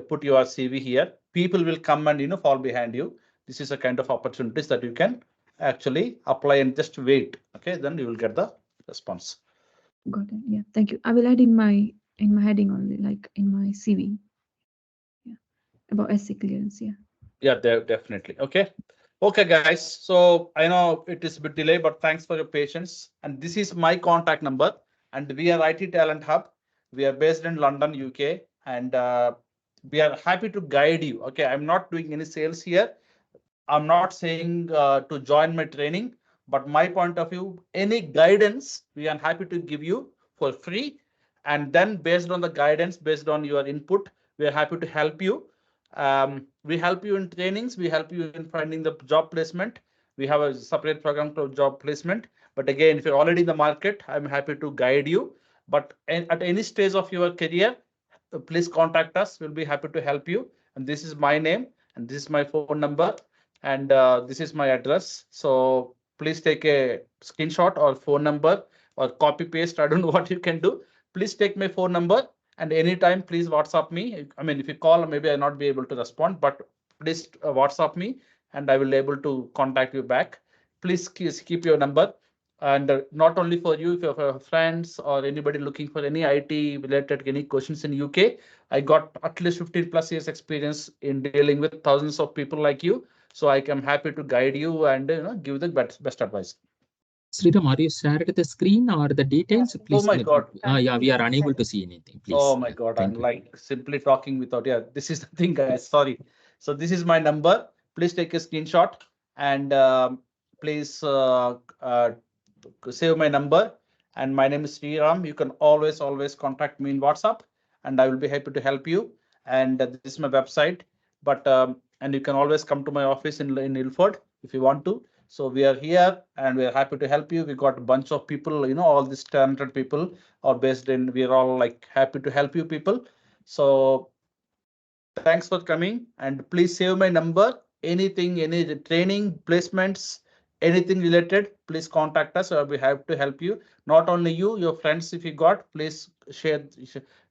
put your CV here. People will come and fall behind you. This is a kind of opportunities that you can actually apply and just wait. Okay, then you will get the response. Got it. Yeah, thank you. I will add in my heading only, like in my CV. Yeah, about SC clearance. Yeah. Yeah, definitely. Okay. Okay, guys. So I know it is a bit delayed, but thanks for your patience. And this is my contact number. And we are IT Talent Hub. We are based in London, UK, and we are happy to guide you. Okay, I'm not doing any sales here. I'm not saying to join my training, but my point of view, any guidance we are happy to give you for free. And then based on the guidance, based on your input, we are happy to help you. We help you in trainings. We help you in finding the job placement. We have a separate program for job placement. But again, if you're already in the market, I'm happy to guide you. But at any stage of your career, please contact us. We'll be happy to help you. And this is my name and this is my phone number and this is my address. So please take a screenshot or phone number or copy paste. I don't know what you can do. Please take my phone number and anytime please WhatsApp me. I mean, if you call, maybe I'll not be able to respond, but please WhatsApp me and I will be able to contact you back. Please keep your number. And not only for you, if you have friends or anybody looking for any IT related any questions in UK, I got at least 15 plus years experience in dealing with thousands of people like you. So I am happy to guide you and give the best advice. Sridham, are you shared the screen or the details? Please. Oh my God. Yeah, we are unable to see anything. Please. Oh my God. I'm like simply talking without. Yeah, this is the thing, guys. Sorry. So this is my number. Please take a screenshot and please save my number. And my name is Sriram. You can always contact me in WhatsApp and I will be happy to help you. And this is my website. But and you can always come to my office in Ilford if you want to. So we are here and we are happy to help you. We got a bunch of people, all these talented people are based in, we are all like happy to help you people. So thanks for coming and please save my number. Anything, any training, placements, anything related, please contact us or we have to help you. Not only you, your friends, if you got, please share,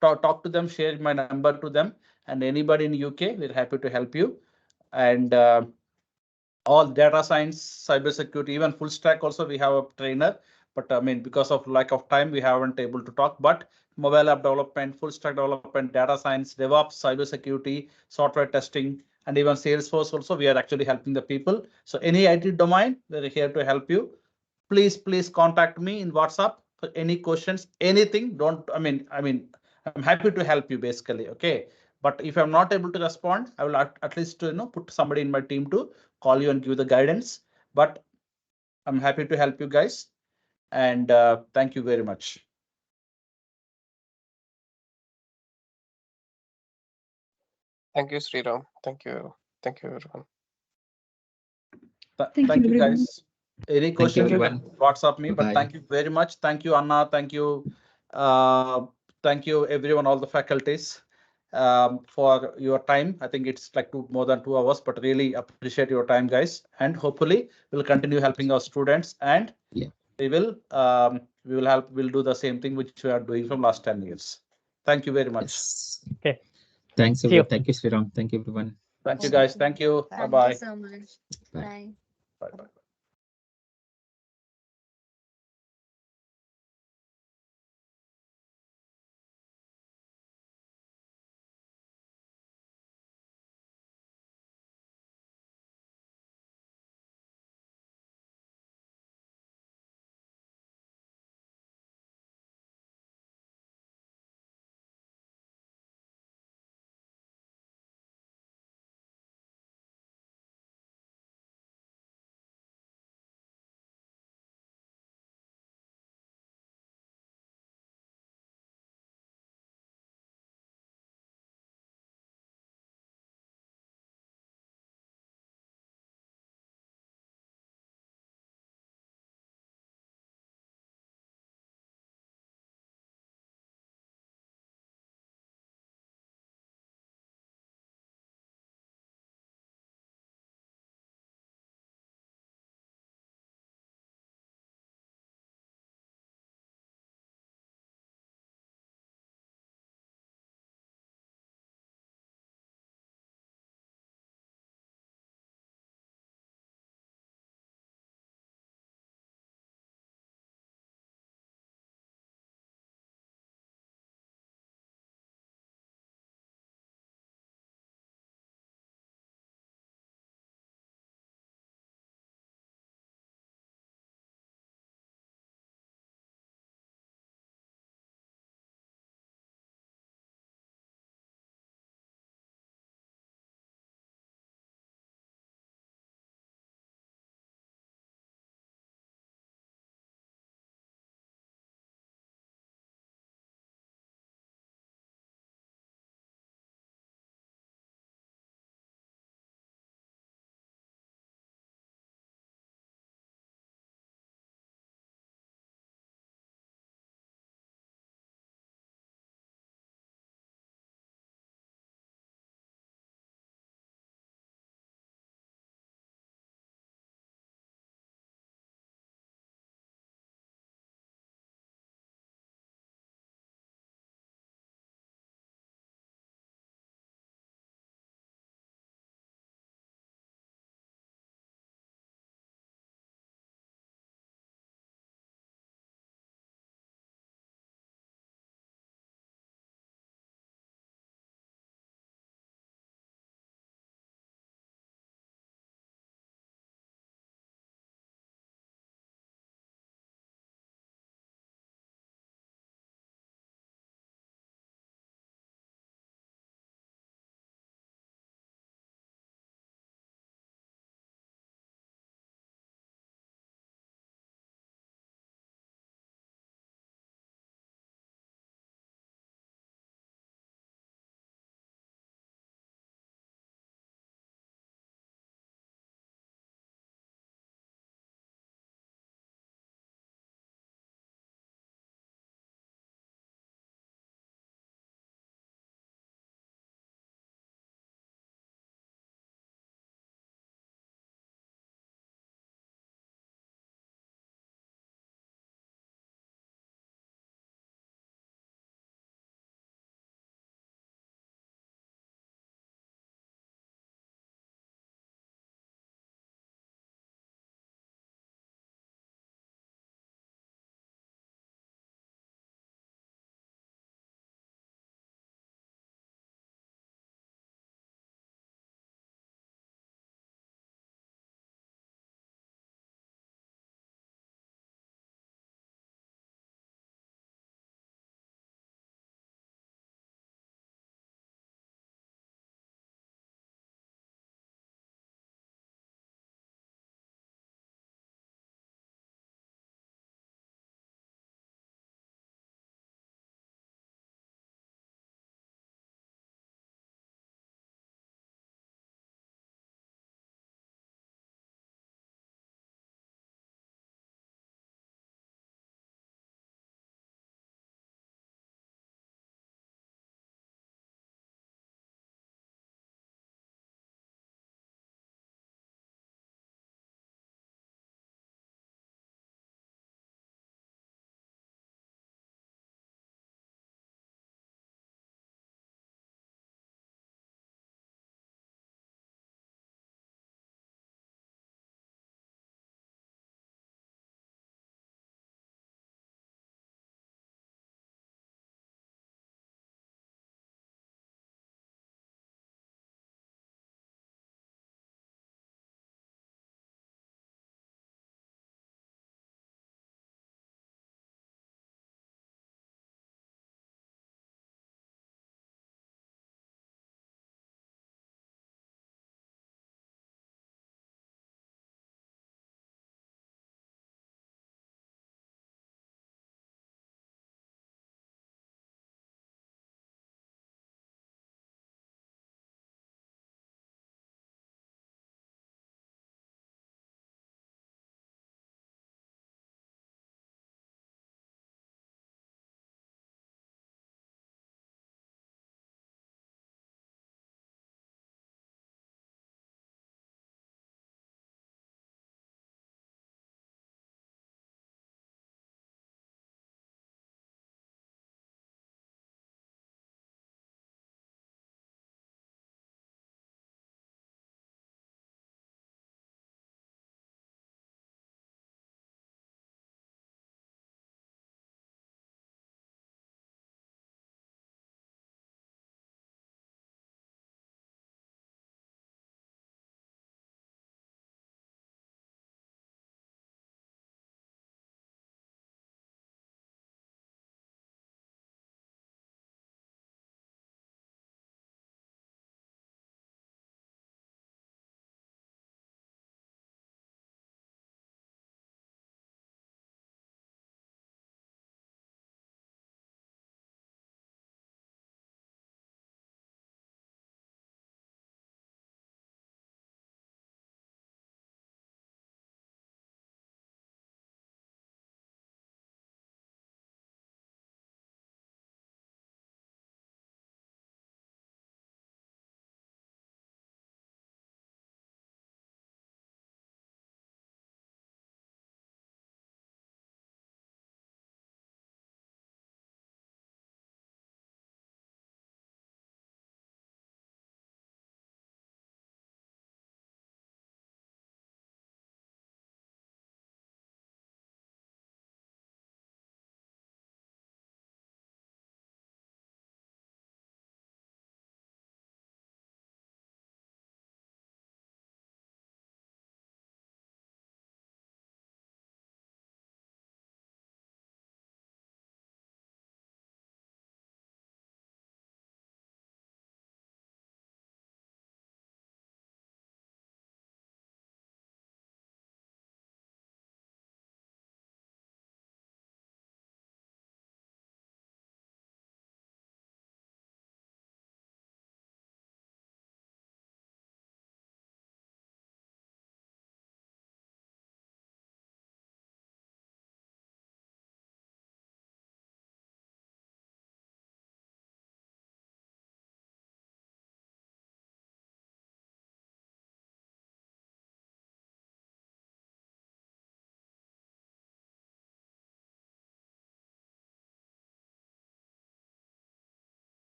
talk to them, share my number to them and anybody in UK, we're happy to help you. And all data science, cybersecurity, even full stack also we have a trainer, but I mean because of lack of time we haven't able to talk. But mobile app development, full stack development, data science, DevOps, cybersecurity, software testing, and even Salesforce also we are actually helping the people. So any IT domain, we're here to help you. Please contact me in WhatsApp for any questions, anything. Don't I mean I'm happy to help you basically. Okay. But if I'm not able to respond, I will at least put somebody in my team to call you and give the guidance. But I'm happy to help you guys. And thank you very much. Thank you, Sriram. Thank you. Thank you, everyone. Thank you, guys. Any questions, you can WhatsApp me. But thank you very much. Thank you, Anna. Thank you. Thank you, everyone, all the faculties. For your time. I think it's like more than 2 hours, but really appreciate your time, guys. And hopefully we'll continue helping our students and we'll do the same thing which we are doing from last 10 years. Thank you very much. Yes. Okay. Thanks, everyone. Thank you, Sriram. Thank you, everyone. Thank you, guys. Thank you. Bye-bye. Thank you so much. Bye. Bye-bye.